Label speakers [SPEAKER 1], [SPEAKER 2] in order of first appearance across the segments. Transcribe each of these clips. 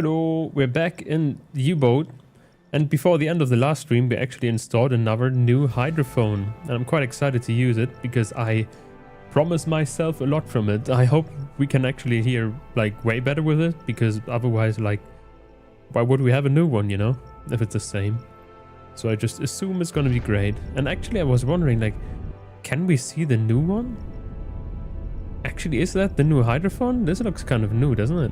[SPEAKER 1] Hello, we're back in the U-boat, and before the end of the last stream we actually installed another new hydrophone, and I'm quite excited to use it because I promised myself a lot from it. I hope we can actually hear like way better with it, because otherwise, like, why would we have a new one, you know, if it's the same? So I just assume it's gonna be great. And actually I was wondering, like, can we see the new one? Actually, is that the new hydrophone? This looks kind of new, doesn't it?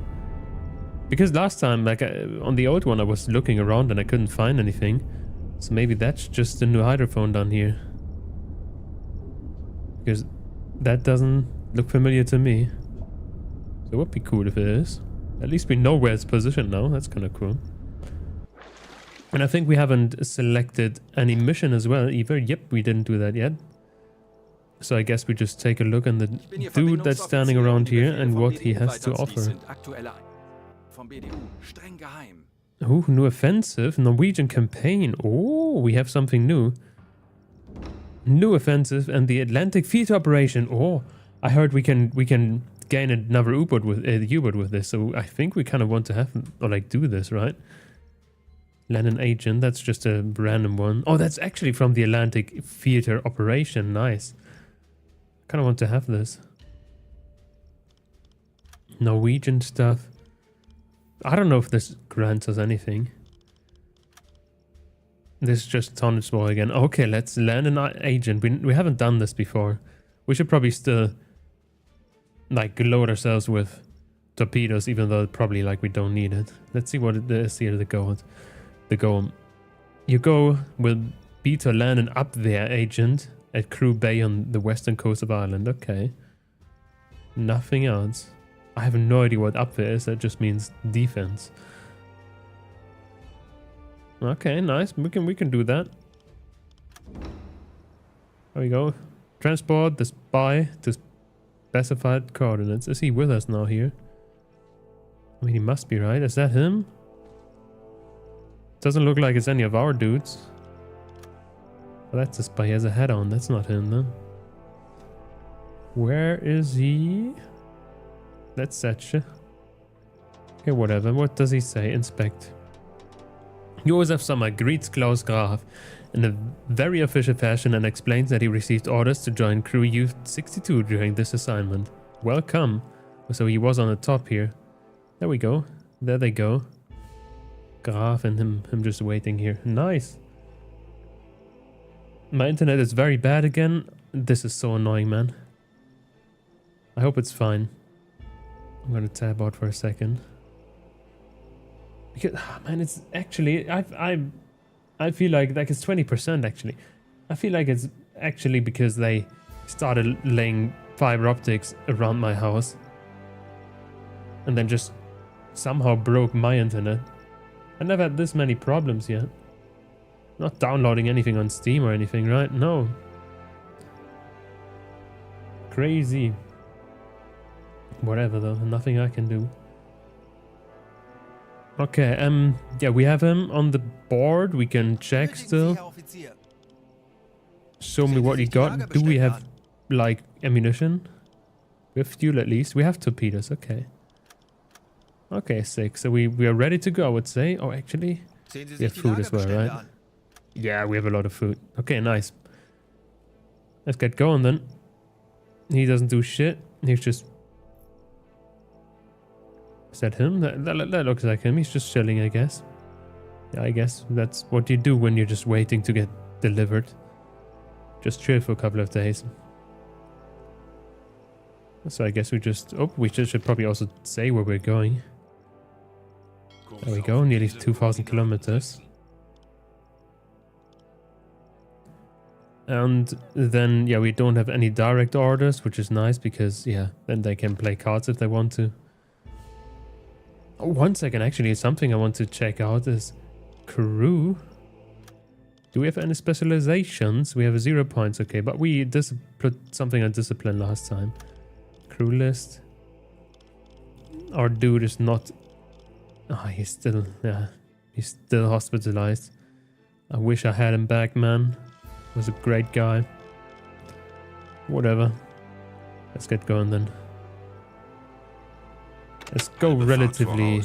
[SPEAKER 1] Because last time, like, on the old one, I was looking around and I couldn't find anything. So maybe that's just the new hydrophone down here. Because that doesn't look familiar to me. So it would be cool if it is. At least we know where it's positioned now. That's kind of cool. And I think we haven't selected any mission as well either. Yep, we didn't do that yet. So I guess we just take a look at the dude that's standing around here and what he has to offer. Oh, new offensive, Norwegian campaign. Oh, we have something new. New offensive and the Atlantic Fleet operation. Oh, I heard we can gain another U-boat with this. So I think we kind of want to have, or like, do this, right? Land an agent. That's just a random one. Oh, that's actually from the Atlantic Theater operation. Nice. Kind of want to have this. Norwegian stuff. I don't know if this grants us anything. This is just tonnage war again. Okay, let's land an agent. We haven't done this before. We should probably still, like, load ourselves with torpedoes, even though probably, like, we don't need it. Let's see what it is here. You go with B to land an Abwehr agent at Crew Bay on the western coast of Ireland. Okay. Nothing else. I have no idea what Abwehr is. That just means defense. Okay, nice. We can do that. There we go. Transport the spy to specified coordinates. Is he with us now here? I mean, he must be, right? Is that him? Doesn't look like it's any of our dudes. Well, that's a spy. He has a hat on. That's not him, then. Where is he? That's Setche. Okay, whatever. What does he say? Inspect. Josef Sommer greets Klaus Graf in a very official fashion and explains that he received orders to join Crew U-62 during this assignment. Welcome. So he was on the top here. There we go. There they go. Graf and him just waiting here. Nice. My internet is very bad again. This is so annoying, man. I hope it's fine. I'm gonna tab out for a second. Because, man, it's actually, I feel like it's 20% actually. I feel like it's actually because they started laying fiber optics around my house and then just somehow broke my internet. I never had this many problems yet. Not downloading anything on Steam or anything, right? No. Crazy. Whatever though, nothing I can do. Okay, yeah, we have him on the board. We can check still. Show me what you got. Do we have, like, ammunition? We have fuel at least. We have torpedoes, okay. Okay, sick. So we are ready to go, I would say. Oh, actually, we have food as well, right? Yeah, we have a lot of food. Okay, nice. Let's get going then. He doesn't do shit. He's just... Is that him? That looks like him. He's just chilling, I guess. Yeah, I guess that's what you do when you're just waiting to get delivered. Just chill for a couple of days. So I guess we just... Oh, we should probably also say where we're going. There we go, nearly 2,000 kilometers. And then, yeah, we don't have any direct orders, which is nice because, yeah, then they can play cards if they want to. Oh, 1 second, actually, something I want to check out is crew. Do we have any specializations? We have 0 points, okay, but we put something on discipline last time. Crew list. Our dude is not... Oh, he's still... Yeah, he's still hospitalized. I wish I had him back, man. Was a great guy. Whatever. Let's get going then. Let's go relatively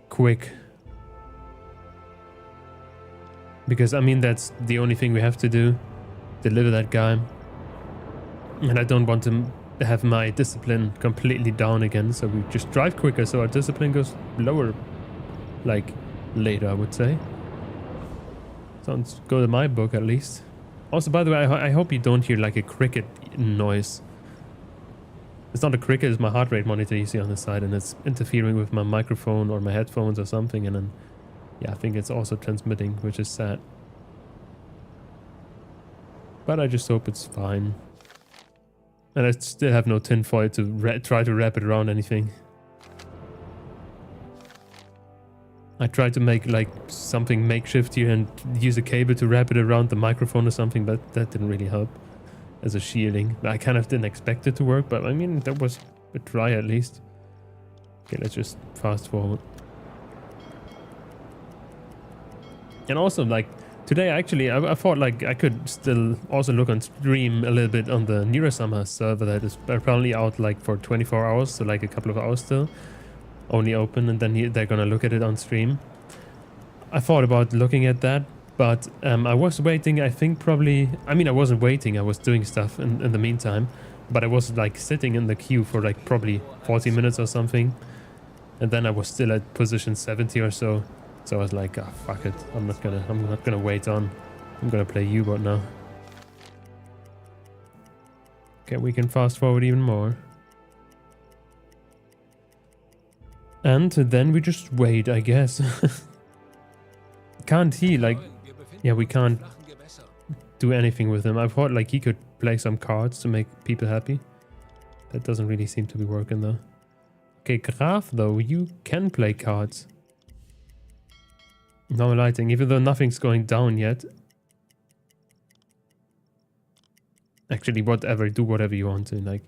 [SPEAKER 1] quick. Because, I mean, that's the only thing we have to do. Deliver that guy. And I don't want to have my discipline completely down again. So we just drive quicker so our discipline goes lower. Like, later, I would say. Sounds good in my book, at least. Also, by the way, I hope you don't hear like a cricket noise. It's not a cricket, it's my heart rate monitor you see on the side, and it's interfering with my microphone or my headphones or something, and then, yeah, I think it's also transmitting, which is sad. But I just hope it's fine. And I still have no tinfoil to try to wrap it around anything. I tried to make like something makeshift here and use a cable to wrap it around the microphone or something, but that didn't really help as a shielding. I kind of didn't expect it to work, but I mean, that was a try at least. Okay, let's just fast forward. And also, like, today actually, I thought like I could still also look on stream a little bit on the Neurosummer server that is apparently out like for 24 hours, so like a couple of hours still. Only open, and then they're gonna look at it on stream. I thought about looking at that, but I was waiting, I think probably... I mean, I wasn't waiting, I was doing stuff in the meantime, but I was like sitting in the queue for like probably 40 minutes or something, and then I was still at position 70 or so, so I was like, ah, fuck it, I'm not gonna wait on. I'm gonna play UBOAT now. Okay, we can fast forward even more. And then we just wait, I guess. Can't he, like... Yeah, we can't do anything with him. I thought, like, he could play some cards to make people happy. That doesn't really seem to be working, though. Okay, Graf, though, you can play cards. No lighting, even though nothing's going down yet. Actually, whatever, do whatever you want to, like...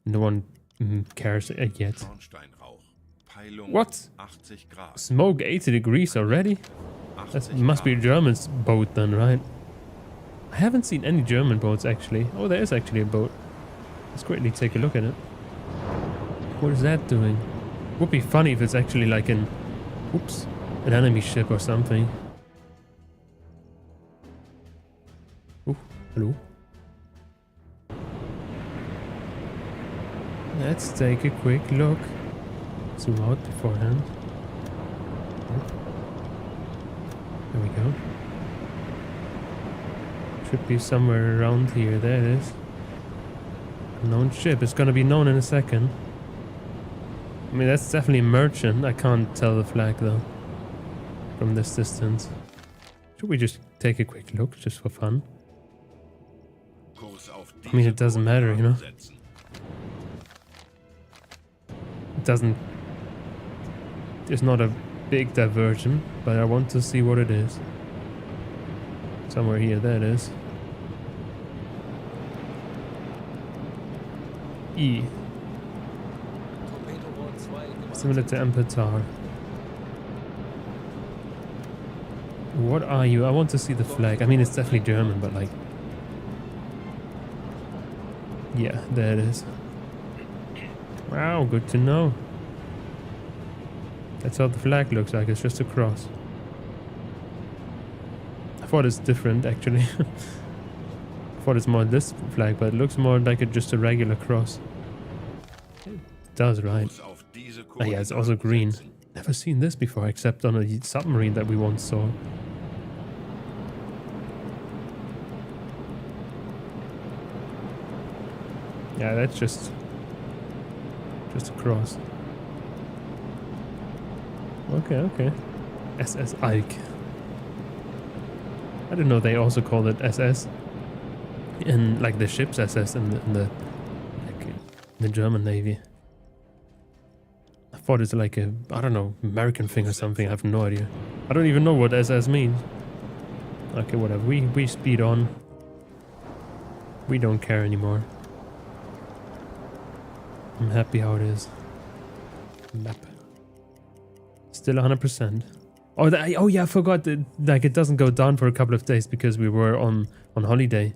[SPEAKER 1] No one cares yet. What? Smoke 80 degrees already? That must be a German boat then, right? I haven't seen any German boats actually. Oh, there is actually a boat. Let's quickly take a look at it. What is that doing? Would be funny if it's actually like an... Oops. An enemy ship or something. Oh, hello. Let's take a quick look. Zoom out beforehand. There we go. Should be somewhere around here. There it is. Unknown ship. It's gonna be known in a second. I mean, that's definitely a merchant. I can't tell the flag though from this distance. Should we just take a quick look just for fun? I mean, it doesn't matter, you know? It doesn't... It's not a big diversion, but I want to see what it is. Somewhere here, there it is. E. Similar to Emperor. What are you? I want to see the flag. I mean, it's definitely German, but like... Yeah, there it is. Wow, good to know. That's how the flag looks like, it's just a cross. I thought it's different, actually. I thought it's more this flag, but it looks more like just a regular cross. It does, right? Oh yeah, it's also green. Never seen this before, except on a submarine that we once saw. Yeah, that's just a cross. Okay, okay. SS Ike. I didn't know they also called it SS. In like the ship's SS in the German Navy. I thought it's like a, I don't know, American thing or something. I have no idea. I don't even know what SS means. Okay, whatever. We speed on. We don't care anymore. I'm happy how it is. Map. Still 100%. Oh, oh yeah, I forgot that, like, it doesn't go down for a couple of days because we were on holiday.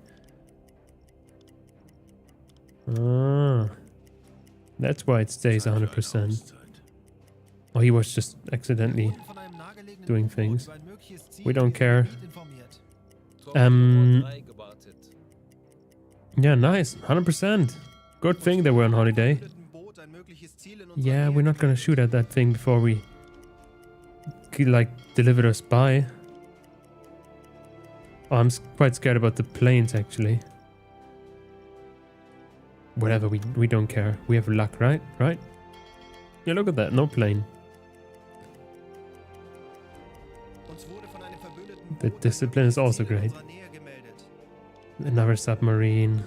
[SPEAKER 1] Ah, that's why it stays 100%. Oh, he was just accidentally doing things. We don't care. Yeah, nice. 100%. Good thing they were on holiday. Yeah, we're not gonna shoot at that thing before we like deliver a spy. Oh, I'm quite scared about the planes actually. Whatever, we don't care. We have luck, right? Right? Yeah, look at that. No plane. The discipline is also great. Another submarine.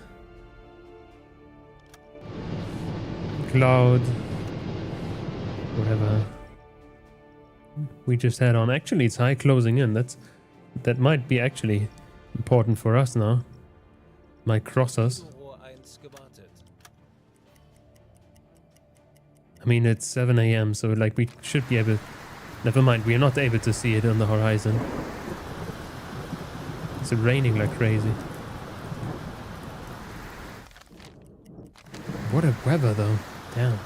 [SPEAKER 1] Cloud. Whatever. We just head on. Actually, it's high closing in. That might be actually important for us now. Might cross us. I mean, it's 7 AM, so like we should be able... Never mind, we are not able to see it on the horizon. It's raining like crazy. What a weather though. Damn.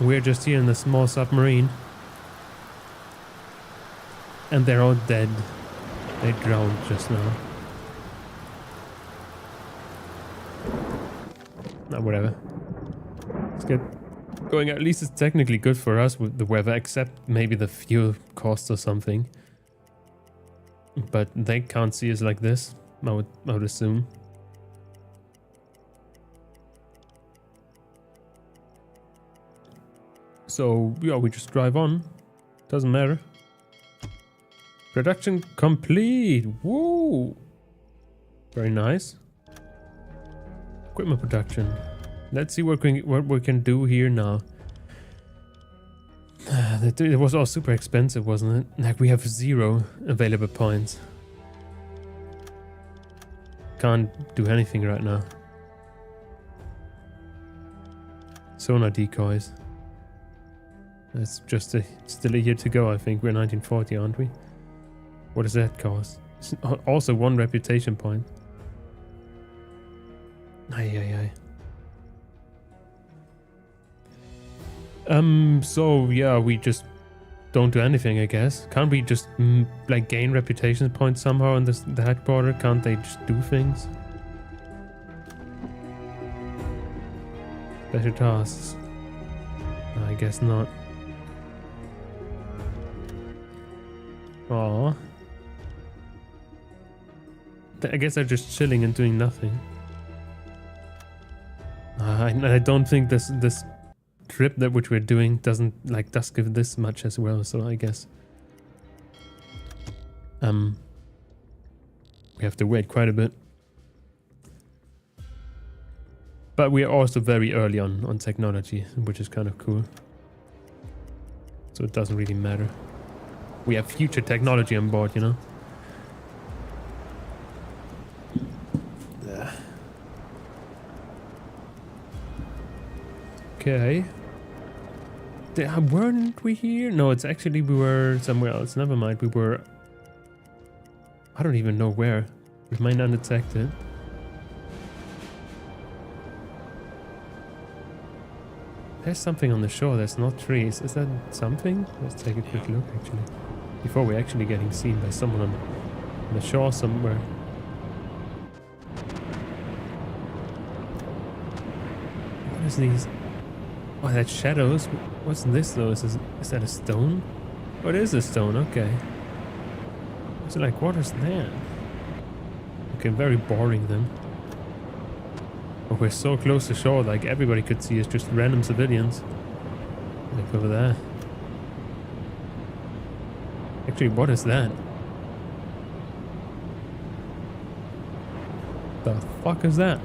[SPEAKER 1] We're just here in a small submarine. And they're all dead. They drowned just now. Nah, whatever. Let's get going. At least it's technically good for us with the weather, except maybe the fuel cost or something. But they can't see us like this, I would assume. So, yeah, we just drive on. Doesn't matter. Production complete! Woo! Very nice. Equipment production. Let's see what we can do here now. It was all super expensive, wasn't it? Like, we have 0 available points. Can't do anything right now. Sonar decoys. That's just still a year to go, I think. We're 1940, aren't we? What does that cost? It's also 1 reputation point. Aye. So yeah, we just don't do anything, I guess. Can't we just like gain reputation points somehow in the headquarters? Can't they just do things? Special tasks. I guess not. Aww. I guess they're just chilling and doing nothing. I don't think this trip which we're doing does give this much as well, so I guess we have to wait quite a bit. But we are also very early on technology, which is kind of cool. So it doesn't really matter. We have future technology on board, you know? Okay. Weren't we here? No, it's actually we were somewhere else. Never mind. We were... I don't even know where. We might undetected. There's something on the shore. There's not trees. Is that something? Let's take a quick look, actually. Before we're actually getting seen by someone on the shore somewhere. What is these? Oh, that's shadows. What's this though? Is that a stone? Oh, it is a stone. Okay. So like, what is that? Okay, very boring then. Oh, we're so close to shore, like everybody could see us, just random civilians. Like over there. Actually, what is that? The fuck is that?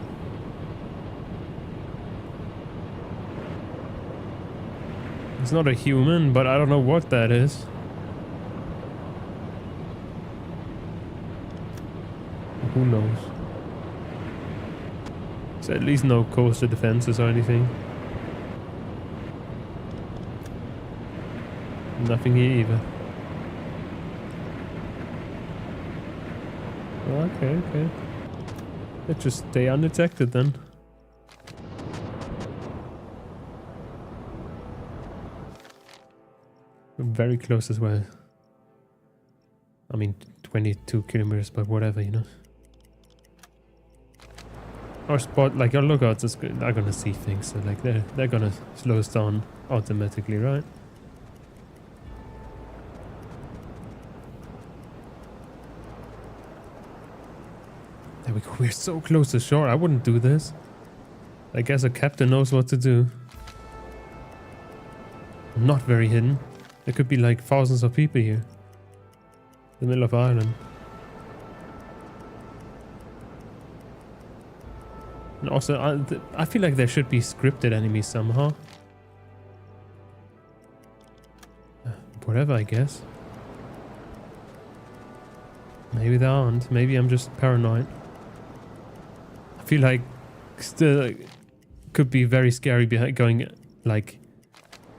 [SPEAKER 1] It's not a human, but I don't know what that is. Who knows? So at least no coastal defenses or anything. Nothing here either. Okay. Let's just stay undetected then. Very close as well. I mean, 22 kilometers, but whatever, you know. Our spot, like our lookouts, are gonna see things, so like they're gonna slow us down automatically, right? There we go. We're so close to shore. I wouldn't do this. I guess a captain knows what to do. Not very hidden. There could be like thousands of people here. The middle of Ireland. And also, I feel like there should be scripted enemies somehow. Whatever, I guess. Maybe there aren't. Maybe I'm just paranoid. I feel like still could be very scary behind going like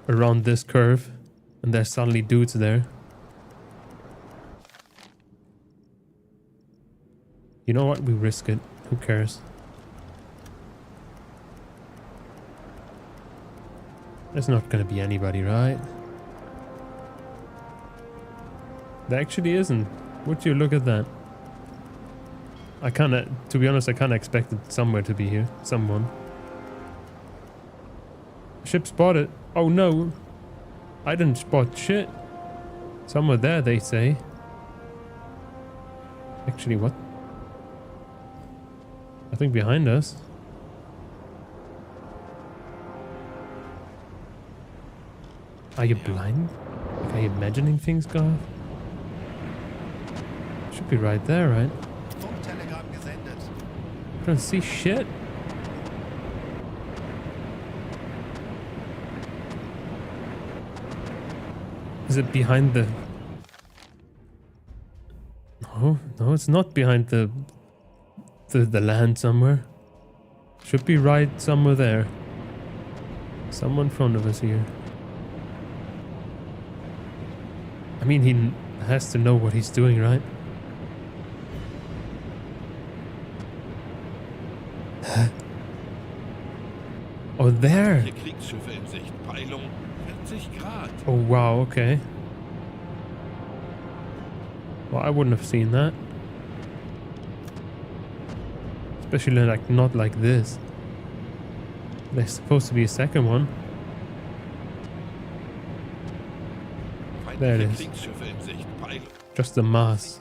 [SPEAKER 1] around this curve and there's suddenly dudes there. You know what? We risk it. Who cares? There's not gonna be anybody, right? There actually isn't. Would you look at that? I kinda, to be honest, I kinda expected somewhere to be here. Someone. Ship spotted. Oh no. I didn't spot shit. Somewhere there, they say. Actually, what? I think behind us. Are you blind? Like, are you imagining things, Garth? Should be right there, right? I don't see shit. Is it behind the... No, it's not behind the land somewhere. Should be right somewhere there. Someone in front of us here. I mean, he has to know what he's doing, right? Oh, there! Oh, wow, okay. Well, I wouldn't have seen that. Especially like not like this. There's supposed to be a second one. There it is. Just a mass.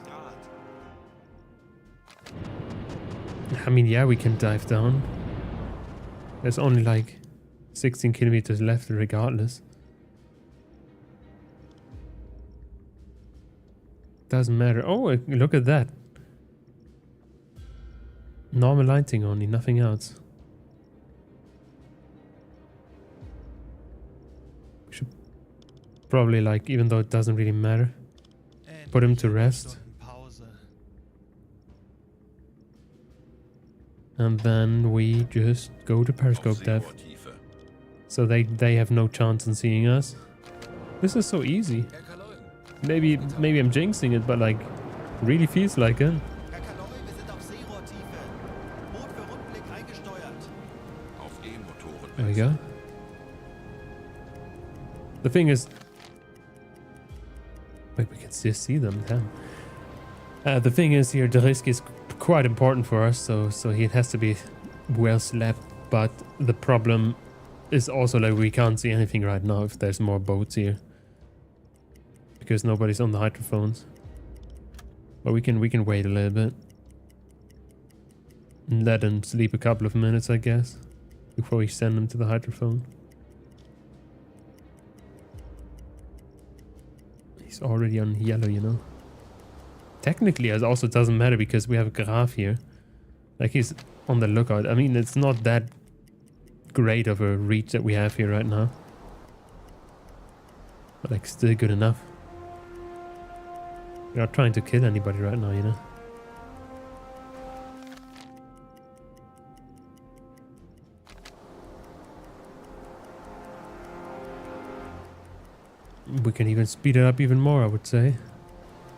[SPEAKER 1] I mean, yeah, we can dive down. There's only like 16 kilometers left regardless. Doesn't matter. Oh, look at that. Normal lighting only, nothing else. We should probably, like, even though it doesn't really matter, put him to rest. And then we just go to periscope depth. So they have no chance in seeing us. This is so easy. Maybe I'm jinxing it, but like, really feels like it. There we go. The thing is... Wait, we can still see them, damn. The thing is here, the risk is quite important for us, so he has to be well slept, but the problem is also like we can't see anything right now if there's more boats here. Because nobody's on the hydrophones. But we can wait a little bit. And let him sleep a couple of minutes, I guess. Before we send him to the hydrophone. He's already on yellow, you know. Technically, it also doesn't matter because we have a graph here. Like, he's on the lookout. I mean, it's not that great of a reach that we have here right now. But like, still good enough. We're not trying to kill anybody right now, you know. We can even speed it up even more, I would say.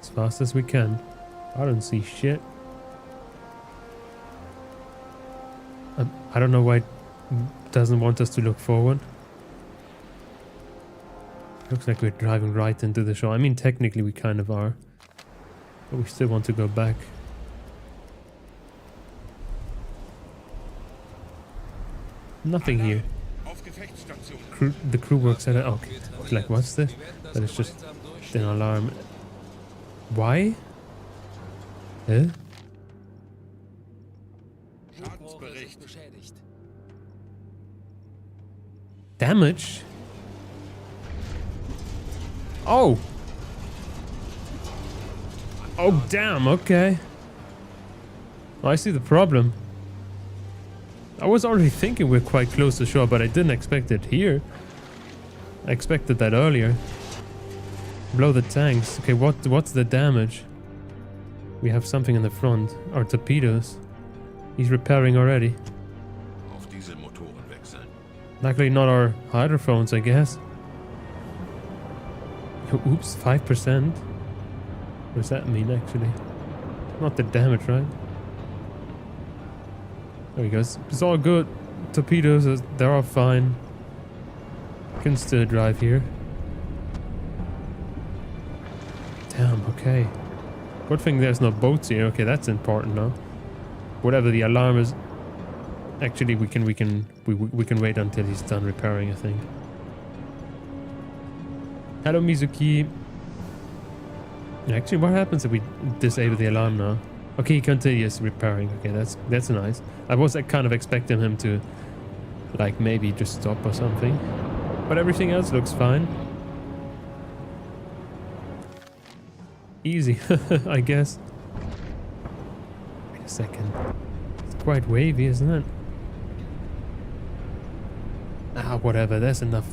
[SPEAKER 1] As fast as we can. I don't see shit. I don't know why it doesn't want us to look forward. Looks like we're driving right into the shore. I mean, technically we kind of are. But we still want to go back. Nothing here. The crew works at it. Okay. Like, what's this? That is just an alarm. Why? Huh? Damage? Oh! Oh, damn, okay. I see the problem. I was already thinking we're quite close to shore, but I didn't expect it here. I expected that earlier. Blow the tanks. Okay, what's the damage? We have something in the front. Our torpedoes. He's repairing already. Luckily not our hydrophones, I guess. Oops, 5%. What does that mean, actually? Not the damage, right? There we go. It's all good. Torpedoes, they're all fine. Can still drive here. Damn, okay. Good thing there's no boats here. Okay, that's important now. Whatever the alarm is. Actually, we can wait until he's done repairing, I think. Hello, Mizuki. Actually, what happens if we disable the alarm now? Okay, he continues repairing. Okay, that's nice. I was kind of expecting him to, like, maybe just stop or something. But everything else looks fine. Easy, I guess. Wait a second. It's quite wavy, isn't it? Ah, whatever. There's enough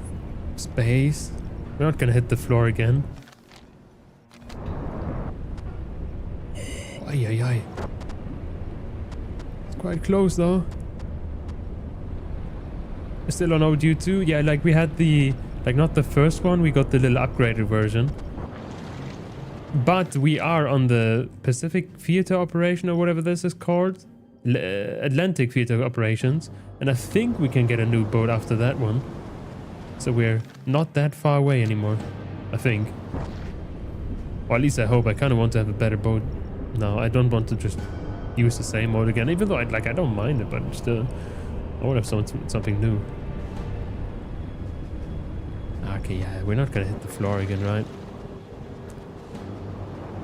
[SPEAKER 1] space. We're not gonna hit the floor again. Ay, ay, ay. It's quite close, though. Still on ODU 2. Yeah, like we had the... Like, not the first one. We got the little upgraded version. But we are on the Pacific Theater Operation or whatever this is called. Atlantic Theater Operations. And I think we can get a new boat after that one. So we're not that far away anymore. I think. Or at least I hope. I kind of want to have a better boat. No, I don't want to just use the same mode again. Even though I don't mind it, but still, I want to have something new. Okay, yeah, we're not gonna hit the floor again, right?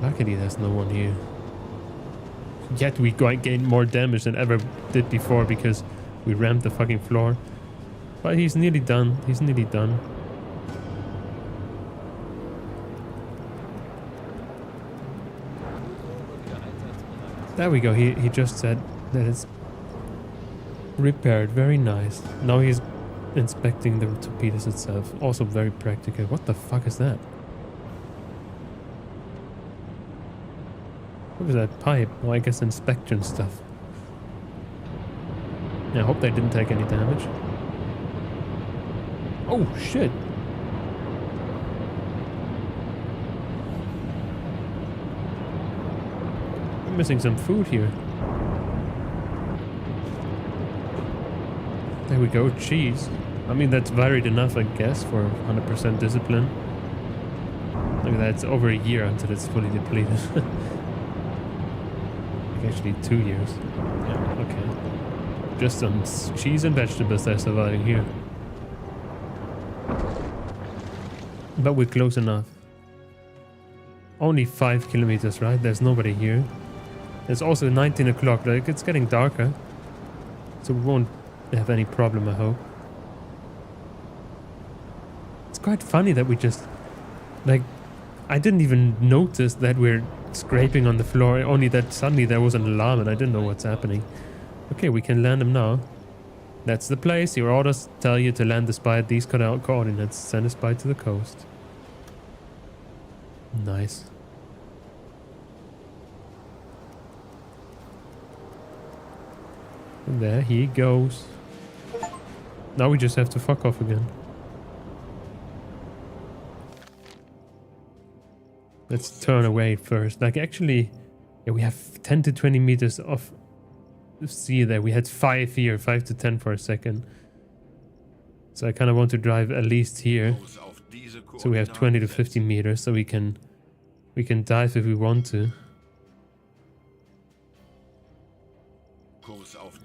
[SPEAKER 1] Luckily, there's no one here. Yet we gain more damage than ever did before because we rammed the fucking floor. But he's nearly done. He's nearly done. There we go. He just said that it's repaired. Very nice. Now he's inspecting the torpedoes itself. Also very practical. What the fuck is that? What was that pipe? Oh, I guess inspection stuff. Yeah, I hope they didn't take any damage. Oh, shit. I'm missing some food here. There we go, cheese. I mean, that's varied enough, I guess, for 100% discipline. Look at that, it's over a year until it's fully depleted. Actually 2 years. Yeah, okay. Just some cheese and vegetables they're surviving here. But we're close enough. Only 5 kilometers, right? There's nobody here. It's also 19 o'clock, like it's getting darker. So we won't have any problem, I hope. It's quite funny that we just... Like, I didn't even notice that we're scraping on the floor, only that suddenly there was an alarm and I didn't know what's happening. Okay, we can land them now. That's the place. Your orders tell you to land the spy at these coordinates. Send a spy to the coast. Nice. And there he goes. Now we just have to fuck off again. Let's turn away first. Like, actually, yeah, we have 10 to 20 meters of sea there. We had 5 here, 5 to 10 for a second. So I kind of want to drive at least here. So we have 20 to 50 meters, so we can dive if we want to.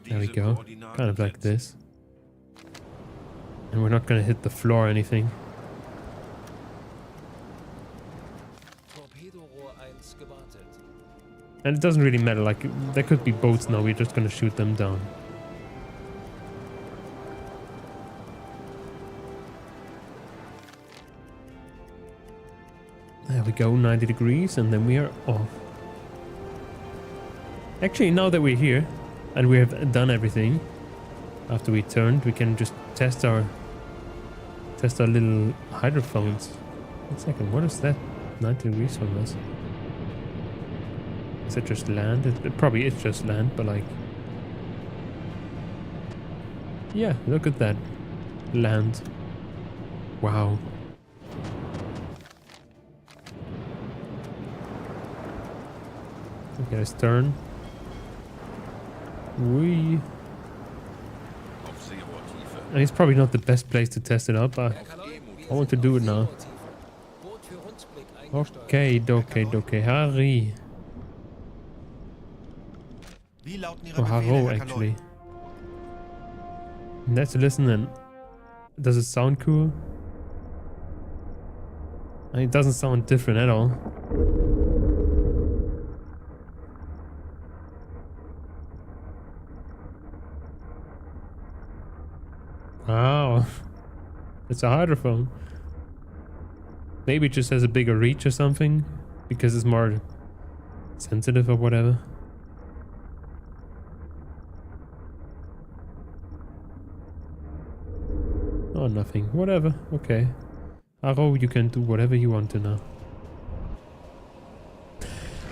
[SPEAKER 1] There we go. Kind of like this. And we're not gonna hit the floor or anything. And it doesn't really matter, like, there could be boats now, we're just gonna shoot them down. There we go, 90 degrees, and then we are off. Actually, now that we're here, and we have done everything, after we turned, we can just test our little hydrophones. 1 second, what is that? 90 degrees from us. Is it just land? It probably is just land, but like... Yeah, look at that. Land. Wow. Okay, let's turn. And it's probably not the best place to test it up, but I want to do it now. Okay, doke, Harry. Oh, Haro, actually. Let's listen then. Does it sound cool? I mean, it doesn't sound different at all. Wow. It's a hydrophone. Maybe it just has a bigger reach or something, because it's more sensitive or whatever. Oh, nothing. Whatever. Okay. Aro, you can do whatever you want to now.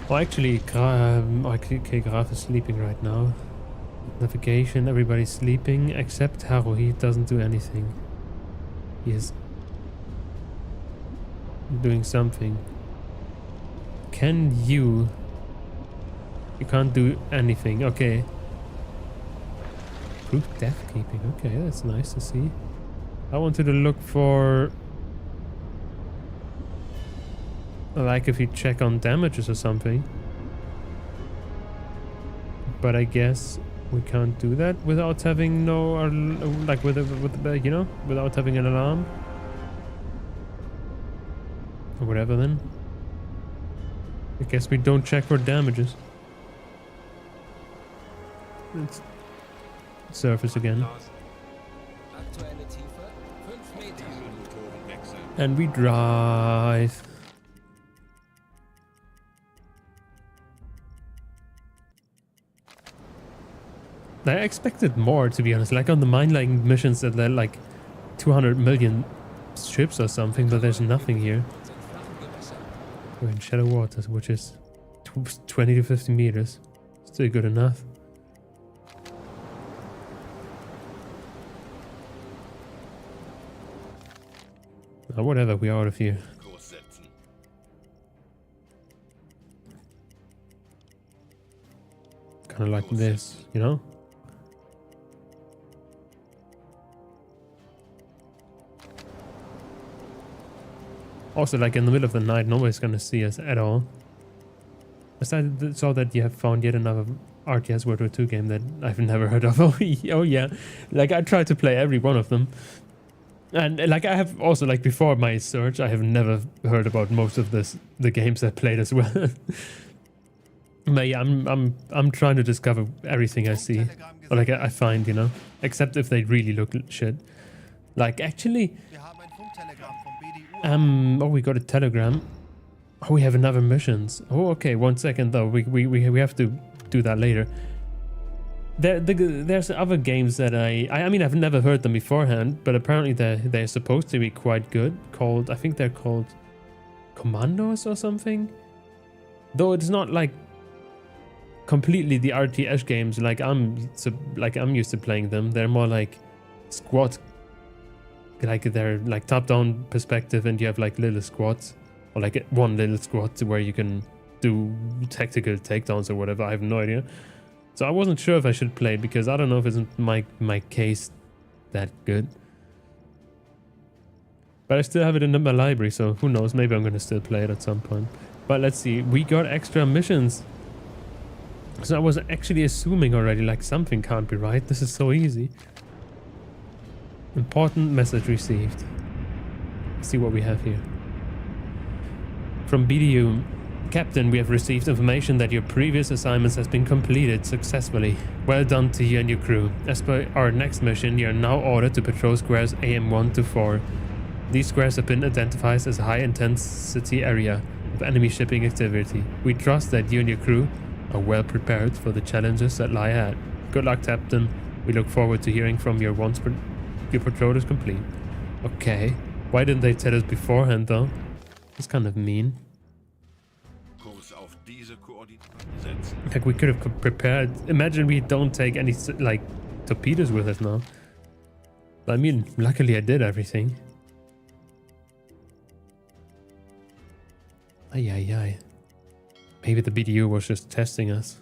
[SPEAKER 1] Oh, actually, okay, Graf is sleeping right now. Navigation, everybody's sleeping except Haro. He doesn't do anything. He is doing something. Can you... You can't do anything. Okay. Proof death keeping. Okay, that's nice to see. I wanted to look for... like if you check on damages or something. But I guess we can't do that without having no... like with you know? Without having an alarm. Or whatever then. I guess we don't check for damages. Let's surface again. And we drive. I expected more, to be honest. Like on the mine-like missions that they're like 200 million ships or something, but there's nothing here. We're in shallow waters, which is 20 to 50 meters. Still good enough. Oh, whatever, we're out of here. Kind of like this, you know? Also, like in the middle of the night, nobody's gonna see us at all. I saw that you have found yet another RTS World War II game that I've never heard of. Oh yeah, like I tried to play every one of them. And like I have also, like before my search, I have never heard about most of the games I played as well. But yeah, I'm trying to discover everything I see, or like I find, you know, except if they really look shit. Like actually, oh, we got a telegram. Oh, we have another missions. Oh, okay. 1 second though. We have to do that later. There's other games that I mean I've never heard them beforehand, but apparently they're supposed to be quite good. I think they're called Commandos or something. Though it's not like completely the RTS games like I'm used to playing them. They're more like squad, like they're like top-down perspective, and you have like little squads, or like one little squad where you can do tactical takedowns or whatever. I have no idea. So I wasn't sure if I should play, because I don't know if it's my case that good. But I still have it in my library, so who knows, maybe I'm gonna still play it at some point. But let's see, we got extra missions. So I was actually assuming already, like, something can't be right. This is so easy. Important message received. Let's see what we have here. From BDU. Captain, we have received information that your previous assignments has been completed successfully. Well done to you and your crew. As per our next mission, you are now ordered to patrol squares AM1 to 4. These squares have been identified as a high-intensity area of enemy shipping activity. We trust that you and your crew are well prepared for the challenges that lie ahead. Good luck, Captain. We look forward to hearing from you once your patrol is complete. Okay. Why didn't they tell us beforehand, though? That's kind of mean. Like, we could have prepared. Imagine we don't take any, like, torpedoes with us now. I mean, luckily I did everything. Ay, ay, ay. Maybe the BDU was just testing us.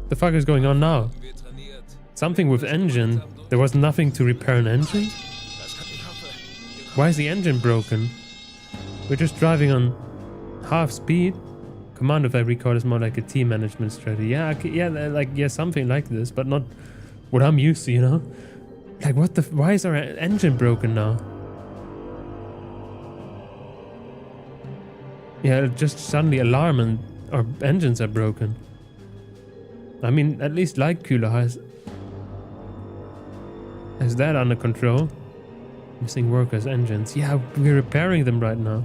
[SPEAKER 1] The fuck is going on now? Something with engine. There was nothing to repair an engine? Why is the engine broken? We're just driving on half speed. Command, if I recall, is more like a team management strategy. Yeah, okay, yeah, something like this, but not what I'm used to, you know? Like, what the... Why is our engine broken now? Yeah, just suddenly alarm and our engines are broken. I mean, at least Light Cooler has that under control. Missing workers, engines. Yeah, we're repairing them right now.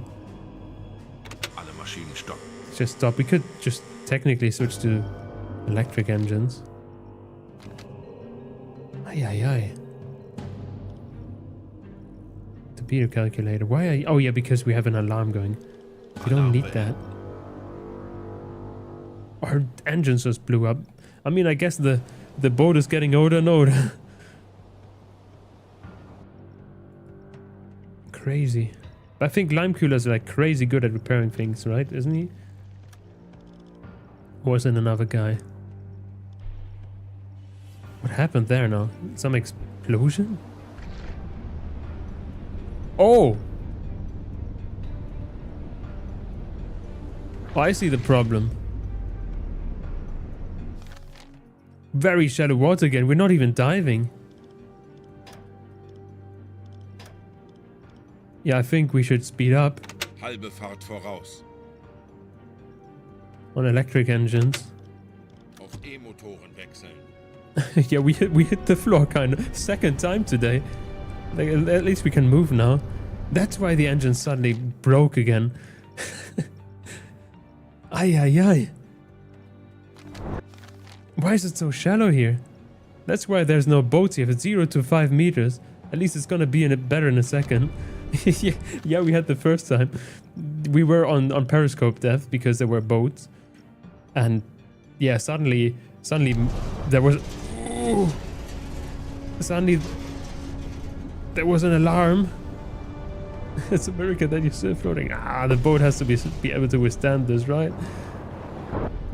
[SPEAKER 1] Just stop. We could just technically switch to electric engines. Ay, ay, ay. Torpedo calculator. Why are you... Oh, yeah, because we have an alarm going. We don't need that. Our engines just blew up. I mean, I guess the boat is getting older and older. Crazy. But I think Limecooler's like crazy good at repairing things, right? Isn't he? Or was it another guy? What happened there now? Some explosion? Oh! Oh, I see the problem. Very shallow water again. We're not even diving. Yeah, I think we should speed up.
[SPEAKER 2] Halbe Fahrt voraus.
[SPEAKER 1] On electric engines.
[SPEAKER 2] Auf E-Motoren wechseln.
[SPEAKER 1] Yeah, we hit the floor kind of. Second time today. Like, at least we can move now. That's why the engine suddenly broke again. Ay, ay, ay. Why is it so shallow here? That's why there's no boats here. If it's 0 to 5 meters, at least it's gonna be better in a second. Yeah, we had the first time. We were on periscope depth because there were boats. And yeah, suddenly there was... Ooh, suddenly there was an alarm. It's a miracle that you're still floating. Ah, the boat has to be able to withstand this, right?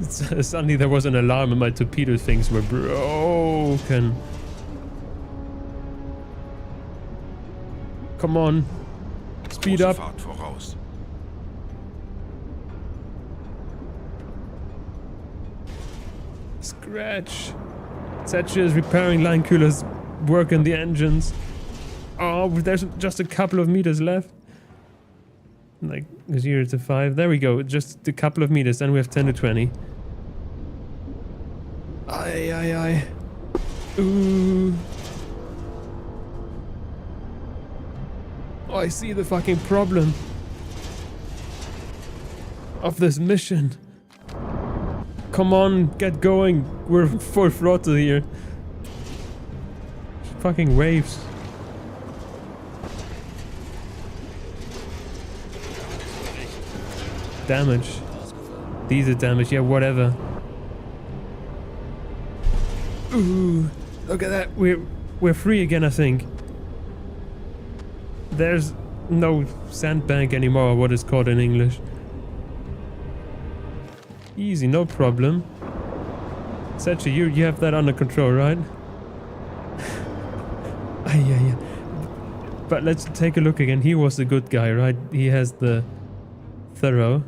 [SPEAKER 1] Suddenly there was an alarm and my torpedo things were broken. Come on. Speed up. Scratch. Thatcher is repairing line coolers, working the engines. Oh, there's just a couple of meters left. Like 0 to 5. There we go. Just a couple of meters. Then we have 10 to 20. Ay, ay, ay. Ooh. Oh, I see the fucking problem of this mission. Come on, get going. We're full throttle here. Fucking waves. Damage. These are damage. Yeah, whatever. Ooh, look at that. We're free again, I think. There's no sandbank anymore, what it's called in English. Easy, no problem. Sachi, you have that under control, right? Yeah. But let's take a look again. He was the good guy, right? He has the thorough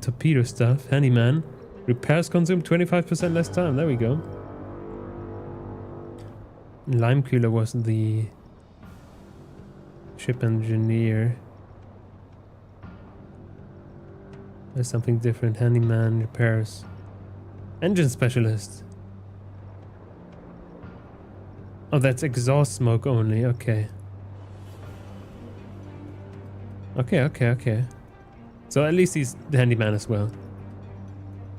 [SPEAKER 1] torpedo stuff. Handyman. Repairs consume 25% less time. There we go. Lime cooler was the ship engineer. There's something different. Handyman, repairs. Engine specialist. Oh, that's exhaust smoke only. Okay. Okay. So at least he's the handyman as well.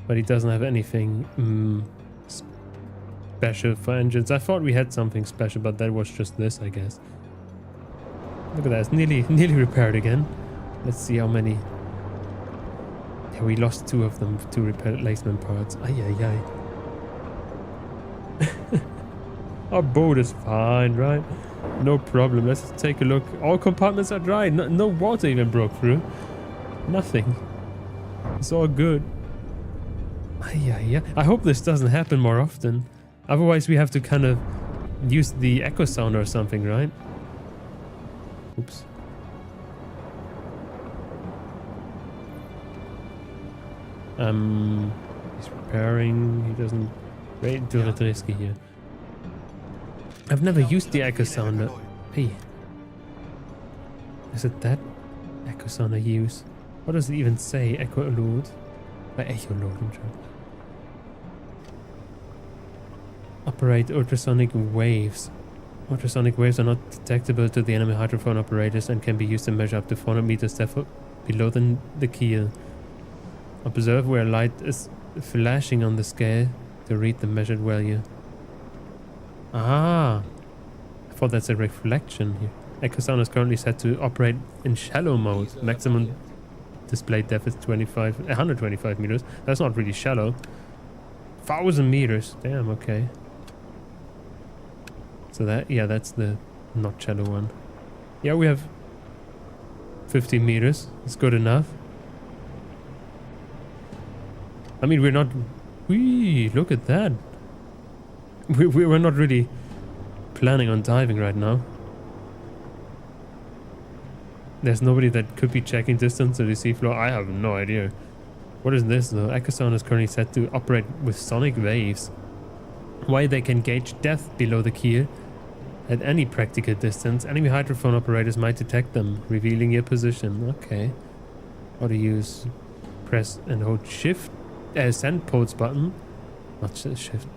[SPEAKER 1] But he doesn't have anything special for engines. I thought we had something special, but that was just this, I guess. Look at that. It's nearly repaired again. Let's see how many. Yeah, we lost 2 of them, 2 replacement parts. Ay. Our boat is fine, right? No problem. Let's take a look. All compartments are dry. No water even broke through. Nothing. It's all good. Ay. I hope this doesn't happen more often. Otherwise, we have to kind of use the echo sound or something, right? Oops. He's repairing. He doesn't. Wait, too risky here. I've never used the echo sounder. Hey. Is it that echo sound I use? What does it even say? Echo load? Echo load, I'm sure. Operate ultrasonic waves. Ultrasonic waves are not detectable to the enemy hydrophone operators and can be used to measure up to 400 meters depth below the keel. Observe where light is flashing on the scale to read the measured value. Ah, I thought that's a reflection here. Echo sound is currently set to operate in shallow mode. Maximum display depth is 125 meters. That's not really shallow. 1,000 meters. Damn, okay. So that's the not shallow one. Yeah, we have 50 meters. It's good enough. I mean, we're not... Whee, look at that. We're not really planning on diving right now. There's nobody that could be checking distance to the seafloor. I have no idea. What is this though? Echo sound is currently set to operate with sonic waves. Why they can gauge depth below the keel at any practical distance. Enemy hydrophone operators might detect them, revealing your position. Okay. How to use? Press and hold shift. Send pulse button. Not shift.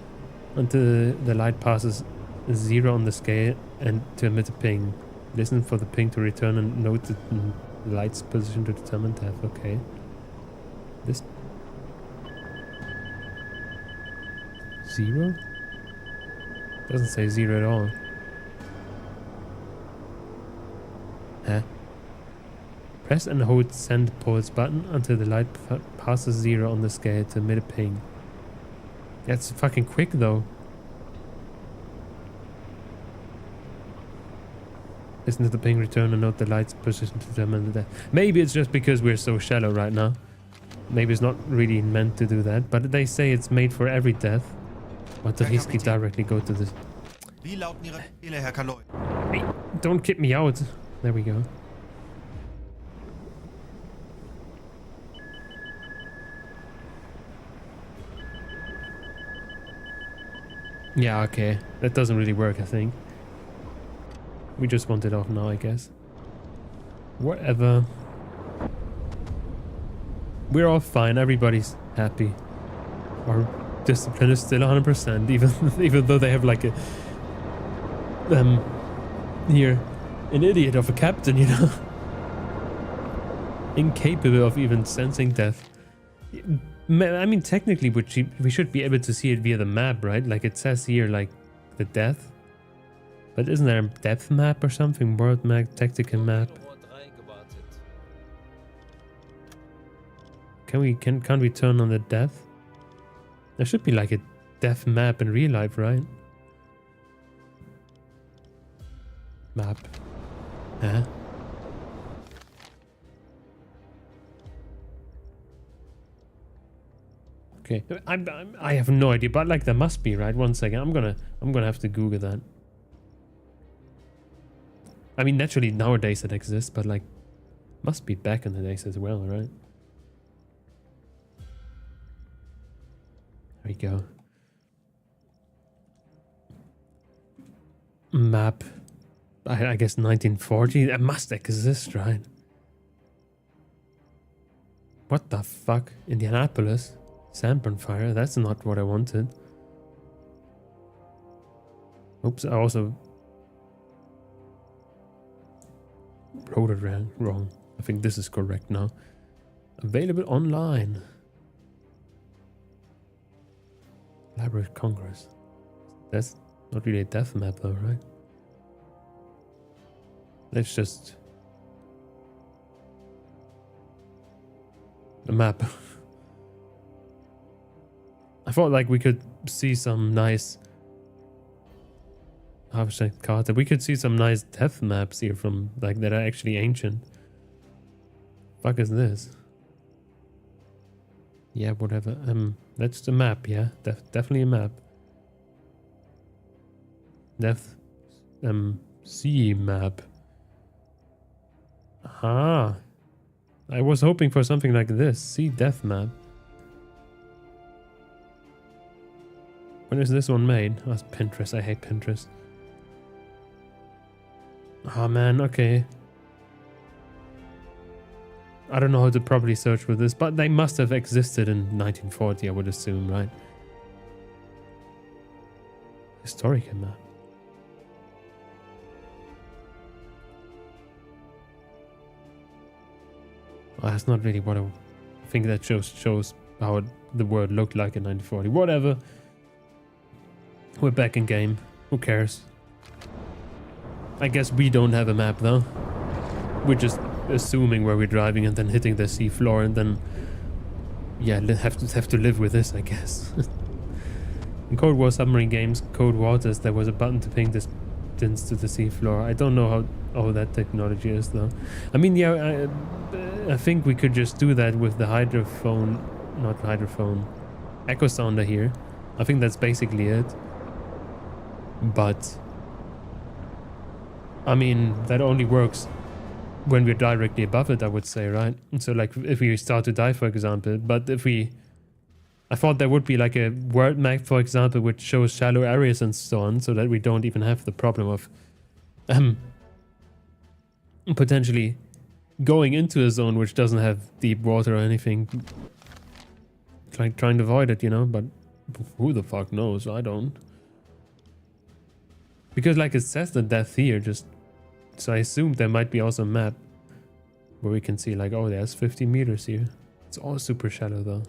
[SPEAKER 1] Until the light passes 0 on the scale and to emit a ping. Listen for the ping to return and note the light's position to determine depth. Okay. This 0? Doesn't say 0 at all. Huh? Press and hold send pulse button until the light passes 0 on the scale to emit a ping. That's fucking quick though. Listen to the ping return and note the light's position to determine the depth. Maybe it's just because we're so shallow right now. Maybe it's not really meant to do that, but they say it's made for every depth. But the risky directly go to this. Hey, don't kick me out. There we go. Yeah, okay. That doesn't really work, I think. We just want it off now, I guess. Whatever. We're all fine. Everybody's happy. Our discipline is still 100%, even though they have like a here an idiot of a captain, you know, incapable of even sensing death. I mean, technically, we should be able to see it via the map, right? Like it says here, like the death. But isn't there a depth map or something? World map, tactical map. Can't we turn on the depth? There should be like a depth map in real life, right? Map. Huh? Okay, I have no idea, but like there must be, right? One second, I'm gonna have to Google that. I mean, naturally nowadays it exists, but like must be back in the days as well, right? There we go. Map. I guess 1940. That must exist, right? What the fuck? Indianapolis? Sandburn fire? That's not what I wanted. Oops, I also wrote it wrong. I think this is correct now. Available online. Library of Congress. That's not really a death map though, right? Let's just... a map. I thought like we could see some nice... how should I call it? We could see some nice death maps here from like that are actually ancient. Fuck is this? Yeah, whatever. That's the map, yeah. Definitely a map. Sea map. Ah. I was hoping for something like this. Sea death map. When is this one made? Oh, it's Pinterest. I hate Pinterest. Oh man, okay. I don't know how to properly search for this, but they must have existed in 1940, I would assume, right? Historic map. Oh, that's not really what I think that shows how the world looked like in 1940. Whatever. We're back in game. Who cares? I guess we don't have a map though. We're just assuming where we're driving and then hitting the sea floor and then yeah, have to live with this, I guess. In Cold War submarine games, Cold Waters, there was a button to ping distance to the sea floor. I don't know how that technology is though. I mean, yeah, I think we could just do that with the hydrophone, not hydrophone, echo sounder here. I think that's basically it. But I mean, that only works when we're directly above it, I would say, right? So like if we start to die, for example, but if we... I thought there would be like a world map, for example, which shows shallow areas and so on, so that we don't even have the problem of potentially going into a zone which doesn't have deep water or anything. Trying to avoid it, you know, but who the fuck knows? I don't. Because like it says the depth here, just... So I assume there might be also a map where we can see like, oh, there's 50 meters here. It's all super shallow though.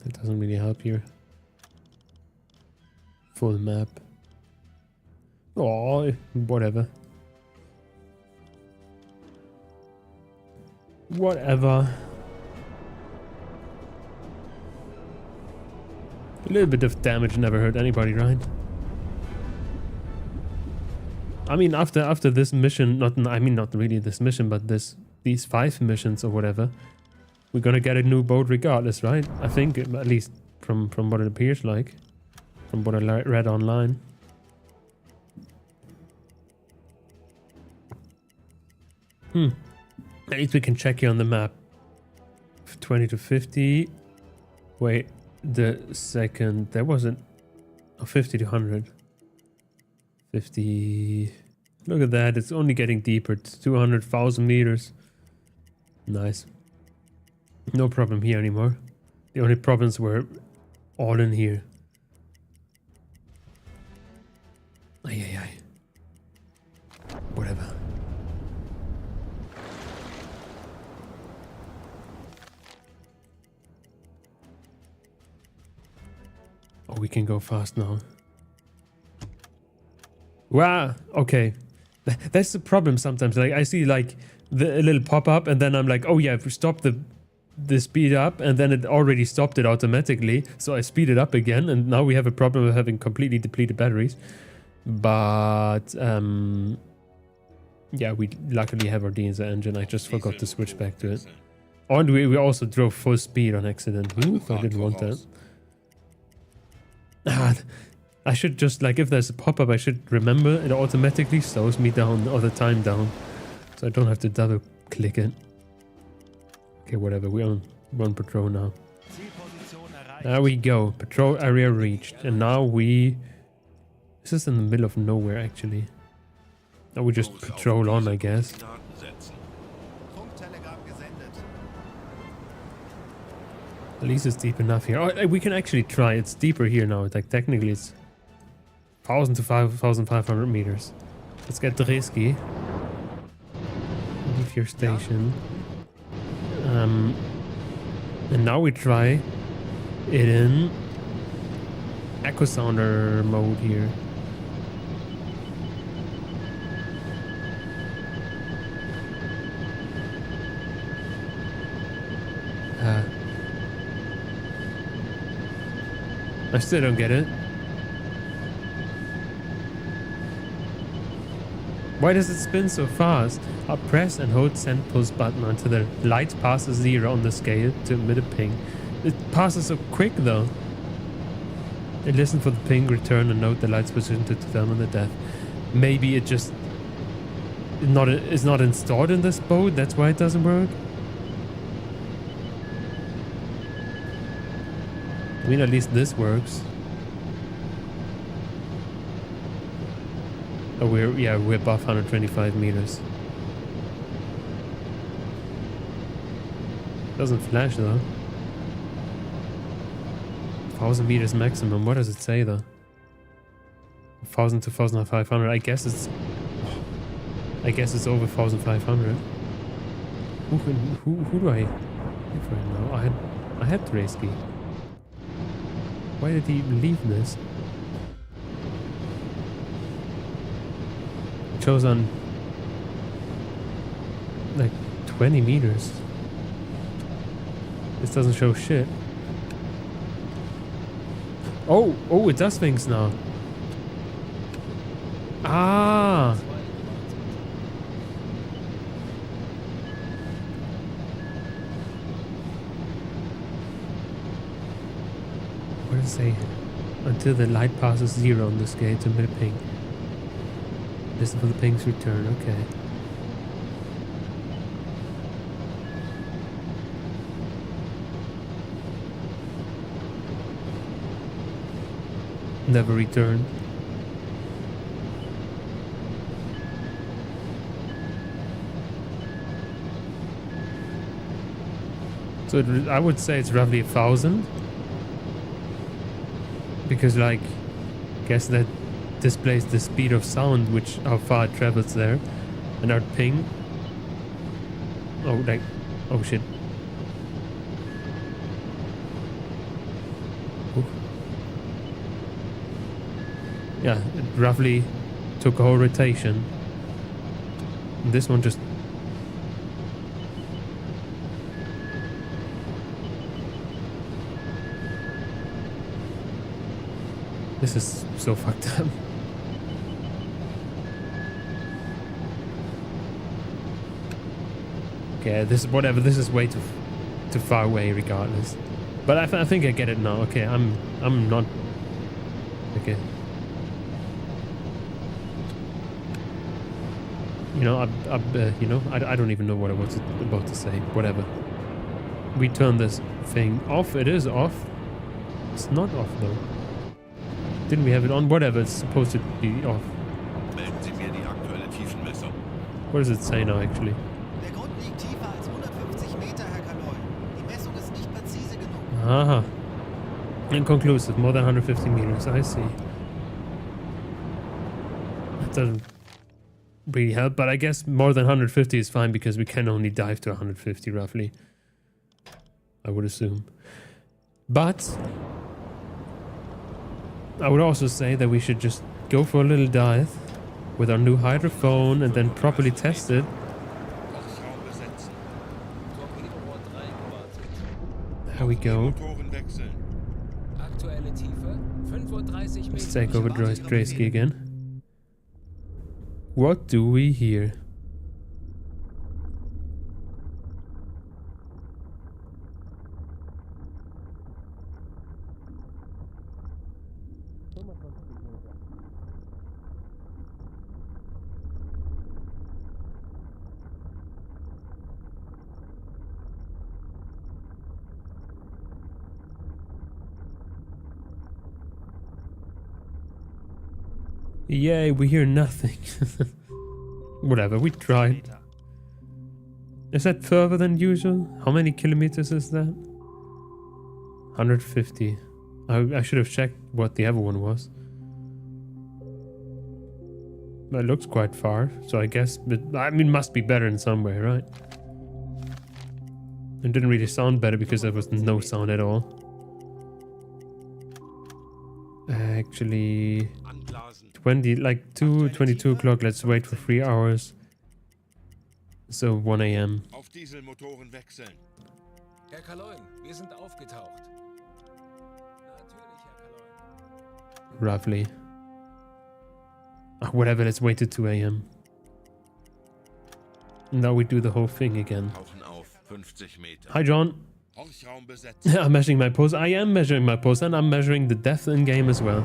[SPEAKER 1] That doesn't really help here. Full map. Oh, whatever. Whatever. A little bit of damage never hurt anybody, right? I mean, after this mission, not really this mission, but these 5 missions or whatever, we're gonna get a new boat regardless, right? I think, at least from what it appears like, from what I read online. At least we can check here on the map. 20 to 50. Wait, the second... There wasn't... Oh, 50 to 100. 50... Look at that, it's only getting deeper. It's 200,000 meters. Nice. No problem here anymore. The only problems were all in here. Ay. Whatever. Oh, we can go fast now. Wow, okay. That's the problem sometimes. Like I see like a little pop-up and then I'm like, oh yeah, if we stop the the speed up, and then it already stopped it automatically. So I speed it up again, and now we have a problem of having completely depleted batteries. But yeah, we luckily have our diesel engine. I just forgot to switch back to it. Oh, and we also drove full speed on accident. Ooh, I didn't want that. I should just, like, if there's a pop-up, I should remember it automatically slows me down all the time down. So I don't have to double click it. Okay, whatever. We're on patrol now. There we go. Patrol area reached. And now we... This is in the middle of nowhere, actually. Now we just patrol on, I guess. At least it's deep enough here. Oh, we can actually try. It's deeper here now. Like, technically it's 1,000 to 5,500 meters. Let's get risky. Leave your station. And now we try it in echo sounder mode here. I still don't get it. Why does it spin so fast? I'll press and hold send pulse button until the light passes 0 on the scale to emit a ping. It passes so quick though. And listen for the ping, return and note the light's position to determine the depth. Maybe it just is not installed in this boat, that's why it doesn't work. I mean, at least this works. Oh, we're above 125 meters. Doesn't flash though. 1,000 meters maximum. What does it say though? 1,000 to 1,500. I guess it's over 1,500. Who do I have right now? I had Dresky. Why did he leave this? It shows on like 20 meters. This doesn't show shit. Oh, it does things now. Ah. What does it say? Until the light passes 0 on the scale to emit a ping. Listen for the ping's return. Okay. Never returned. So I would say it's roughly 1,000. Because, like, guess that displays the speed of sound, which how far it travels there, and our ping. Oh shit. Ooh. Yeah, it roughly took a whole rotation. And this one just. This is so fucked up. Okay, this is way too far away regardless. But I think I get it now. Okay, I'm not. Okay. You know, I don't even know what I was about to say. Whatever. We turn this thing off. It is off. It's not off though. Didn't we have it on? Whatever, it's supposed to be off. What does it say now, actually? Aha. Inconclusive, more than 150 meters, I see. That doesn't really help, but I guess more than 150 is fine because we can only dive to 150 roughly. I would assume. But I would also say that we should just go for a little dive with our new hydrophone and then properly test it. There we go.
[SPEAKER 2] E-Motoren wechseln.
[SPEAKER 3] Aktuelle Tiefe 35
[SPEAKER 1] Let's
[SPEAKER 3] Meter.
[SPEAKER 1] take over Draysky again. What do we hear? Yay, we hear nothing. Whatever, we tried. Is that further than usual? How many kilometers is that? 150. I should have checked what the other one was. But it looks quite far, so I guess, I mean, must be better in some way, right? It didn't really sound better because there was no sound at all. Actually, 22 o'clock, let's wait for 3 hours. So 1 a.m.
[SPEAKER 2] Auf Dieselmotoren wechseln.
[SPEAKER 3] Herr Kaloin, wir sind aufgetaucht. Natürlich, Herr Kaloin.
[SPEAKER 1] Roughly. Whatever, let's wait till 2 a.m. Now we do the whole thing again.
[SPEAKER 2] Tauchen auf 50 Meter.
[SPEAKER 1] Hi, John.
[SPEAKER 2] Horchraum besetzt.
[SPEAKER 1] I'm measuring my pose. I am measuring my pose, and I'm measuring the depth in game as well.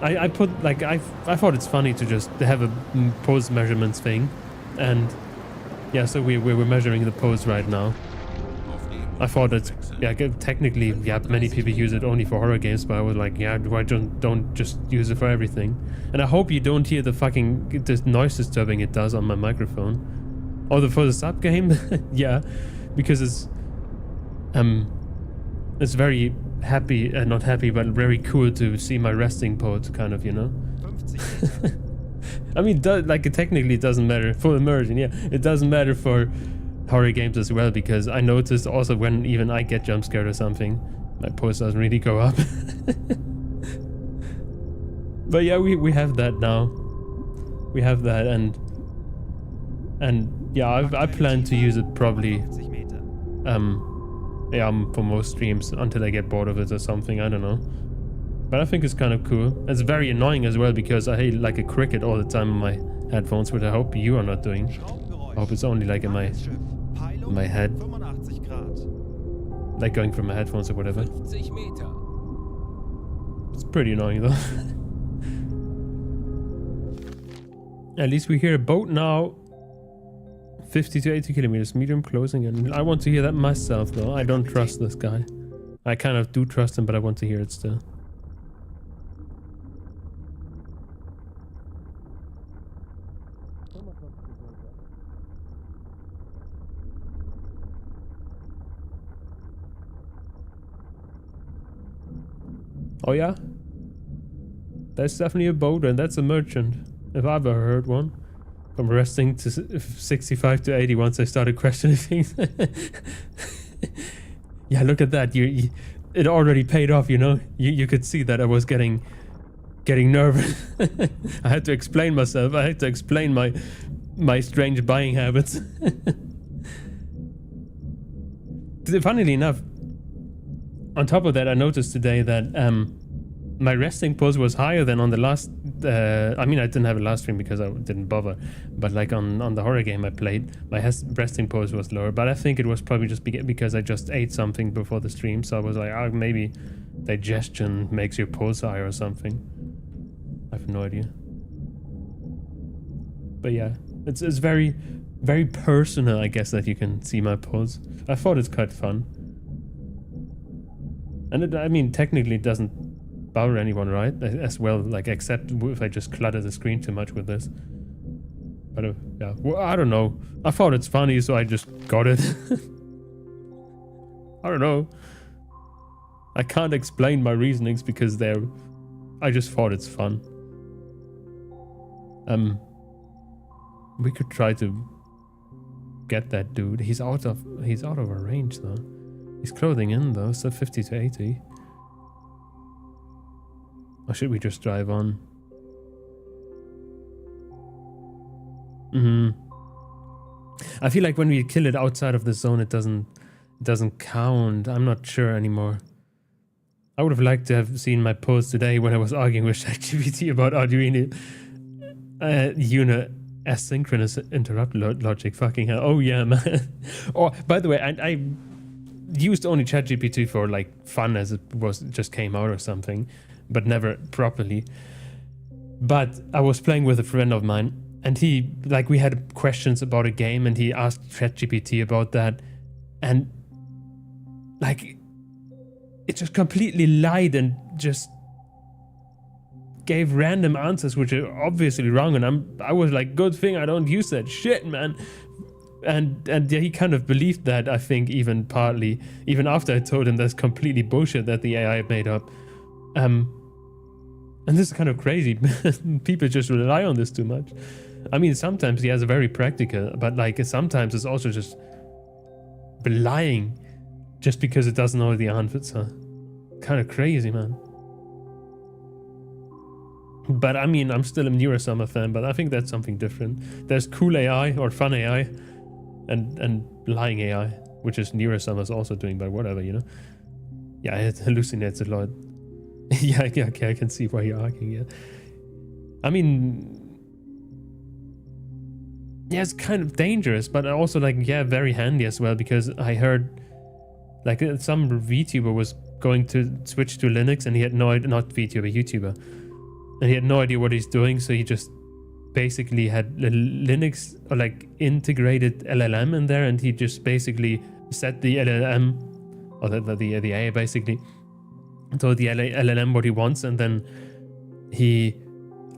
[SPEAKER 1] I put, like, I thought it's funny to just have a pose measurements thing. And yeah, so we were measuring the pose right now. I thought it's, yeah, technically, yeah, many people use it only for horror games, but I was like, yeah, why don't just use it for everything? And I hope you don't hear the fucking the noise disturbing it does on my microphone. Oh, for the sub game, yeah, because it's very happy, not happy, but very cool to see my resting pose, kind of, you know. I mean, like, it technically doesn't matter for immersion, yeah, it doesn't matter for horror games as well, because I noticed also when even I get jump scared or something, my pose doesn't really go up. But yeah, we have that now. We have that, and yeah, I plan to use it probably yeah, for most streams until I get bored of it or something, I don't know. But I think it's kind of cool. It's very annoying as well because I hate like a cricket all the time in my headphones, which I hope you are not doing. I hope it's only like in my head, like going from my headphones or whatever.
[SPEAKER 3] 50 Meter.
[SPEAKER 1] It's pretty annoying though. At least we hear a boat now. 50 to 80 kilometers, medium closing, and I want to hear that myself though. I don't trust this guy. I kind of do trust him, but I want to hear it still. Oh yeah? That's definitely a boat, and that's a merchant, if I've ever heard one. From resting to 65 to 80 once I started questioning things. Yeah, look at that. It already paid off, you know? You could see that I was getting nervous. I had to explain myself. I had to explain my strange buying habits. Funnily enough, on top of that, I noticed today that my resting pose was higher than on the last. I mean, I didn't have a last stream because I didn't bother. But like on the horror game I played, my resting pose was lower. But I think it was probably just because I just ate something before the stream. So I was like, oh, maybe digestion makes your pose higher or something. I have no idea. But yeah, it's very, very personal, I guess, that you can see my pose. I thought it's quite fun. And I mean, technically it doesn't bother anyone, right? As well, like, except if I just clutter the screen too much with this. But yeah, well, I don't know. I thought it's funny, so I just got it. I don't know. I can't explain my reasonings because I just thought it's fun. We could try to get that dude. He's out of our range though. He's closing in though, so 50 to 80. Or should we just drive on? I feel like when we kill it outside of the zone, it doesn't doesn't count. I'm not sure anymore. I would have liked to have seen my post today when I was arguing with ChatGPT about Arduino Uno asynchronous interrupt logic. Fucking hell. Oh yeah, man. Oh, by the way, I used only ChatGPT for like fun, as it was just came out or something, but never properly. But I was playing with a friend of mine, and he, like, we had questions about a game, and he asked ChatGPT about that, and like, it just completely lied and just gave random answers which are obviously wrong, and I was like, good thing I don't use that shit, man. And yeah, he kind of believed that, I think, even partly, even after I told him that's completely bullshit that the AI made up. And this is kind of crazy. People just rely on this too much. I mean, sometimes he has a very practical, but like sometimes it's also just lying just because it doesn't know the answers. Kind of crazy, man. But I mean, I'm still a Neurosummer fan, but I think that's something different. There's cool AI or fun AI and lying AI, which is Neurosummer's also doing, but whatever, you know? Yeah, it hallucinates a lot. Yeah, okay, I can see why you're arguing, yeah. I mean, yeah, it's kind of dangerous, but also, like, yeah, very handy as well, because I heard, like, some VTuber was going to switch to Linux, and he had no idea, not VTuber, YouTuber, and he had no idea what he's doing, so he just basically had Linux, or like, integrated LLM in there, and he just basically set the LLM, or the AI basically, told the LLM what he wants, and then he,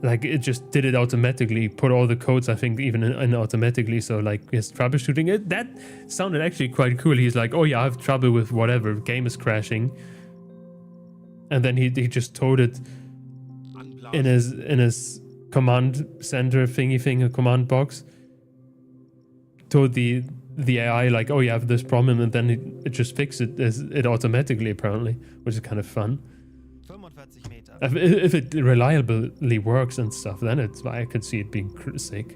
[SPEAKER 1] like, it just did it automatically, put all the codes, I think, even in automatically, so like his troubleshooting it, that sounded actually quite cool. He's like, oh yeah, I have trouble with whatever, game is crashing, and then he just told it in his command center thingy, a command box, told the AI, like, oh, you have this problem, and then it just fixed it automatically, apparently, which is kind of fun. If it reliably works and stuff, then I could see it being sick,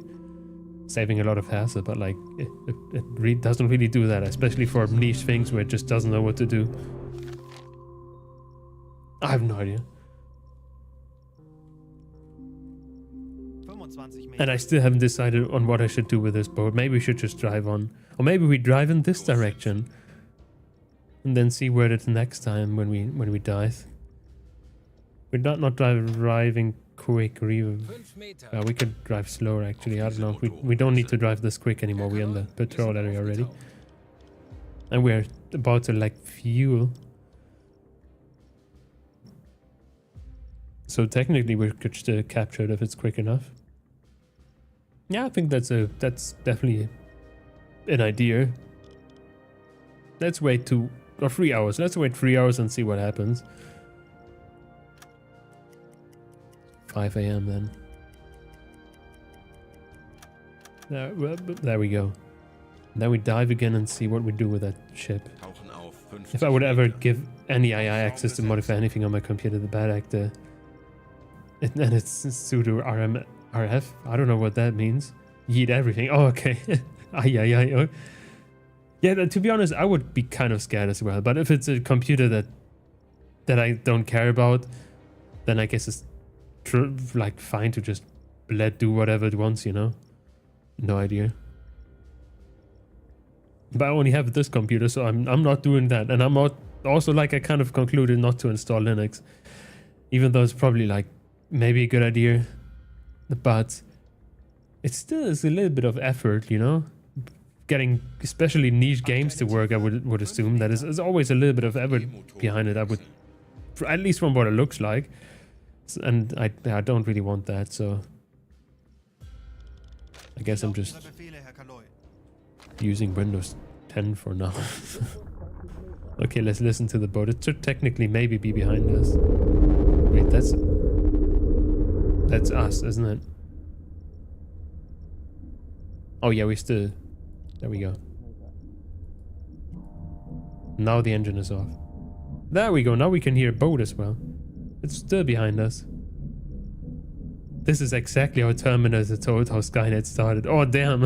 [SPEAKER 1] saving a lot of hassle, but like, it doesn't really do that, especially for niche things where it just doesn't know what to do. I have no idea. And I still haven't decided on what I should do with this boat. Maybe we should just drive on. Or maybe we drive in this direction. And then see where it's next time when we dive. We're not driving quick. We could drive slower, actually. I don't know. We don't need to drive this quick anymore. We're in the patrol area already. And we're about to, like, fuel. So technically we could still capture it if it's quick enough. Yeah, I think that's definitely an idea. Let's wait 2 or 3 hours. Let's wait 3 hours and see what happens. 5 a.m. then. There we go. Then we dive again and see what we do with that ship. If I would ever give any AI access to modify anything on my computer, the bad actor, and it's sudo RF. I don't know what that means. Yeet everything. Oh, okay. Oh. Yeah, to be honest, I would be kind of scared as well. But if it's a computer that I don't care about, then I guess it's like fine to just let do whatever it wants, you know? No idea. But I only have this computer, so I'm not doing that. And I'm not, also, like, I kind of concluded not to install Linux, even though it's probably like maybe a good idea, but it still is a little bit of effort, you know? Getting especially niche games to work, I would assume that is always a little bit of effort behind it. I would, at least from what it looks like, and I don't really want that, so I guess I'm just using Windows 10 for now. Okay, let's listen to the boat. It should technically maybe be behind us. Wait, that's us, isn't it? Oh yeah, there we go. Now the engine is off. There we go, now we can hear a boat as well. It's still behind us. This is exactly how Terminator told how Skynet started. Oh damn.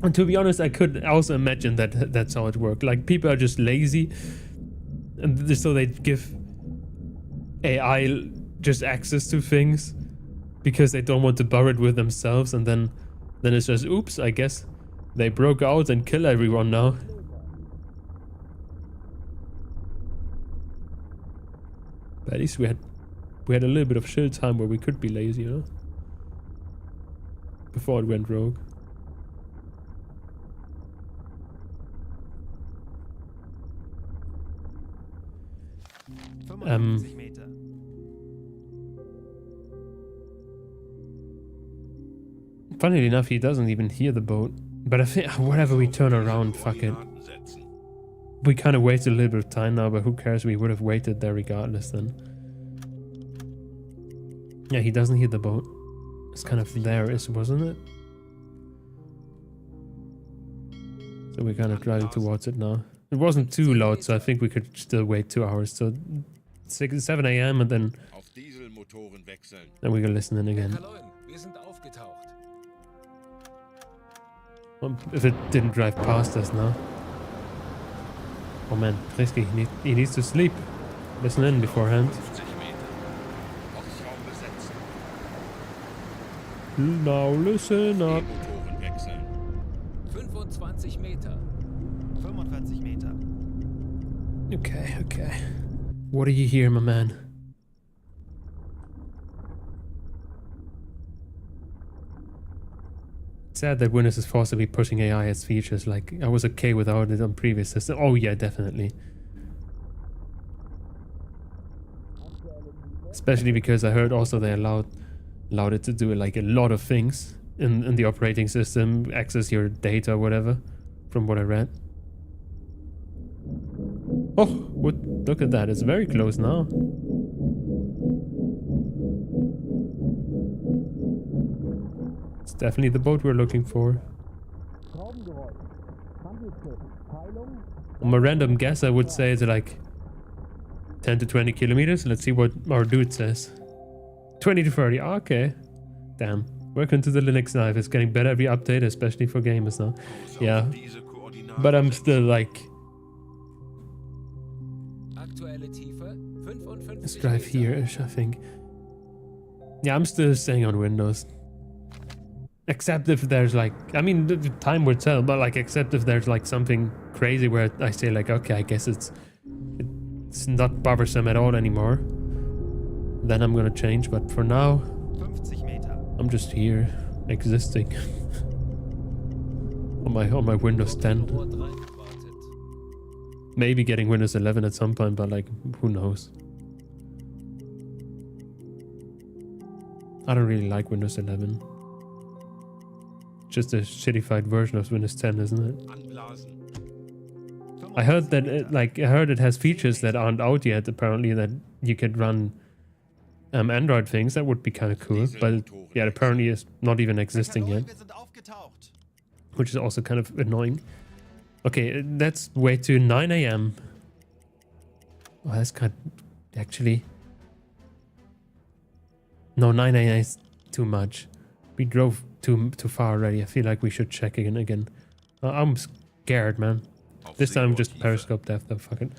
[SPEAKER 1] And to be honest, I could also imagine that that's how it worked. Like, people are just lazy, and so they give AI just access to things because they don't want to borrow it with themselves, and then it's just, oops, I guess they broke out and kill everyone now. But at least we had a little bit of chill time where we could be lazy, you know? Before it went rogue. Funnily enough, he doesn't even hear the boat. But I think whatever we turn around, fuck it. We kind of wasted a little bit of time now, but who cares? We would have waited there regardless then. Yeah, he doesn't hear the boat. It's kind of there, wasn't it? So we're kind of driving towards it now. It wasn't too loud, so I think we could still wait 2 hours. So 7 a.m. and then we can listen in again. If it didn't drive past us now. Oh man, Risky, he needs to sleep. Listen in beforehand. Now listen up.
[SPEAKER 3] 25 Meter.
[SPEAKER 4] 45 Meter.
[SPEAKER 1] Okay. What do you hear, my man? It's sad that Windows is forced to be pushing AI as features. Like, I was okay without it on previous systems. Oh yeah, definitely. Especially because I heard also they allowed it to do like a lot of things in the operating system, access your data or whatever, from what I read. Oh, look at that, it's very close now. It's definitely the boat we're looking for. On a random guess, I would say it's like 10 to 20 kilometers. Let's see what our dude says. 20 to 30. Okay. Damn. Welcome to the Linux life. It's getting better every update, especially for gamers now. Yeah. But I'm still like... Let's drive here-ish, I think. Yeah, I'm still staying on Windows. Except if there's like... I mean, the time will tell, but like, except if there's like something crazy where I say like, okay, I guess it's not bothersome at all anymore. Then I'm gonna change, but for now, I'm just here, existing. on my Windows 10. Maybe getting Windows 11 at some point, but like, who knows? I don't really like Windows 11. Just a shittified version of Windows 10, isn't it? I heard that it has features that aren't out yet, apparently, that you could run Android things. That would be kind of cool, but yeah, apparently it's not even existing yet, which is also kind of annoying. Okay, that's way to 9 a.m. Oh, that's kind of, actually, no, 9 a.m. is too much. We drove too far already. I feel like we should check again. I'm scared, man. This time just Periscope death though, fuck it.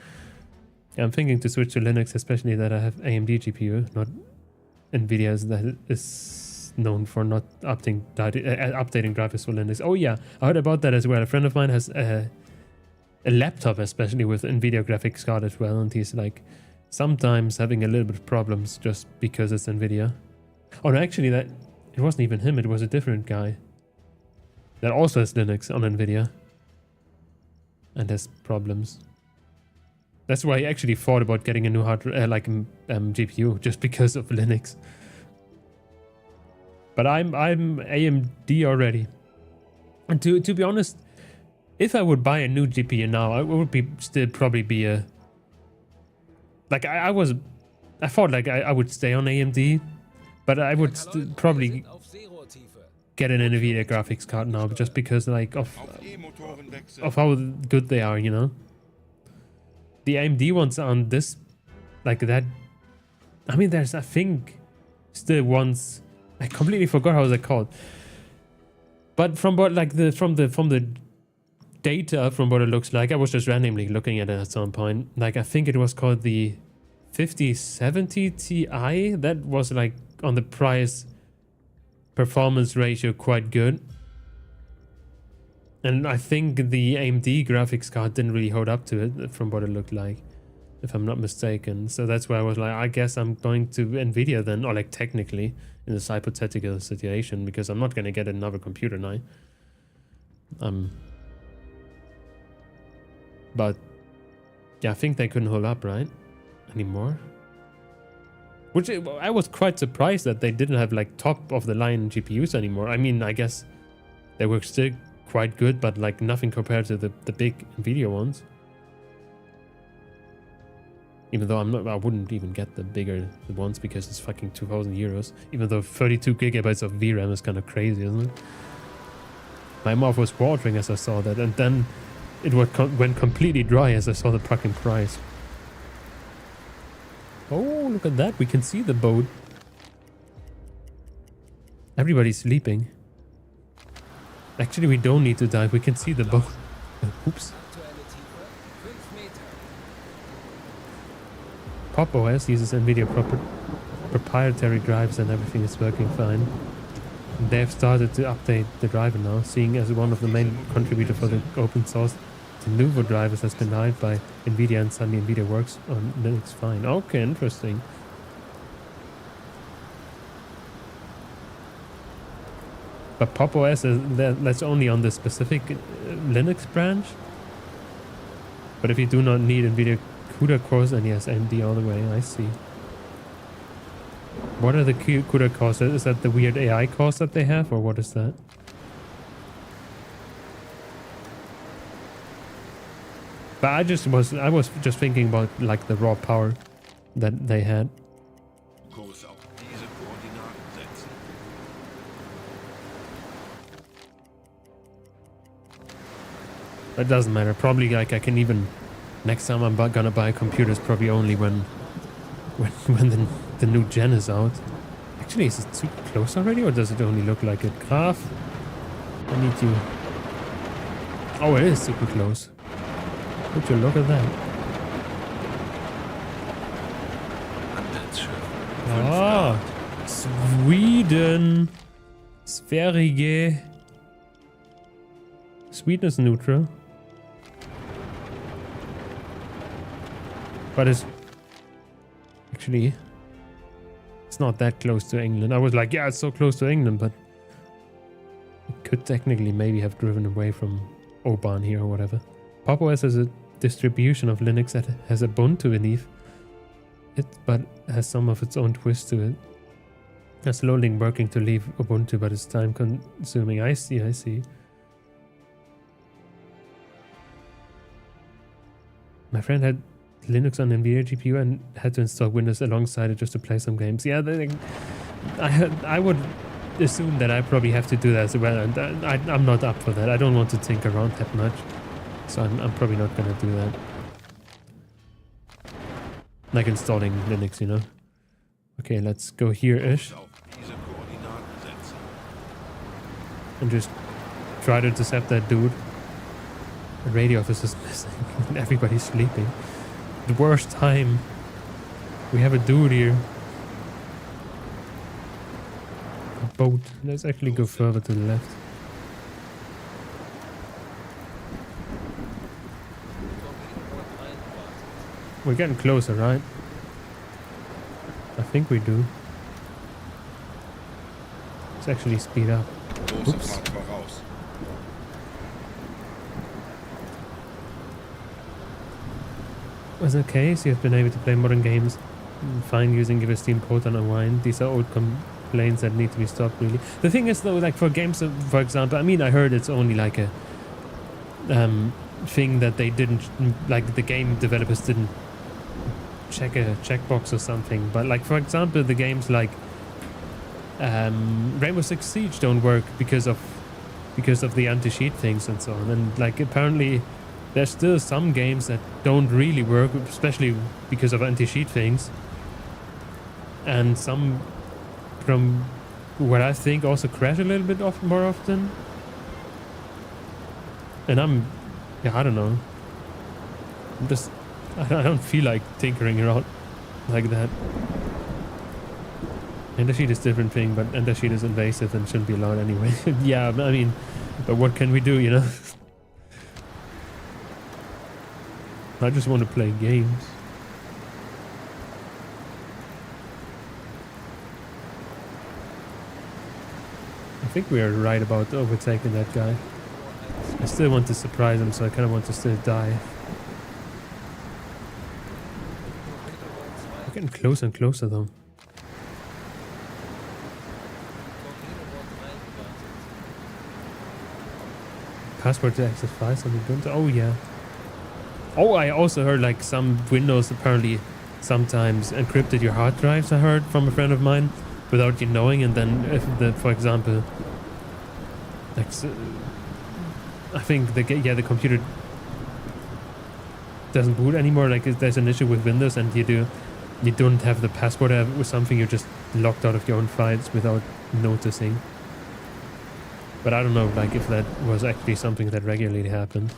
[SPEAKER 1] Yeah, I'm thinking to switch to Linux, especially that I have AMD GPU, not Nvidia's that is known for not updating drivers for Linux. Oh yeah, I heard about that as well. A friend of mine has a laptop, especially with Nvidia graphics card as well, and he's like sometimes having a little bit of problems just because it's Nvidia. Oh no, actually it wasn't even him, it was a different guy that also has Linux on Nvidia and has problems. That's why I actually thought about getting a new GPU, just because of Linux. But I'm AMD already. And to be honest, if I would buy a new GPU now, I would probably be a... Like, I thought like I would stay on AMD, but I would probably get an Nvidia graphics card now, just because like of how good they are, you know. The AMD ones on this, like that. I mean, there's I think still ones. I completely forgot how they're called. But from what like from the data, from what it looks like, I was just randomly looking at it at some point. Like I think it was called the 5070 Ti. That was like on the price performance ratio quite good. And I think the AMD graphics card didn't really hold up to it from what it looked like, if I'm not mistaken. So that's why I was like, I guess I'm going to Nvidia then, or like technically in this hypothetical situation, because I'm not going to get another computer now. But yeah, I think they couldn't hold up, right? Anymore. Which I was quite surprised that they didn't have like top of the line GPUs anymore. I mean, I guess they were still quite good, but like nothing compared to the big Nvidia ones. Even though I wouldn't even get the bigger ones because it's fucking 2,000 euros. Even though 32 gigabytes of VRAM is kind of crazy, isn't it? My mouth was watering as I saw that, and then it went completely dry as I saw the fucking price. Oh, look at that. We can see the boat. Everybody's sleeping. Actually, we don't need to dive. We can see the boat. Oops. Pop OS uses NVIDIA proprietary drives and everything is working fine. They've started to update the driver now, seeing as one of the main contributors for the open source. The Nouveau drivers has been hyped by NVIDIA, and suddenly NVIDIA works on Linux fine. Okay, interesting. But Pop OS that's only on the specific Linux branch. But if you do not need NVIDIA CUDA cores, then yes, AMD all the way. I see. What are the CUDA cores? Is that the weird AI cores that they have, or what is that? But I was just thinking about like the raw power that they had.
[SPEAKER 2] Kurs auf diese Koordinaten setzen.
[SPEAKER 1] It doesn't matter. Probably like I can even next time I'm gonna buy computers probably only when the new gen is out. Actually, is it super close already, or does it only look like it? Graph. I need you. Oh, it is super close. Would you look at that? Ah, Sweden. Sverige. Sweden is neutral. But it's actually, it's not that close to England. I was like, yeah, it's so close to England, but it could technically maybe have driven away from Oban here or whatever. Pop OS has a distribution of Linux that has Ubuntu beneath it, but has some of its own twist to it. It's slowly working to leave Ubuntu, but it's time consuming. I see. My friend had Linux on NVIDIA GPU and had to install Windows alongside it just to play some games. Yeah, I would assume that I probably have to do that as well, and I'm not up for that. I don't want to think around that much, so I'm probably not going to do that. Like installing Linux, you know. Okay, let's go here-ish. And just try to intercept that dude. The radio office is missing and everybody's sleeping. The worst time. We have a dude here. A boat. Let's actually go further to the left. We're getting closer, right? I think we do. Let's actually speed up. Oops. Was it okay? So you've been able to play modern games fine using your Steam Proton Unwind. These are old complaints that need to be stopped, really. The thing is, though, like for games, for example, I mean, I heard it's only like a thing that they didn't, like the game developers didn't check a checkbox or something. But like, for example, the games like Rainbow Six Siege don't work because of the anti-cheat things and so on. And like apparently there's still some games that don't really work, especially because of anti-cheat things. And some, from what I think, also crash a little bit more often. And yeah, I don't know. I don't feel like tinkering around like that. Ender sheet is different thing, but ender sheet is invasive and shouldn't be allowed anyway. Yeah, I mean, but what can we do, you know? I just want to play games. I think we are right about overtaking that guy. I still want to surprise him, so I kind of want to still die. We're getting closer and closer though. Password to access files on the gun. Oh yeah. Oh, I also heard like some Windows apparently sometimes encrypted your hard drives. I heard from a friend of mine without you knowing, and then if for example, like I think the computer doesn't boot anymore. Like if there's an issue with Windows and you don't have the password or something, you're just locked out of your own files without noticing. But I don't know, like if that was actually something that regularly happened.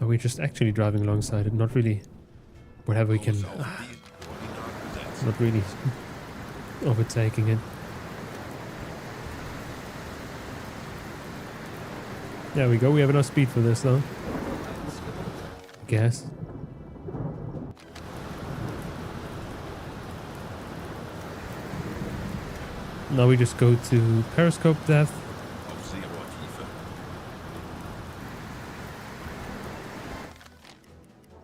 [SPEAKER 1] Are we just actually driving alongside it? Not really. Whatever we can. Not really overtaking it. There we go. We have enough speed for this though. I guess. Now we just go to periscope depth.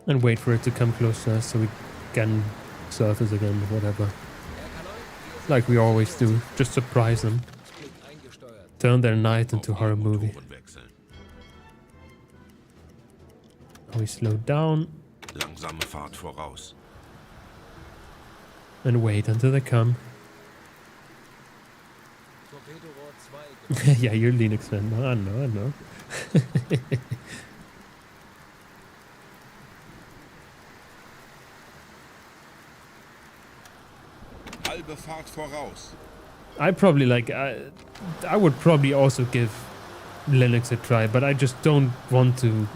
[SPEAKER 1] And wait for it to come close to us so we can surface again or whatever. Like we always do. Just surprise them. Turn their night into a horror movie. We slow down.
[SPEAKER 2] Langsame Fahrt voraus.
[SPEAKER 1] And wait until they come. Yeah, you're Linux fan. I know.
[SPEAKER 2] Halbe Fahrt voraus.
[SPEAKER 1] I probably like I would probably also give Linux a try, but I just don't want to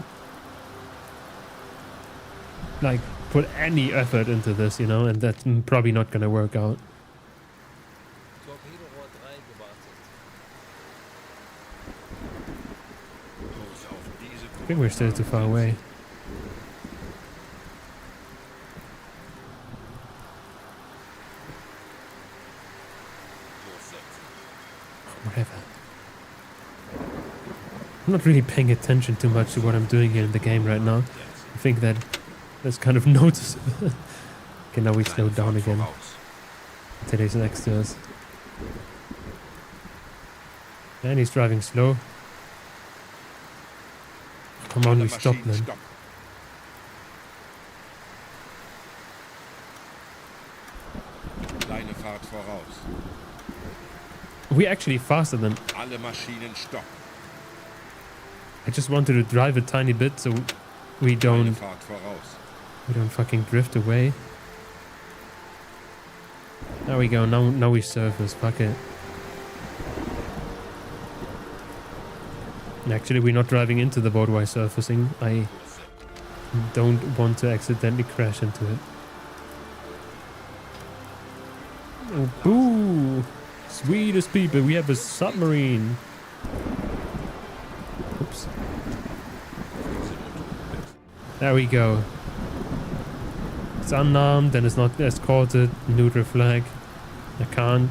[SPEAKER 1] like put any effort into this, you know, and that's probably not gonna work out. I think we're still too far away. Whatever. I'm not really paying attention too much to what I'm doing here in the game right now. I think that's kind of noticeable. Okay, now we slow down again. Today's next to us. And he's driving slow. Come on, we stop then.
[SPEAKER 2] Kleine Fahrt voraus.
[SPEAKER 1] We're actually faster than...
[SPEAKER 2] Alle Maschinen stopp.
[SPEAKER 1] I just wanted to drive a tiny bit so we don't
[SPEAKER 2] Fahrt voraus.
[SPEAKER 1] fucking drift away. There we go. Now we surface. Fuck it. Actually, we're not driving into the boat while surfacing. I don't want to accidentally crash into it. Oh, boo! Sweetest people, we have a submarine. Oops. There we go. It's unarmed and it's not escorted. Neutral flag. I can't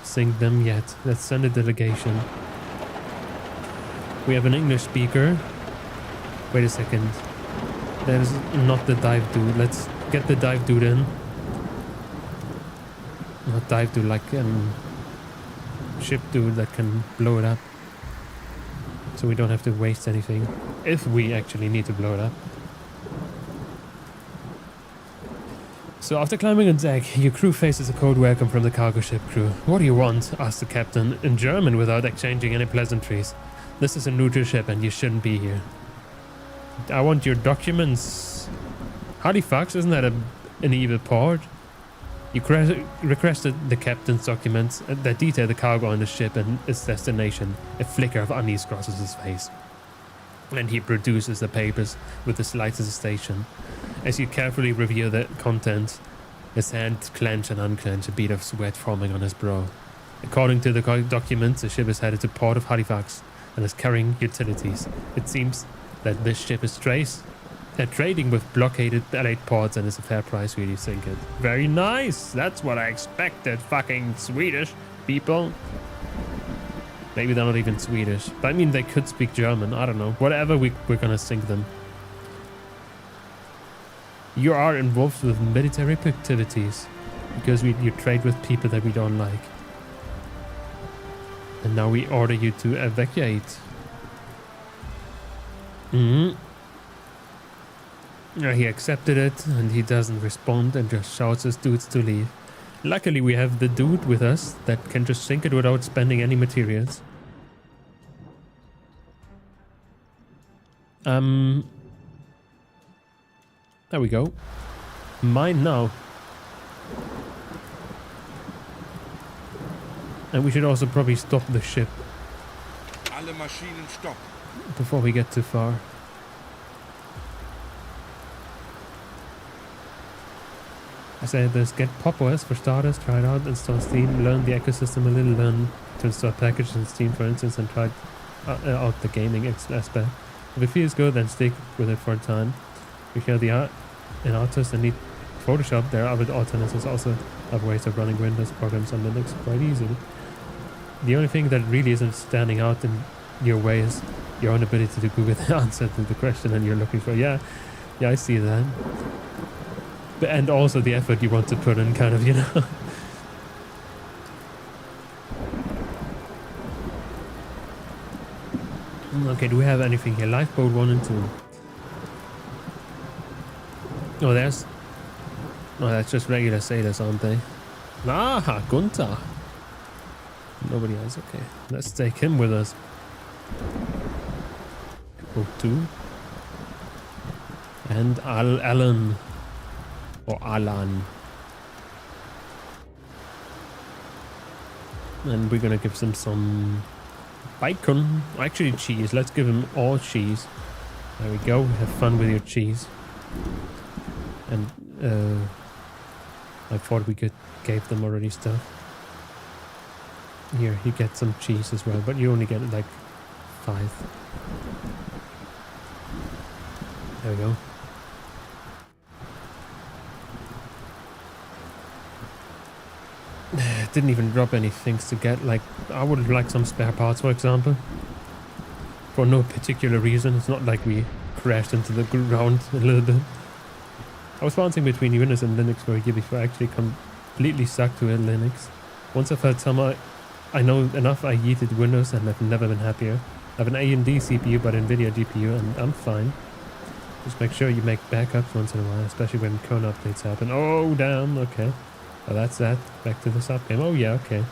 [SPEAKER 1] sink them yet. Let's send a delegation. We have an English speaker. Wait a second. That is not the dive dude. Let's get the dive dude in. Not dive dude, like ship dude that can blow it up. So we don't have to waste anything. If we actually need to blow it up. So after climbing on deck, your crew faces a cold welcome from the cargo ship crew. What do you want? Asked the captain in German without exchanging any pleasantries. This is a neutral ship and you shouldn't be here. I want your documents. Halifax, isn't that an evil port? You requested the captain's documents that detail the cargo on the ship and its destination. A flicker of unease crosses his face, and he produces the papers with the slightest hesitation. As you carefully review the contents, his hand clench and unclench, a bead of sweat forming on his brow. According to the documents, the ship is headed to Port of Halifax and is carrying utilities. It seems that this ship is trading with blockaded allied ports and is a fair price, really sink it. Very nice. That's what I expected. Fucking Swedish people. Maybe they're not even Swedish, but I mean they could speak German. I don't know. Whatever, we're gonna sink them. You are involved with military activities because you trade with people that we don't like. And now we order you to evacuate. He accepted it and he doesn't respond and just shouts his dudes to leave. Luckily we have the dude with us that can just sink it without spending any materials. There we go. Mine now. And we should also probably stop the ship
[SPEAKER 2] Alle Maschinen stopp.
[SPEAKER 1] before we get too far. I said this, get Pop OS for starters, try it out, install Steam, learn the ecosystem a little, learn to install packages in Steam for instance, and try out the gaming aspect. If it feels good, then stick with it for a time. If you're the art and artist and need Photoshop, there are other alternatives, also other ways of running Windows programs on Linux quite easily. The only thing that really isn't standing out in your way is your own ability to Google the answer to the question and you're looking for. Yeah, I see that. And also the effort you want to put in, kind of, you know. Okay, do we have anything here? Lifeboat 1 and 2. Oh, there's... Oh, that's just regular sailors, aren't they? Ah, Gunther. Nobody else, okay. Let's take him with us. Boat 2. And Alan. Or Alan. And we're gonna give them some bacon. Actually cheese. Let's give them all cheese. There we go. Have fun with your cheese. And I thought we gave them already stuff. Here, you get some cheese as well, but you only get like 5. There we go. Didn't even drop any things to get. Like, I would like some spare parts, for example. For no particular reason. It's not like we crashed into the ground a little bit. I was bouncing between Windows and Linux for a year before I actually completely stuck to Linux. Once I felt I know enough, I yeeted Windows and I've never been happier. I have an AMD CPU but NVIDIA GPU and I'm fine. Just make sure you make backups once in a while, especially when kernel updates happen. Oh damn, okay. Oh, that's that. Back to the sub game. Oh yeah, okay.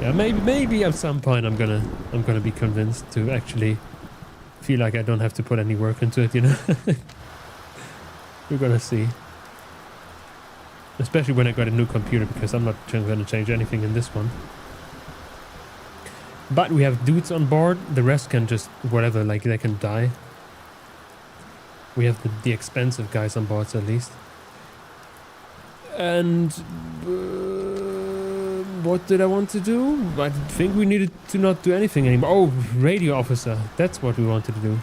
[SPEAKER 1] Yeah, maybe at some point I'm gonna be convinced to actually feel like I don't have to put any work into it, you know. We're gonna see. Especially when I got a new computer, because I'm not gonna change anything in this one. But we have dudes on board. The rest can just whatever, like they can die. We have the expensive guys on board at least. And what did I want to do? I think we needed to not do anything anymore. Oh, radio officer. That's what we wanted to do.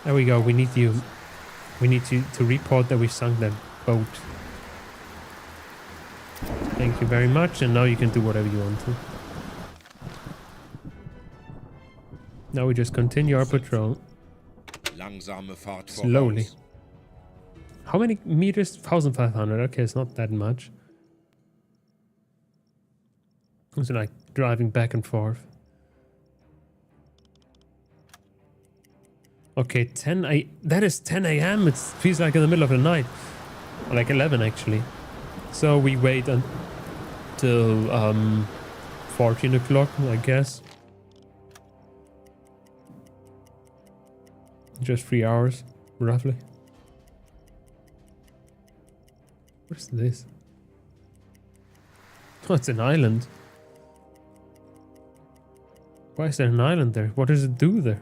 [SPEAKER 1] There we go. We need you. We need you to report that we sunk that boat. Thank you very much. And now you can do whatever you want to. Now we just continue our patrol.
[SPEAKER 2] Langsame Fahrt
[SPEAKER 1] Slowly.
[SPEAKER 2] voraus.
[SPEAKER 1] How many meters? 1,500. Okay, it's not that much. It's like driving back and forth. Okay, that is 10 a.m. It feels like in the middle of the night. Or like 11 actually. So we wait until 14 o'clock, I guess. Just 3 hours, roughly. What is this? Oh, it's an island. Why is there an island there? What does it do there?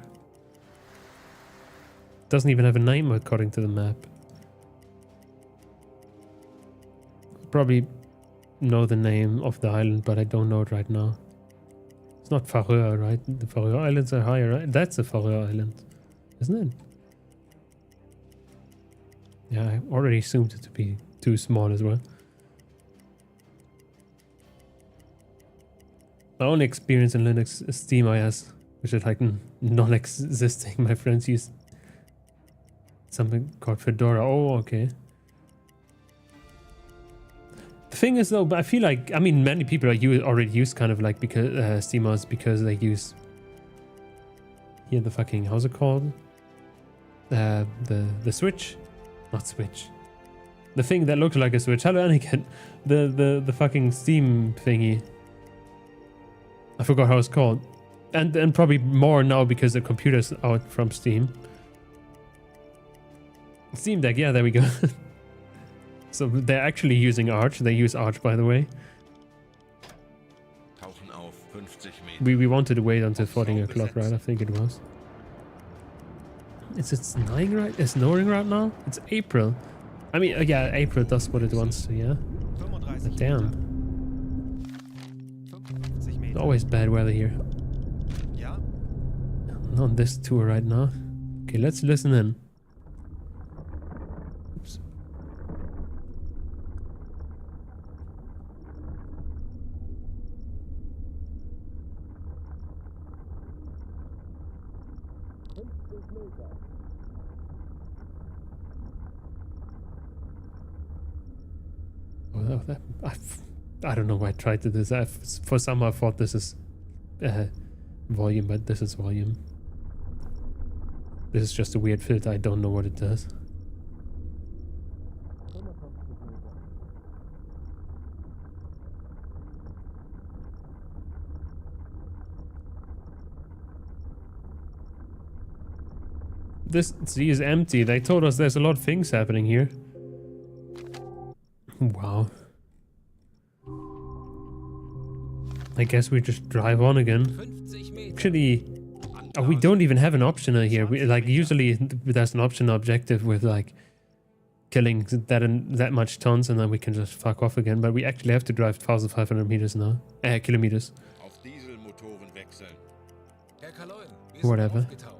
[SPEAKER 1] Doesn't even have a name according to the map. Probably know the name of the island, but I don't know it right now. It's not Faroe, right? The Faroe Islands are higher, right? That's the Faroe Island, isn't it? Yeah, I already assumed it to be too small as well. My only experience in Linux is SteamOS, which is like non-existing. My friends use something called Fedora. Oh, okay. The thing is though, I feel like, I mean, many people already use kind of like because SteamOS because they use here the fucking, how's it called? The switch, not switch. The thing that looks like a switch. Hello, Anakin. The fucking Steam thingy. I forgot how it's called. And probably more now because the computer's out from Steam. Steam Deck, yeah, there we go. So they're actually using Arch. They use Arch, by the way.
[SPEAKER 2] Tauchen auf 50 Meter.
[SPEAKER 1] We wanted to wait until 14 o'clock, right? I think it was. Is it snowing right? It's snowing right now? It's April. I mean, yeah, April does what it wants to, yeah? But damn. Always bad weather here.
[SPEAKER 4] Ja?
[SPEAKER 1] Not on this tour right now. Okay, let's listen in. Oops. Oh, I don't know why I tried to do this. For some I thought this is volume, but this is volume. This is just a weird filter. I don't know what it does. This sea is empty. They told us there's a lot of things happening here. Wow. I guess we just drive on again. Actually, we don't even have an optional here. We, like, usually there's an optional objective with like killing that much tons, and then we can just fuck off again. But we actually have to drive 1,500 meters now. Kilometers.
[SPEAKER 2] Auf Dieselmotoren wechseln.
[SPEAKER 3] Herr Kaloin, wir sind
[SPEAKER 1] Whatever.
[SPEAKER 3] aufgetaucht.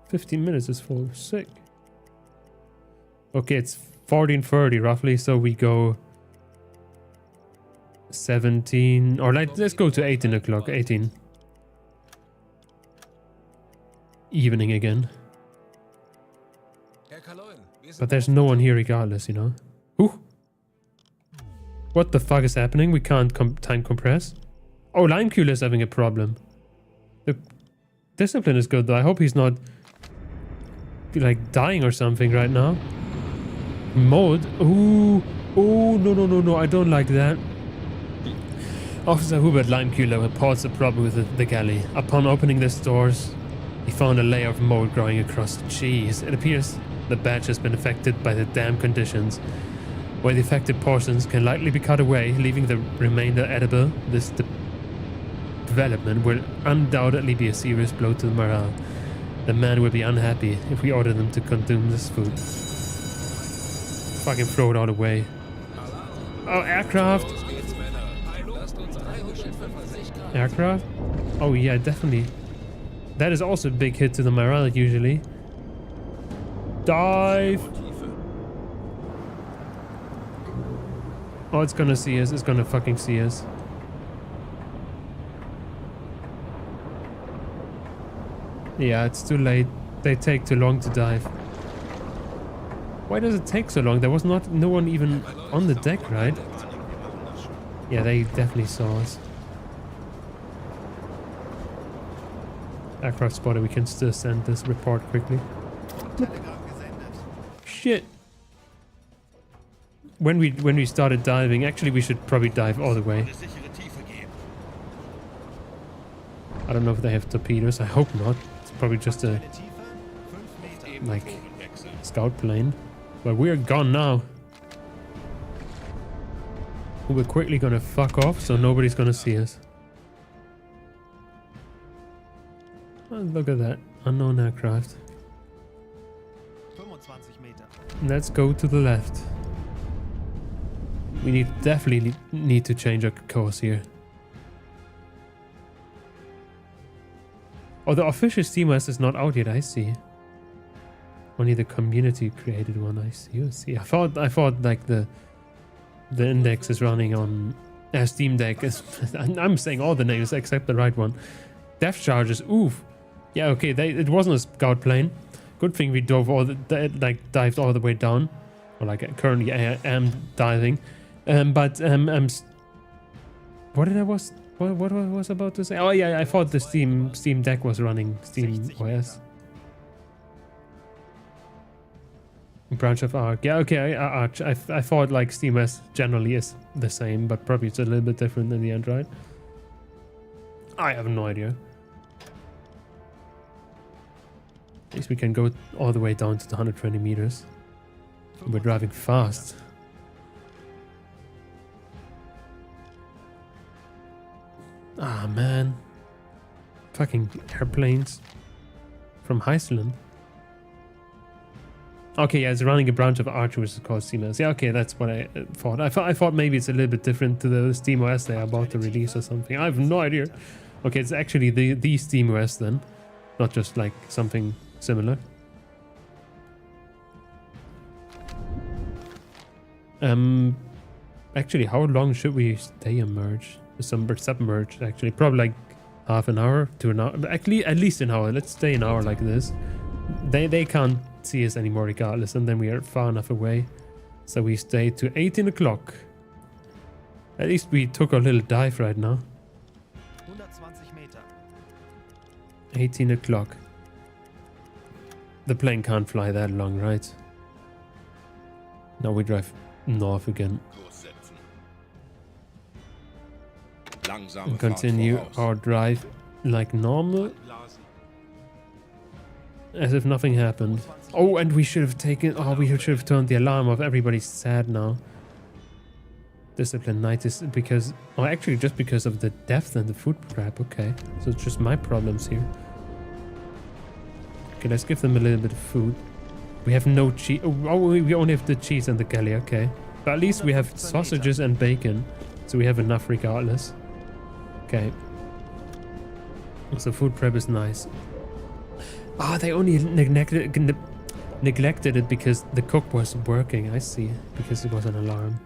[SPEAKER 1] 15 minutes is full. Sick. Okay, it's 14:30 roughly, so we go 17, or like, let's go to 18 o'clock. 18. Evening again.
[SPEAKER 3] Herr Kaloin, wir sind
[SPEAKER 1] But there's no one here regardless, you know. Ooh. What the fuck is happening? We can't time compress. Oh, Limecule is having a problem. The discipline is good though. I hope he's not like dying or something right now. Mode. Ooh. Oh, no. I don't like that. Officer Hubert Limecule reports a problem with the galley. Upon opening the doors, he found a layer of mold growing across the cheese. It appears the batch has been affected by the damp conditions, where the affected portions can likely be cut away, leaving the remainder edible. This development will undoubtedly be a serious blow to the morale. The man will be unhappy if we order them to consume this food. Fucking throw it all away. Oh, aircraft!
[SPEAKER 3] Los geht's, Männer. Lasst uns eure Schiffe versichern.
[SPEAKER 1] Aircraft? Oh yeah, definitely. That is also a big hit to the morale usually. Dive! Oh, it's gonna see us. It's gonna fucking see us. Yeah, it's too late. They take too long to dive. Why does it take so long? There was no one even on the deck, right? Yeah, they definitely saw us. Aircraft spotted. We can still send this report quickly. Shit. When we started diving, actually we should probably dive all the way. I don't know if they have torpedoes. I hope not. It's probably just a like scout plane. But we're gone now. We're quickly gonna fuck off so nobody's gonna see us. Oh, look at that. Unknown aircraft.
[SPEAKER 4] 25 Meter.
[SPEAKER 1] Let's go to the left. We definitely need to change our course here. Oh, the official SteamOS is not out yet, I see. Only the community created one, I see. I thought like the index is running on Steam Deck. I'm saying all the names except the right one. Depth charges, oof. Yeah, okay, it wasn't a scout plane. Good thing we dived all the way down. Or like currently I am diving. What was I about to say? Oh yeah, I thought the Steam Deck was running Steam OS. Branch of Arc. Yeah, okay, Arch. I thought like SteamOS generally is the same, but probably it's a little bit different in the end, right? I have no idea. At least we can go all the way down to the 120 meters. We're driving fast. Ah, man. Fucking airplanes from Iceland. Okay, yeah, it's running a branch of Arch, which is called CMOS. Yeah, okay, that's what I thought. I thought maybe it's a little bit different to the SteamOS they're about to release or something. I have no idea. Okay, it's actually the SteamOS then, not just like something similar. Actually, how long should we stay immersed? Submerged, actually. Probably like half an hour to an hour. Actually, at least an hour. Let's stay an hour like this. They can't see us anymore regardless, and then we are far enough away. So we stay to 18 o'clock. At least we took a little dive right now.
[SPEAKER 4] 120 Meter.
[SPEAKER 1] 18 o'clock. The plane can't fly that long, right? Now we drive north again.
[SPEAKER 2] Kurs setzen. Langsame
[SPEAKER 1] And
[SPEAKER 2] Fahrt
[SPEAKER 1] continue
[SPEAKER 2] voraus.
[SPEAKER 1] our drive like normal,
[SPEAKER 2] Blasen.
[SPEAKER 1] as if nothing happened. Oh, and we should have taken... Oh, we should have turned the alarm off. Everybody's sad now. Discipline night is because... Oh, actually, just because of the depth and the food prep. Okay, so it's just my problems here. Okay, let's give them a little bit of food. We have no cheese. Oh, we only have the cheese and the galley. Okay, but at least we have sausages and bacon, so we have enough regardless. Okay. So food prep is nice. Ah, they only neglected it because the cook was working. I see, because it was an alarm.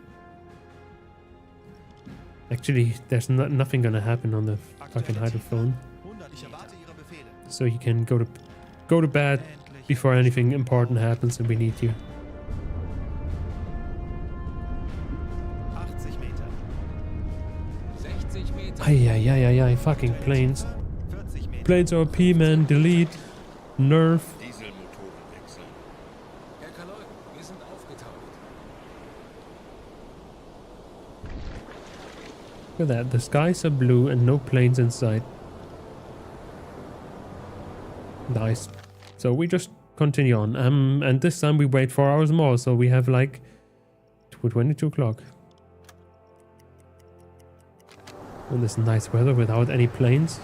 [SPEAKER 1] Actually, there's nothing gonna happen on the fucking hydrophone,
[SPEAKER 4] 100. Ich erwarte Ihre Befehle.
[SPEAKER 1] so you can go to bed before anything important happens and we need you.
[SPEAKER 4] 80 Meter.
[SPEAKER 3] 60 Meter.
[SPEAKER 1] Ay, fucking planes.
[SPEAKER 4] 40 Meter.
[SPEAKER 1] Planes OP, man. Delete. Nerf.
[SPEAKER 2] Dieselmotoren wechseln.
[SPEAKER 3] Herr Kaloy, wir sind aufgetaucht.
[SPEAKER 1] Look at that. The skies are blue and no planes in sight. Nice. So we just continue on. And this time we wait 4 hours more. So we have like 22 o'clock. And this nice weather without any planes.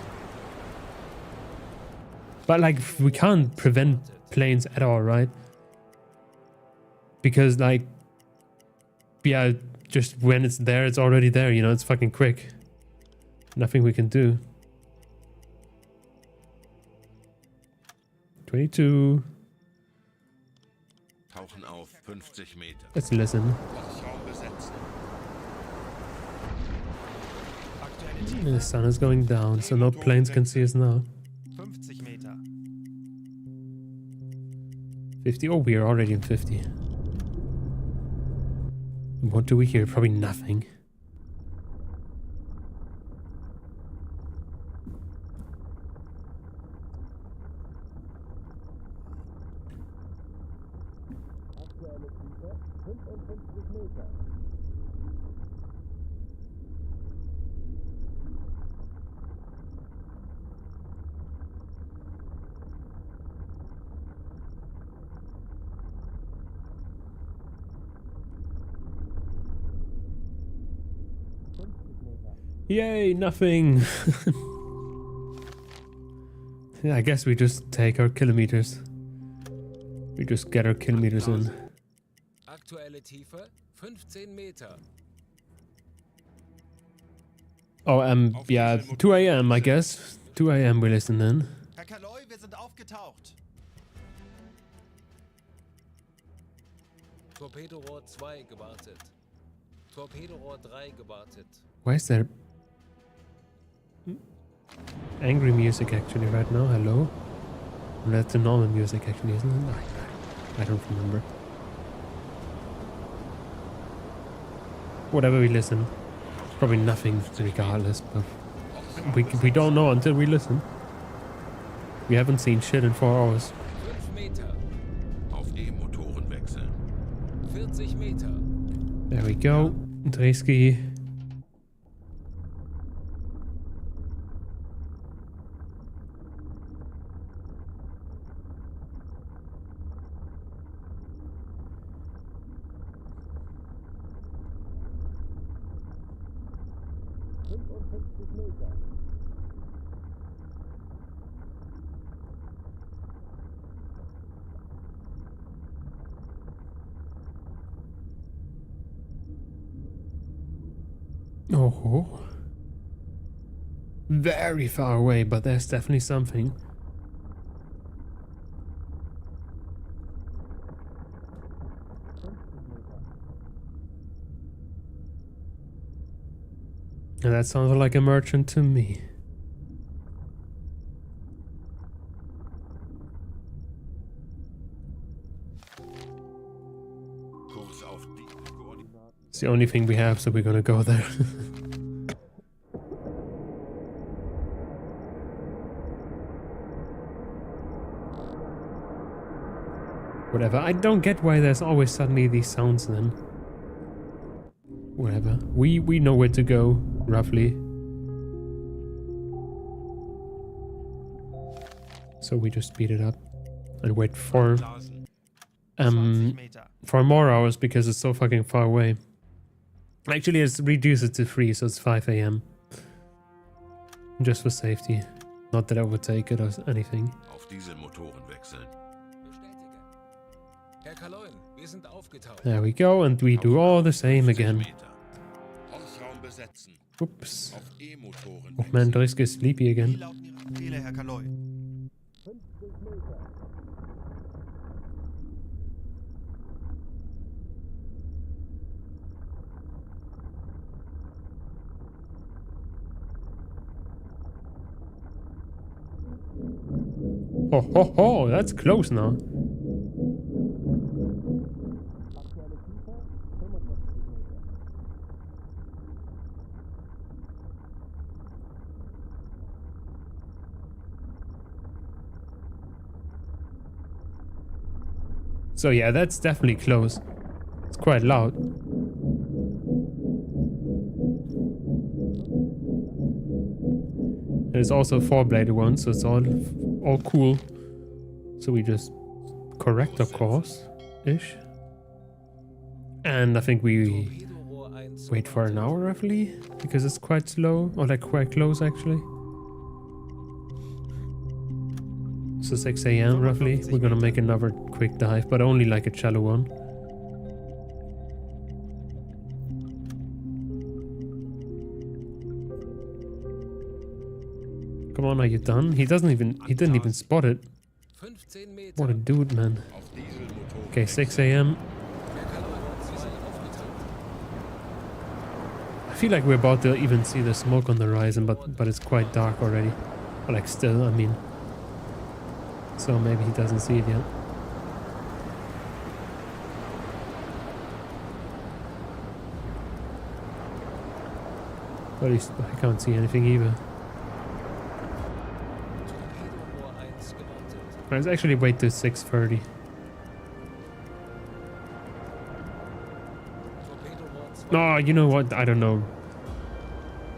[SPEAKER 1] But like we can't prevent planes at all, right? Because like, yeah, just when it's there, it's already there, you know, it's fucking quick. Nothing we can do. 22.
[SPEAKER 2] Tauchen auf 50 Meter.
[SPEAKER 1] Let's listen.
[SPEAKER 2] Raum besetzen.
[SPEAKER 4] Aktuelle
[SPEAKER 1] And the
[SPEAKER 4] Tiefe.
[SPEAKER 1] sun is going down, so no planes can see us now.
[SPEAKER 4] 50 Meter.
[SPEAKER 1] 50. Oh, we are already in 50. What do we hear? Probably nothing. Yay, nothing. Yeah, I guess we just take our kilometers. We just get our kilometers in.
[SPEAKER 3] Aktuelle Tiefe 15 Meter.
[SPEAKER 1] Oh, yeah, 2 a.m. I guess. 2 a.m. we're listening.
[SPEAKER 4] Herr Kaloi, wir sind aufgetaucht.
[SPEAKER 3] Torpedorohr 2 gewartet. Torpedorohr 3 gewartet.
[SPEAKER 1] Why is there angry music actually right now? Hello? That's the normal music actually, isn't it? I don't remember. Whatever we listen. Probably nothing regardless, but we don't know until we listen. We haven't seen shit in 4 hours.
[SPEAKER 3] 5 Meter.
[SPEAKER 2] Auf E-Motoren wechseln.
[SPEAKER 3] 40 Meter.
[SPEAKER 1] There we go. Drehski. Oh. Very far away, but there's definitely something. And that sounds like a merchant to me.
[SPEAKER 2] Kurs auf die Koordinaten.
[SPEAKER 1] It's the only thing we have, so we're gonna go there. Whatever. I don't get why there's always suddenly these sounds then. Whatever. We know where to go, roughly. So we just speed it up and wait for
[SPEAKER 4] 20 Meter.
[SPEAKER 1] more hours because it's so fucking far away. Actually, it's reduced it to 3, so it's 5 a.m. Just for safety. Not that I would take it or anything.
[SPEAKER 2] Auf Dieselmotoren wechseln.
[SPEAKER 3] Bestätige. Herr Kaloi, wir sind aufgetaucht.
[SPEAKER 1] There we go, and we do all the same
[SPEAKER 2] 50
[SPEAKER 1] again.
[SPEAKER 2] Meter. Hausraum besetzen.
[SPEAKER 1] Oops.
[SPEAKER 2] Auf E-Motoren
[SPEAKER 1] Oh man,
[SPEAKER 2] wechseln.
[SPEAKER 1] Drisk is sleepy
[SPEAKER 4] Wie
[SPEAKER 1] again.
[SPEAKER 4] lauten Ihre Befehle, Herr Kaloi?
[SPEAKER 1] Oh ho ho, that's close now. So yeah, that's definitely close. It's quite loud. There's also a 4-bladed one, so it's all cool. So we just correct our course-ish. And I think we
[SPEAKER 3] Torpedorohr 1
[SPEAKER 1] wait for an hour roughly, because it's quite slow, or like quite close actually. So 6 a.m. roughly. We're gonna make another quick dive, but only like a shallow one. Come on, are you done? He didn't even spot it.
[SPEAKER 3] 15 Meter.
[SPEAKER 1] What a dude, man.
[SPEAKER 2] Auf Dieselmotoren
[SPEAKER 1] Okay, 6
[SPEAKER 2] wechseln.
[SPEAKER 1] a.m.
[SPEAKER 3] Herr Kaloi, Sie sind aufgetaucht.
[SPEAKER 1] I feel like we're about to even see the smoke on the horizon, but it's quite dark already. Or like still, I mean. So maybe he doesn't see it yet. But I can't see anything either.
[SPEAKER 3] Torpedorohr 1 gewartet.
[SPEAKER 1] Let's actually wait till 6:30.
[SPEAKER 3] Torpedorohr 2.
[SPEAKER 1] No, you know what? I don't know.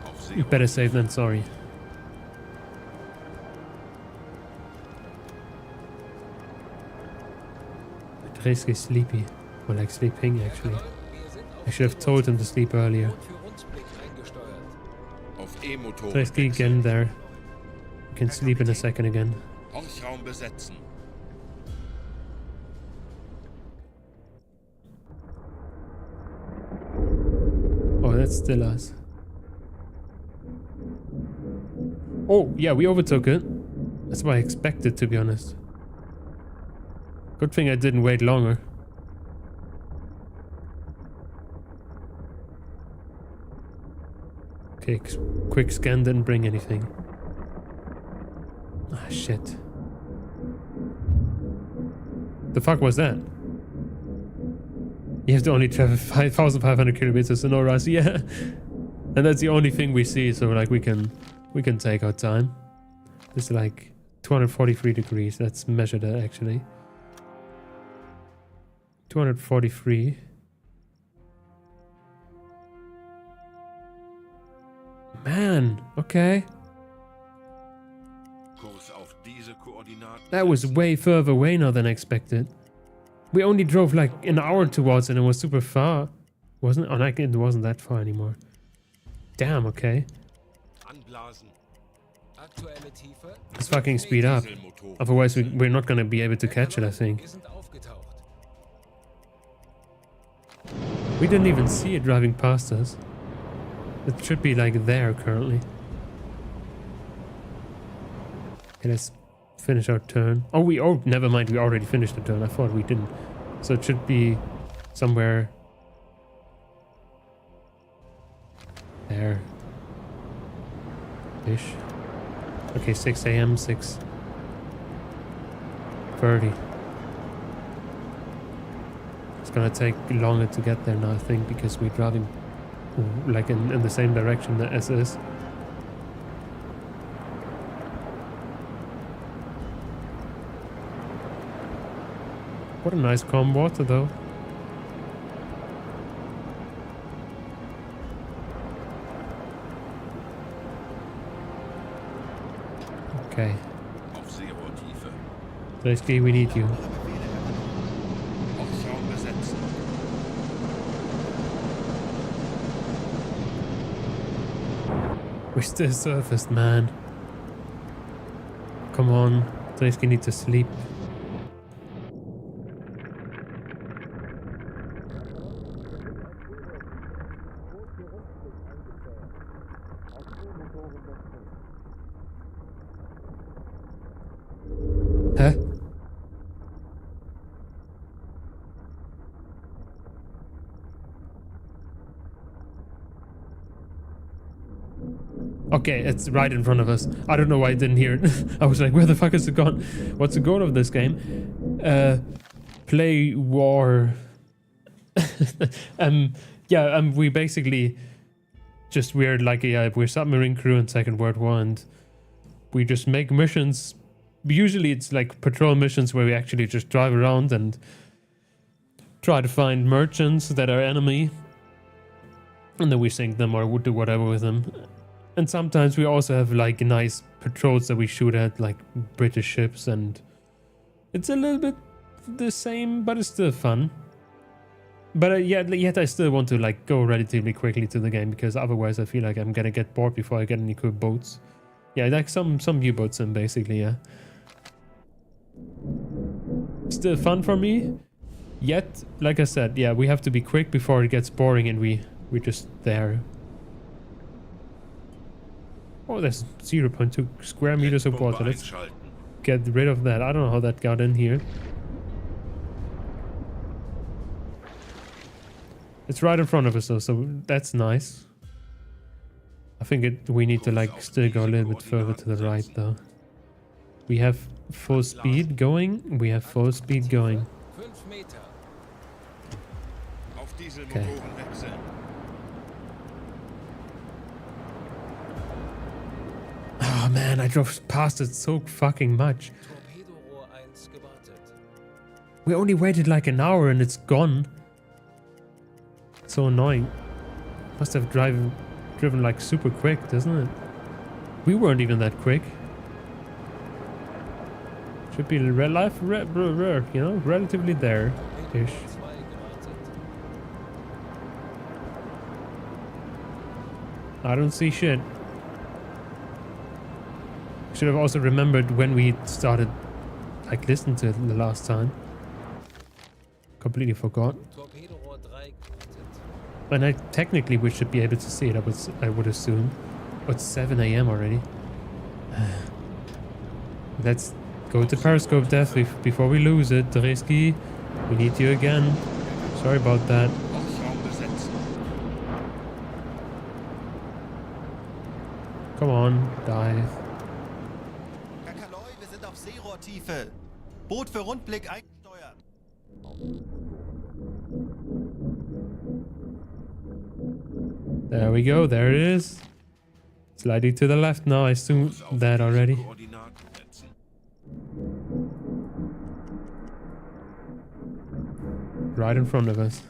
[SPEAKER 2] Auf See-
[SPEAKER 1] Better safe than sorry. Risk is sleepy. Or like sleeping actually.
[SPEAKER 3] Kaloi, wir sind
[SPEAKER 1] I should have told him to sleep earlier.
[SPEAKER 3] Rot für Rundblick eingesteuert.
[SPEAKER 2] Auf E-Motor.
[SPEAKER 1] So let's keep getting there. We can sleep in a second again.
[SPEAKER 2] Horchraum besetzen.
[SPEAKER 1] Oh, that's still us. Oh, yeah, we overtook it. That's what I expected, to be honest. Good thing I didn't wait longer. Okay, quick scan didn't bring anything. Ah, shit. The fuck was that? You have to only travel 5,500 kilometers in Oras, yeah. And that's the only thing we see, so like we can take our time. It's like 243 degrees. Let's measure that actually. 243. Man, okay.
[SPEAKER 2] Kurs auf diese Koordinaten.
[SPEAKER 1] That was way further away now than expected. We only drove like an hour towards it and it was super far. Wasn't it? Oh, like it wasn't that far anymore. Damn, okay.
[SPEAKER 2] Anblasen.
[SPEAKER 3] Aktuelle Tiefe.
[SPEAKER 1] Let's fucking speed up.
[SPEAKER 2] Dieselmotor.
[SPEAKER 1] Otherwise we're not gonna be able to catch it, I think.
[SPEAKER 3] Wir sind aufgetaucht.
[SPEAKER 1] We didn't even see it driving past us. It should be like there currently. Okay, let's finish our turn. Oh, never mind, we already finished the turn. I thought we didn't. So it should be somewhere there. Ish. Okay, 6 a.m., 6:30. It's gonna take longer to get there now, I think, because we're driving like in the same direction as is. What a nice calm water though. Okay.
[SPEAKER 2] Auf Zero-Tiefe.
[SPEAKER 1] Basically we need you.
[SPEAKER 2] Horchraum besetzen.
[SPEAKER 1] We're still surfaced, man. Come on. Basically need to sleep. Huh? Okay, it's right in front of us. I don't know why I didn't hear it. I was like, where the fuck is it gone? What's the goal of this game? Play war. We basically just we're submarine crew in Second World War, and we just make missions. Usually it's like patrol missions where we actually just drive around and try to find merchants that are enemy, and then we sink them or do whatever with them. And sometimes we also have like nice patrols that we shoot at, like British ships, and it's a little bit the same, but it's still fun. But yet I still want to like go relatively quickly to the game, because otherwise I feel like I'm gonna get bored before I get any cool boats. Yeah, like some U-boats in basically, yeah. Still fun for me. Yet, like I said, yeah, we have to be quick before it gets boring and we're just there. Oh, there's 0.2 square meters of water. Let's get rid of that. I don't know how that got in here. It's right in front of us though, so that's nice. I think we need to like still go a little bit further to the right though. We have full speed going. We have full speed going.
[SPEAKER 3] 5 Meter.
[SPEAKER 2] Auf Dieselmotoren wechseln.
[SPEAKER 1] Oh man, I drove past it so fucking much.
[SPEAKER 3] Torpedorohr 1 gewartet.
[SPEAKER 1] We only waited like an hour and it's gone. So annoying. Must have driven like super quick, doesn't it? We weren't even that quick. Should be relatively there-ish.
[SPEAKER 3] 2 gewartet.
[SPEAKER 1] I don't see shit. Should have also remembered when we started, like, listening to it the last time. Completely forgot.
[SPEAKER 3] Torpedorohr 3 gewartet.
[SPEAKER 1] And technically we should be able to see it, I would assume. Oh, it's 7 a.m. already. Let's go to Periscope Death before we lose it. Dreski, we need you again. Sorry about that.
[SPEAKER 2] Wachraum besetzt.
[SPEAKER 1] Come on, dive.
[SPEAKER 4] Herr Kaloi, wir sind auf Seerohrtiefe. Boot für Rundblick eingesteuert.
[SPEAKER 1] There we go, there it is. Sliding to the left now, I assume
[SPEAKER 2] Kurs auf
[SPEAKER 1] that
[SPEAKER 2] diese
[SPEAKER 1] already.
[SPEAKER 2] Koordinaten setzen.
[SPEAKER 1] Right in front of us.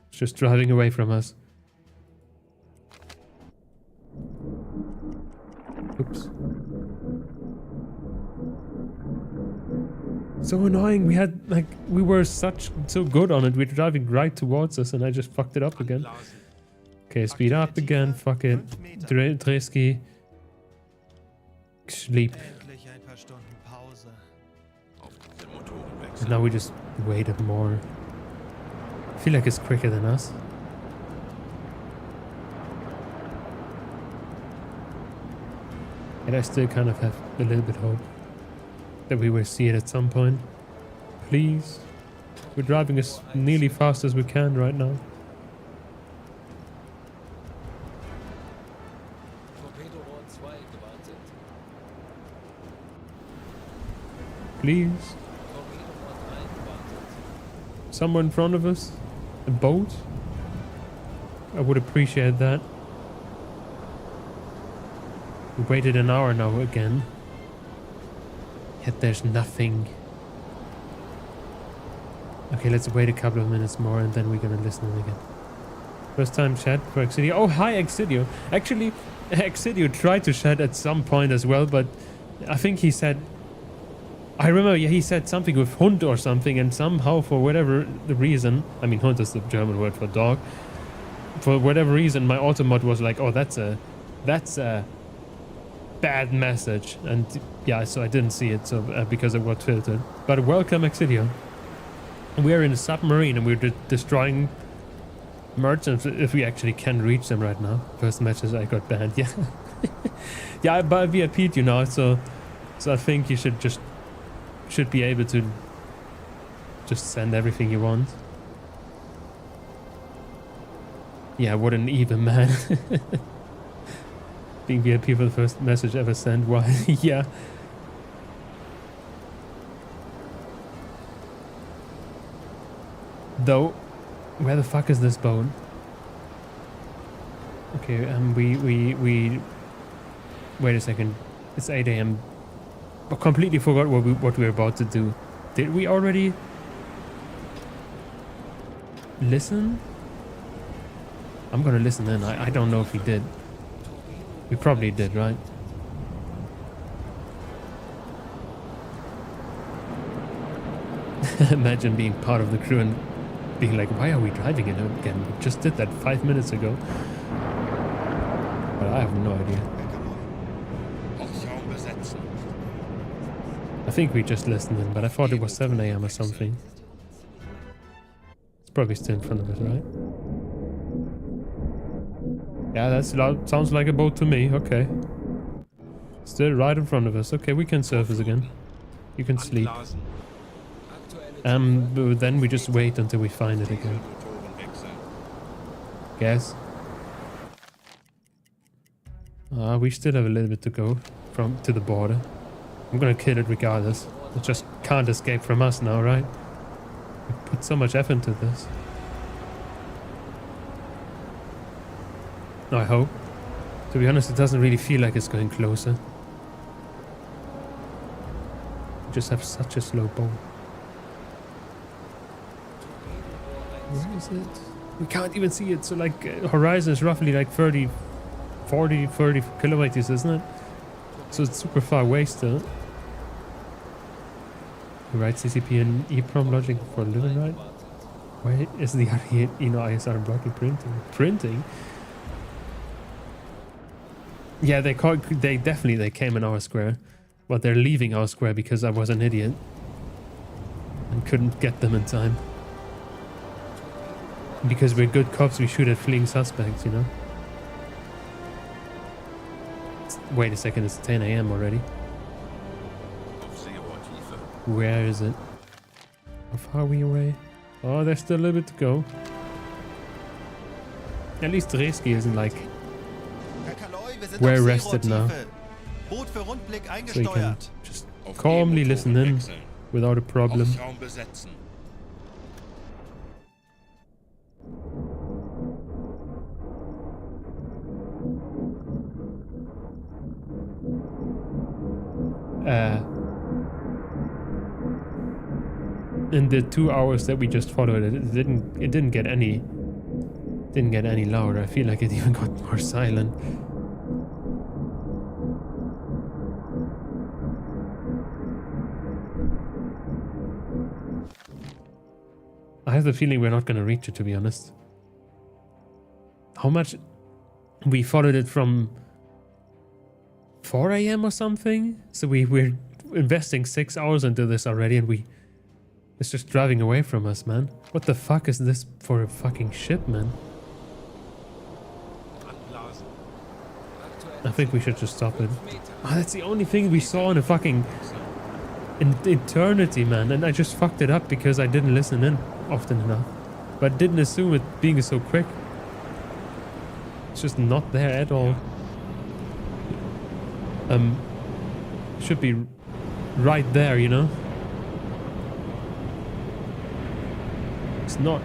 [SPEAKER 1] It's just driving away from us. Oops. So annoying. We were so good on it. We're driving right towards us and I just fucked it up again.
[SPEAKER 2] Blasen.
[SPEAKER 1] Okay, speed up again. Fuck it. Dreski. Sleep.
[SPEAKER 4] Endlich ein paar Stunden Pause.
[SPEAKER 2] Auf den Motoren
[SPEAKER 1] And
[SPEAKER 2] wechseln.
[SPEAKER 1] now we just waited more. I feel like it's quicker than us. And I still kind of have a little bit hope that we will see it at some point. Please. We're driving as nearly fast as we can right now.
[SPEAKER 3] Torpedorohr 2 gewartet.
[SPEAKER 1] Please.
[SPEAKER 3] Torpedorohr 3 gewartet.
[SPEAKER 1] Someone in front of us? A boat? I would appreciate that. We waited an hour now again. Yet there's nothing. Okay, let's wait a couple of minutes more and then we're gonna listen in again. First time chat for Exidio. Oh, hi Exidio. Actually, Exidio tried to chat at some point as well, but I think he said... I remember, yeah, he said something with Hund or something, and somehow, for whatever the reason, I mean, Hund is the German word for dog. For whatever reason, my automod was like, oh, that's a bad message. And yeah, so I didn't see it, so because it got filtered. But welcome, Exidio. We are in a submarine, and we're destroying merchants, if we actually can reach them right now. First message I got banned, yeah. Yeah, but I VIP'd you now, so I think you should be able to just send everything you want. Yeah, what an evil man. Being VIP for the first message ever sent. Why? Yeah. Though, where the fuck is this boat? Okay, we wait a second. It's 8 a.m. I completely forgot what we were about to do. Did we already listen? I'm gonna listen in. I don't know if we did. We probably did, right? Imagine being part of the crew and being like, why are we driving it again? We just did that 5 minutes ago. But I have no idea.
[SPEAKER 2] Wachraum besetzen.
[SPEAKER 1] I think we just listened in, but I thought it was 7 a.m. or something. It's probably still in front of us, right? Yeah, that's loud. Sounds like a boat to me. Okay. Still right in front of us. Okay, we can surface again. You can sleep.
[SPEAKER 2] Anblasen.
[SPEAKER 3] Aktuelle
[SPEAKER 1] But then we just wait until we find it again.
[SPEAKER 2] Motoren wechseln.
[SPEAKER 1] Guess. We still have a little bit to go to the border. I'm gonna kill it regardless. It just can't escape from us now, right? We put so much effort into this. I hope. To be honest, it doesn't really feel like it's going closer. We just have such a slow boat. Where is it? We can't even see it. So like horizon is roughly like 30 kilometers, isn't it? So it's super far away still. You write CCP and EEPROM logic for a living, right? Where is the ISR blocking printing? Printing? Yeah, they definitely came in our square. But they're leaving our square because I was an idiot. And couldn't get them in time. Because we're good cops, we shoot at fleeing suspects, you know? Wait a second, it's 10 AM already.
[SPEAKER 2] Auf Seerohrtiefe.
[SPEAKER 1] Where is it? How far are we away? Oh, there's still a little bit to go. At least Reski isn't like
[SPEAKER 4] Herr Kaloi, wir sind
[SPEAKER 1] we're
[SPEAKER 4] auf
[SPEAKER 1] rested now.
[SPEAKER 4] Seerohrtiefe. Boot für Rundblick
[SPEAKER 1] So you can
[SPEAKER 4] eingesteuert.
[SPEAKER 1] just
[SPEAKER 2] Auf
[SPEAKER 1] calmly
[SPEAKER 2] E-Motoren
[SPEAKER 1] listen in
[SPEAKER 2] wechseln.
[SPEAKER 1] without a problem.
[SPEAKER 2] Hausraum besetzen.
[SPEAKER 1] In the 2 hours that we just followed it, it didn't get any louder. I feel like it even got more silent. I have the feeling we're not gonna reach it, to be honest. How much we followed it from 4 AM or something? So we're investing 6 hours into this already, and it's just driving away from us, man. What the fuck is this for a fucking ship, man?
[SPEAKER 2] Anblasen.
[SPEAKER 1] I think we should just stop it. Oh, that's the only thing we saw in a fucking eternity, man. And I just fucked it up because I didn't listen in often enough. But didn't assume it being so quick. It's just not there at all. Should be right there, you know? It's not.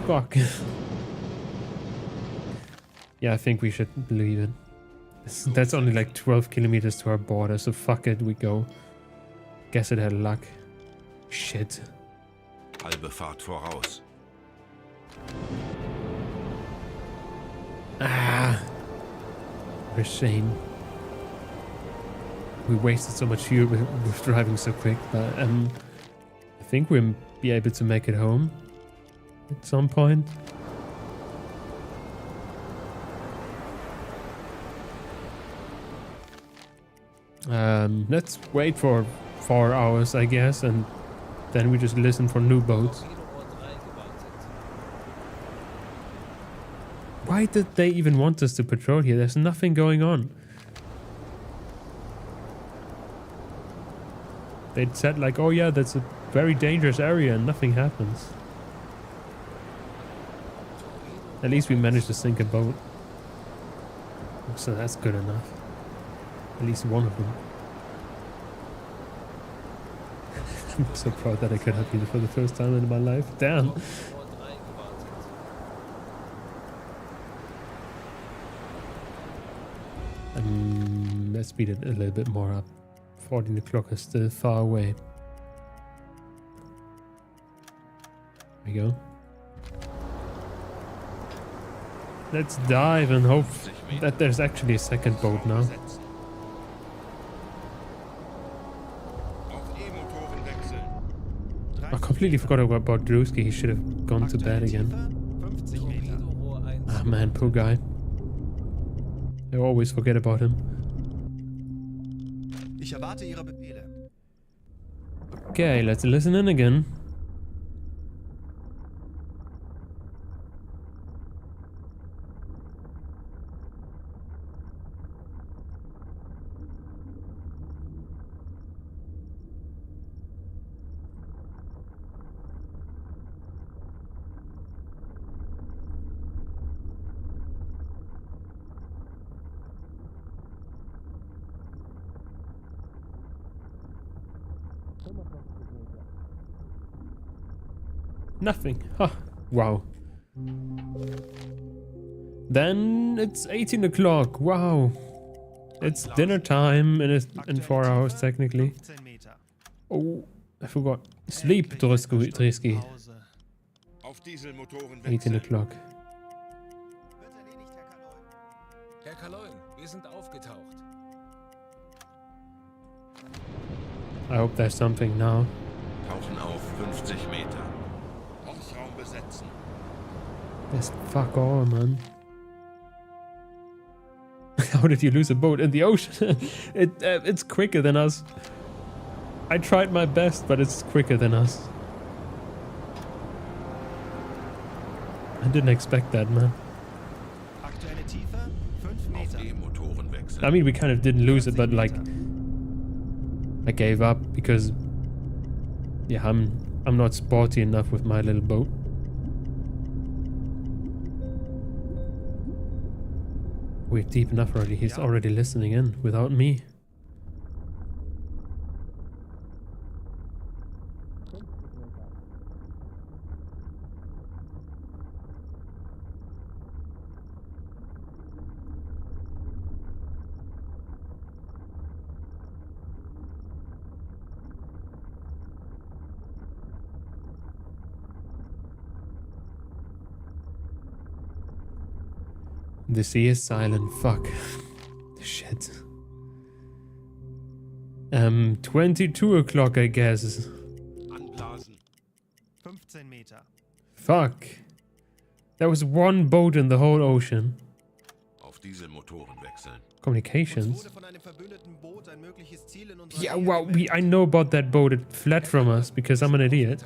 [SPEAKER 1] Fuck. Yeah, I think we should leave it. That's only like 12 kilometers to our border, so fuck it, we go. Guess it had luck. Shit.
[SPEAKER 2] Halbe Fahrt voraus.
[SPEAKER 1] Ah. What a shame. We wasted so much fuel with driving so quick, but I think we'll be able to make it home at some point. Let's wait for 4 hours, I guess, and then we just listen for new boats. Why did they even want us to patrol here? There's nothing going on. They'd said like, oh yeah, that's a very dangerous area, and nothing happens. At least we managed to sink a boat. So that's good enough. At least one of them. I'm so proud that I could have been for the first time in my life. Damn. Let's speed it a little bit more up. 14 o'clock is still far away. There we go. Let's dive and hope that there's actually a second boat now.
[SPEAKER 2] Auf E-Motoren wechseln.
[SPEAKER 1] I completely forgot about Drewski. He should have gone to bed again.
[SPEAKER 4] 50 Meter.
[SPEAKER 1] Ah man, poor guy. I always forget about him.
[SPEAKER 4] Ich erwarte Ihre Befehle.
[SPEAKER 1] Okay, let's listen in again. Nothing. Huh. Wow. Then it's 18 o'clock. Wow. It's dinner time in 4 hours technically.
[SPEAKER 4] 15 Meter.
[SPEAKER 1] Oh, I forgot. Sleep, Drisky.
[SPEAKER 4] Pause.
[SPEAKER 2] Auf Dieselmotoren
[SPEAKER 1] 18
[SPEAKER 2] wechseln.
[SPEAKER 1] o'clock.
[SPEAKER 4] Wird erledigt, Herr Kaloi.
[SPEAKER 3] Herr Kaloin, wir sind aufgetaucht.
[SPEAKER 1] I hope there's something now.
[SPEAKER 2] Tauchen auf 50 Meter. Hausraum besetzen.
[SPEAKER 1] There's fuck all, man. How did you lose a boat in the ocean? It's quicker than us. I tried my best, but it's quicker than us. I didn't expect that, man.
[SPEAKER 4] Aktuelle Tiefe 5
[SPEAKER 2] Auf
[SPEAKER 4] Meter.
[SPEAKER 2] die Motoren wechseln.
[SPEAKER 1] I mean, we kind of didn't lose it, but like, I gave up because, yeah, I'm not sporty enough with my little boat. We're deep enough already. He's already listening in without me. The sea is silent. Fuck. Shit. 22 o'clock, I guess.
[SPEAKER 2] Anblasen.
[SPEAKER 4] 15 Meter.
[SPEAKER 1] Fuck. There was one boat in the whole ocean.
[SPEAKER 2] Auf Dieselmotoren wechseln.
[SPEAKER 4] Uns
[SPEAKER 1] Communications.
[SPEAKER 4] wurde von einem verbündeten Boot ein mögliches Ziel in unserer
[SPEAKER 1] Yeah,
[SPEAKER 4] Nähe
[SPEAKER 1] well,
[SPEAKER 4] gemeldet.
[SPEAKER 1] I know about that boat. It fled from us because I'm an idiot.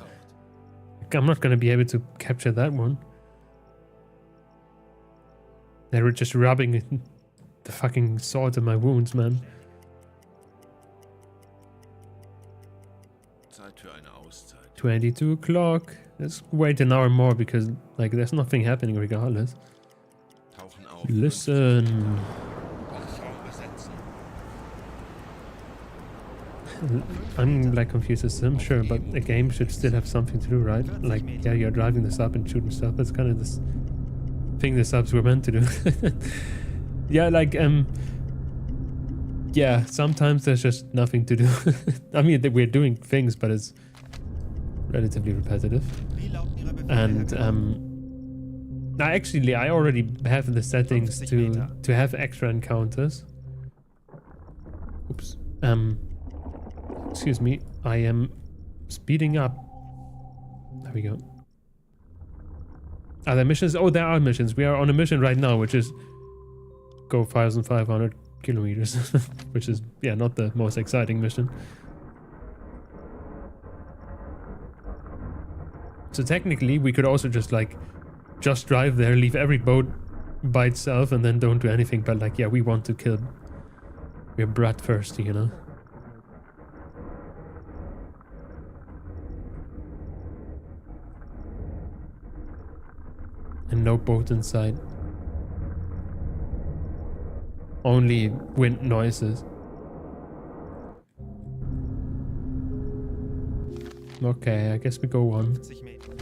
[SPEAKER 1] I'm not gonna be able to capture that one. They were just rubbing the fucking salt in my wounds, man.
[SPEAKER 2] Zeit für eine Auszeit.
[SPEAKER 1] 22 o'clock. Let's wait an hour more because, like, there's nothing happening regardless.
[SPEAKER 2] Tauchen auf.
[SPEAKER 1] Listen.
[SPEAKER 2] Wachraum besetzen.
[SPEAKER 1] I'm like confused as I'm sure, but a game should still have something to do, right? Like, yeah, you're driving the sub and shooting stuff. That's kind of this thing the subs were meant to do. Yeah, like, yeah, sometimes there's just nothing to do. I mean, we're doing things, but it's relatively repetitive.
[SPEAKER 4] Wie lauten Ihre Befehle,
[SPEAKER 1] And, I already have the settings to have extra encounters. Oops. Excuse me. I am speeding up. There we go. Are there missions? Oh, there are missions. We are on a mission right now, which is go 1,500 kilometers, which is, yeah, not the most exciting mission. So technically, we could also just drive there, leave every boat by itself, and then don't do anything. But like, yeah, we want to kill. We're bloodthirsty, you know. And no boat in sight. Only wind noises. Okay, I guess we go on.
[SPEAKER 4] 50 Meter.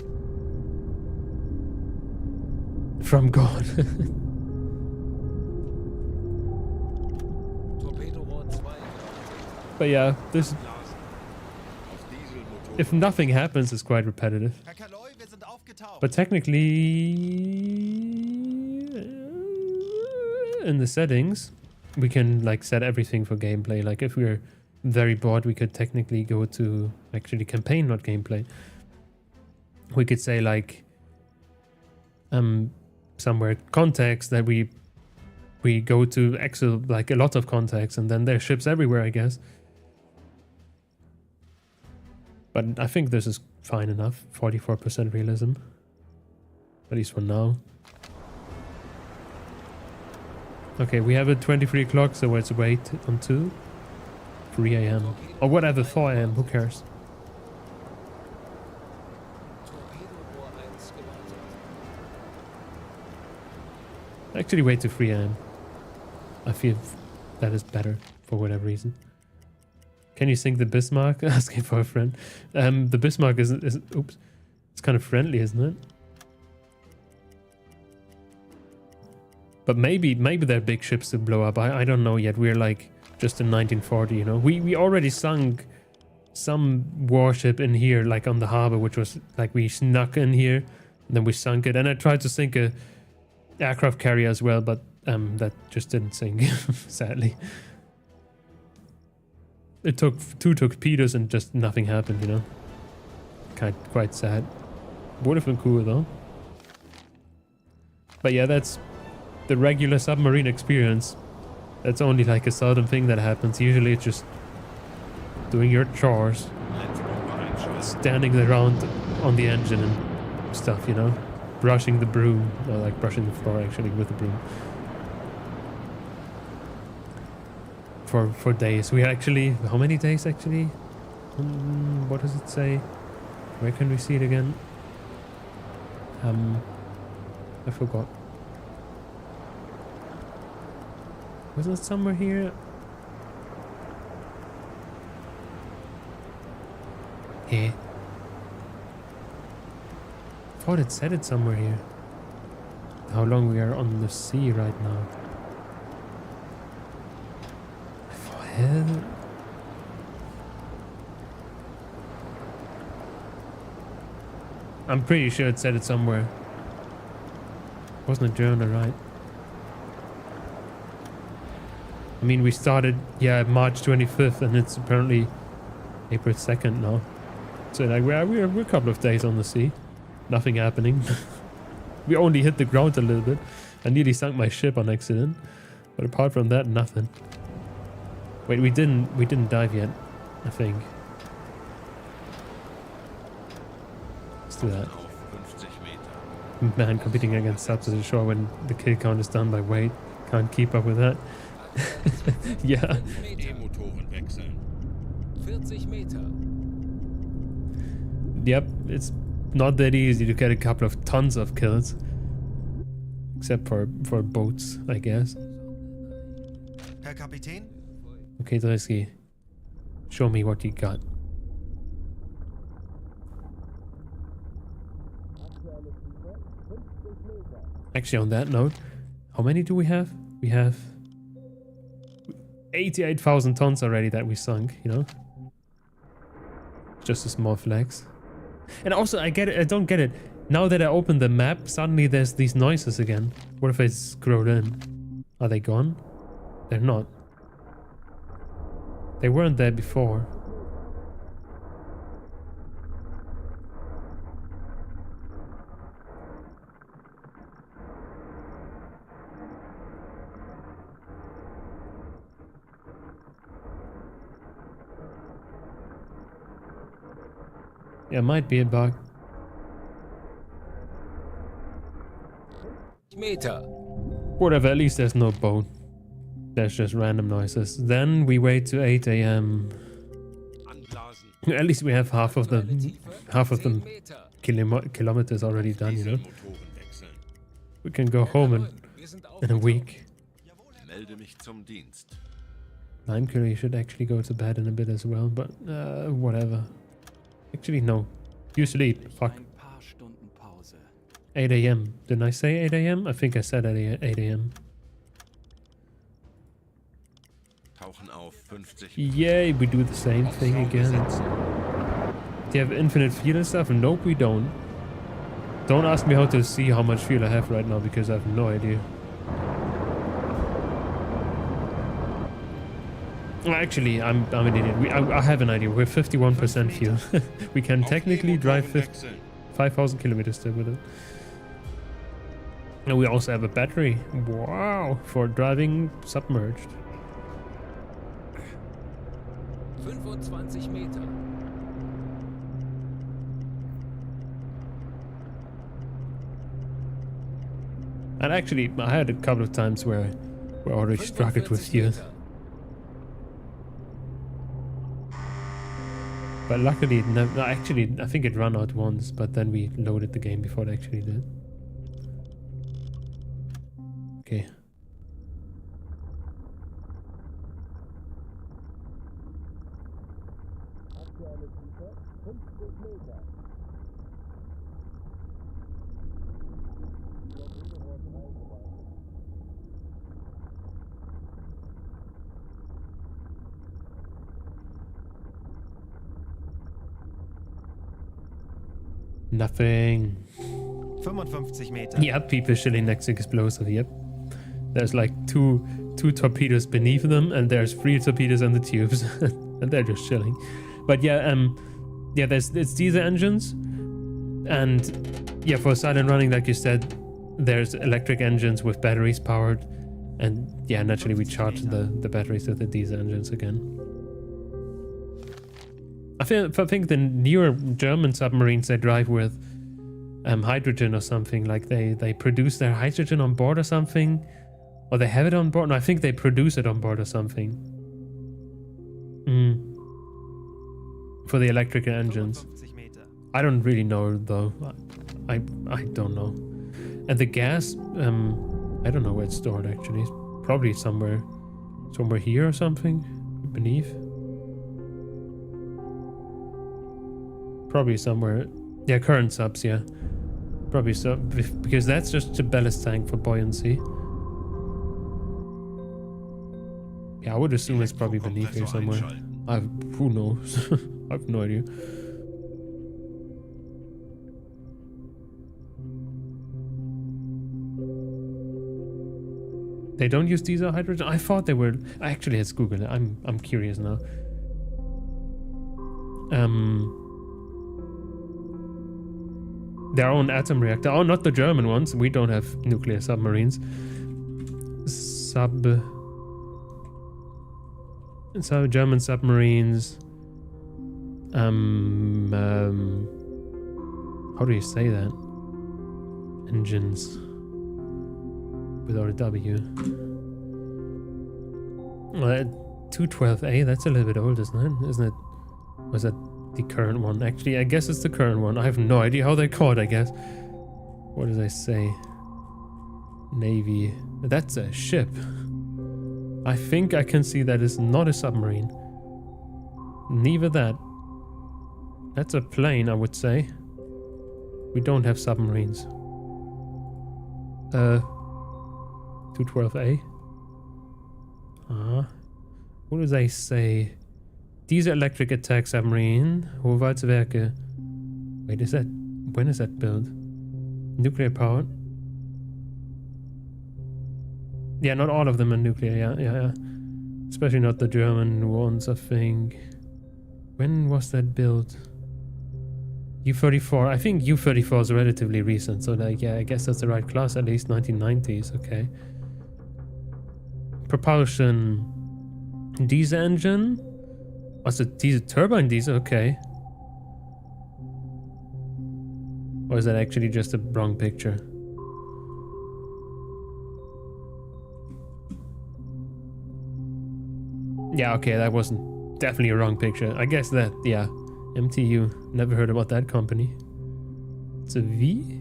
[SPEAKER 1] From God.
[SPEAKER 3] Torpedorohr 2.
[SPEAKER 1] But yeah, this,
[SPEAKER 2] Auf Dieselmotoren.
[SPEAKER 1] if nothing happens, it's quite repetitive.
[SPEAKER 4] Herr Kaloi, wir sind aufgetaucht.
[SPEAKER 1] But technically, in the settings, we can like set everything for gameplay. Like if we're very bored, we could technically go to actually campaign, not gameplay. We could say like somewhere context that we go to Excel, like a lot of context, and then there's ships everywhere, I guess. But I think this is fine enough. 44% realism. At least for now. Okay, we have a 23 o'clock, so let's wait until 3 a.m. Or whatever, 4 a.m. Who cares?
[SPEAKER 3] Torpedorohr 1 gewartet.
[SPEAKER 1] Actually, wait to 3 a.m. I feel that is better for whatever reason. Can you sink the Bismarck? Asking for a friend. The Bismarck is oops. It's kind of friendly, isn't it? But maybe there are big ships to blow up. I don't know yet. We're like just in 1940, you know. We already sunk some warship in here, like on the harbor, which was like we snuck in here, and then we sunk it. And I tried to sink a aircraft carrier as well, but that just didn't sink, sadly. It took 2 torpedoes and just nothing happened, you know. Quite sad. Would have been cool though. But yeah, that's the regular submarine experience. That's only like a seldom thing that happens. Usually it's just doing your chores, standing around on the engine and stuff, you know, brushing the broom, or like brushing the floor actually with the broom. For days. We actually, how many days actually? What does it say? Where can we see it again? I forgot. Wasn't it somewhere here? Yeah. Thought it said it somewhere here. How long we are on the sea right now. For hell. I'm pretty sure it said it somewhere. Wasn't a journal, right? I mean, we started, yeah, March 25th, and it's apparently April 2nd now. So like we're a couple of days on the sea. Nothing happening. We only hit the ground a little bit. I nearly sunk my ship on accident. But apart from that, nothing. Wait, we didn't dive yet, I think. Let's do that. Man, competing against subs at the shore when the kill count is done by weight. Can't keep up with that. Yeah.
[SPEAKER 2] E-Motoren wechseln.
[SPEAKER 3] 40 Meter.
[SPEAKER 1] Yep, it's not that easy to get a couple of tons of kills. Except for boats, I guess.
[SPEAKER 4] Herr Kapitän?
[SPEAKER 1] Okay, Dresky. Show me what you got. Actually, on that note, how many do we have? We have 88,000 tons already that we sunk, you know? Just a small flex. And also, I don't get it. Now that I open the map, suddenly there's these noises again. What if I scroll in? Are they gone? They're not. They weren't there before. Yeah, might be a bug.
[SPEAKER 3] Meter.
[SPEAKER 1] Whatever, at least there's no boat. There's just random noises. Then we wait to 8 AM.
[SPEAKER 2] Anblasen.
[SPEAKER 1] At least we have half of the
[SPEAKER 3] 10 Meter.
[SPEAKER 1] kilometers already done, you know?
[SPEAKER 2] Motoren wechseln.
[SPEAKER 1] We can go home
[SPEAKER 3] Wir sind
[SPEAKER 1] in a week.
[SPEAKER 2] Melde mich zum Dienst.
[SPEAKER 1] Limekiller, you should actually go to bed in a bit as well, but whatever. Actually, no. You sleep. Fuck.
[SPEAKER 5] Ein paar Stunden Pause.
[SPEAKER 1] 8 AM. Didn't I say 8 AM? I think I said 8 AM.
[SPEAKER 2] Tauchen auf 50
[SPEAKER 1] Yay, we do the same thing again. Do you have infinite fuel and stuff? Nope, we don't. Don't ask me how to see how much fuel I have right now, because I have no idea. Actually, I'm an idiot. I have an idea. We're 51% fuel. We can technically drive 5,000 kilometers still with it. And we also have a battery. Wow, for driving submerged.
[SPEAKER 3] 25 Meter.
[SPEAKER 1] And actually, I had a couple of times where I already struggled with fuel. But luckily, it never, no, actually, I think it ran out once, but then we loaded the game before it actually did. Okay. Nothing.
[SPEAKER 4] 55 Meter.
[SPEAKER 1] Yep, people chilling next to explosive, yep. There's like two torpedoes beneath them, and there's 3 torpedoes on the tubes. And they're just chilling. But yeah, yeah, it's diesel engines. And yeah, for silent running, like you said, there's electric engines with batteries powered. And yeah, naturally we charge the batteries with the diesel engines again. I think the newer German submarines they drive with hydrogen or something, like they produce their hydrogen on board or something, or they have it on board. No, I think they produce it on board or something. For the electrical engines. I don't really know though. I don't know. And the gas, I don't know where it's stored actually. It's probably somewhere here or something beneath. Probably somewhere. Yeah, current subs. Yeah, probably so, because that's just a ballast tank for buoyancy. Yeah, I would assume it's probably beneath here somewhere. Who knows? I have no idea. They don't use diesel hydrogen? I thought they were. Actually, let's Google it. I'm curious now. Their own atom reactor. Oh, not the German ones. We don't have nuclear submarines. So German submarines. How do you say that? Engines. Without a W. Well, 212A, that's a little bit old, isn't it? Isn't it? Was that the current one? Actually, I guess it's the current one. I have no idea how they're called, I guess. What did I say? Navy. That's a ship. I think I can see that is not a submarine. Neither that. That's a plane, I would say. We don't have submarines. 212A. What do they say? Diesel electric attack submarine. Hochwaldswerke. Wait, is that... When is that built? Nuclear powered? Yeah, not all of them are nuclear. Yeah. Especially not the German ones, I think. When was that built? U-34. I think U-34 is relatively recent. So, like, yeah, I guess that's the right class. At least 1990s. Okay. Propulsion. Diesel engine? What's it? Diesel turbine diesel? Okay. Or is that actually just a wrong picture? Yeah, okay, that wasn't definitely a wrong picture. I guess that, yeah. MTU. Never heard about that company. It's a V?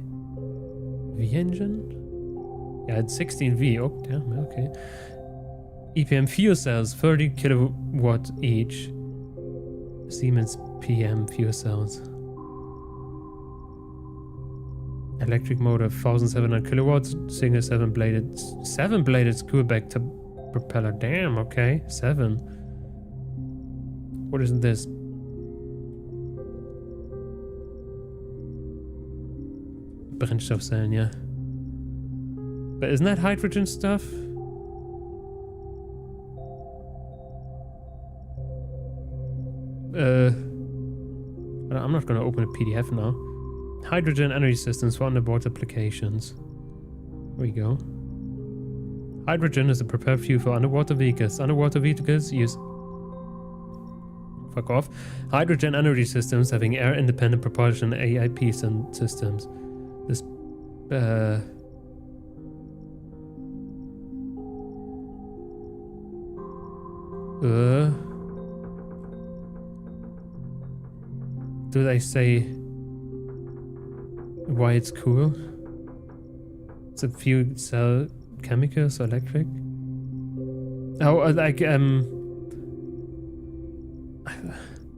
[SPEAKER 1] V engine? Yeah, it's 16V. Oh, damn, okay. EPM fuel cells, 30 kilowatt each. Siemens PM fuel cells. Electric motor, 1700 kilowatts. Single 7-bladed screw back to propeller. Damn, okay. 7. What is this? Brennstoffzellen, yeah. But isn't that hydrogen stuff? I'm not gonna open a PDF now. Hydrogen energy systems for underwater applications. There we go. Hydrogen is a prepared fuel for underwater vehicles. Underwater vehicles use... Fuck off. Hydrogen energy systems having air-independent propulsion AIP systems. This... Do they say why it's cool? It's a fuel cell chemicals or electric? Oh, like, I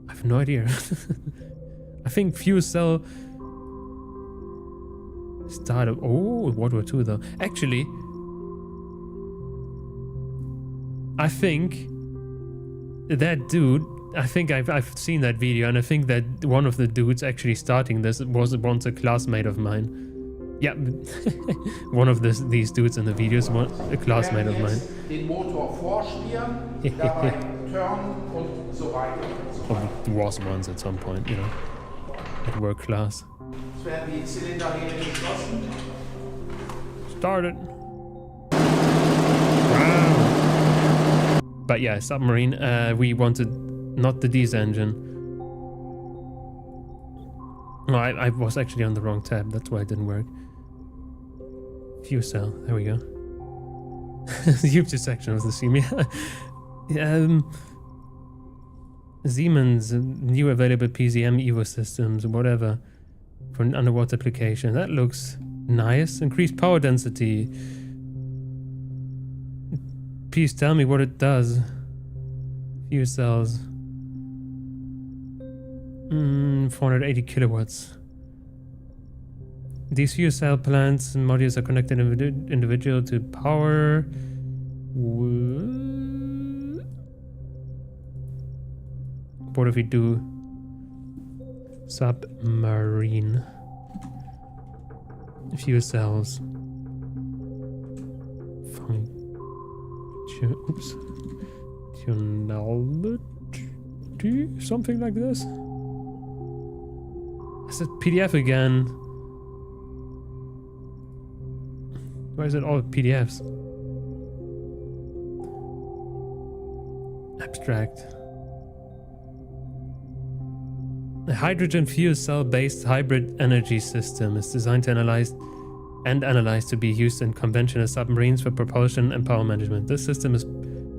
[SPEAKER 1] have no idea. I think fuel cell started... Oh, World War II though. Actually, I think that dude... I think I've seen that video, and I think that one of the dudes actually starting this was once a classmate of mine. Yeah, one of these dudes in the videos was a classmate of mine. Probably was once at some point, you know, at work class. Started. But yeah, submarine. We wanted not the diesel engine. No, I was actually on the wrong tab. That's why it didn't work. Fuel cell. There we go. The Hughes section of the theme. Siemens, new available PZM Evo systems, whatever, for an underwater application. That looks nice. Increased power density. Please tell me what it does. Fuel cells. 480 kilowatts. These fuel cell plants and modules are connected individual to power. What if we do submarine fuel cells? Oops. Functionality? Something like this? Is it PDF again? Why is it all PDFs? Abstract. A hydrogen fuel cell based hybrid energy system is designed to analyze to be used in conventional submarines for propulsion and power management. This system is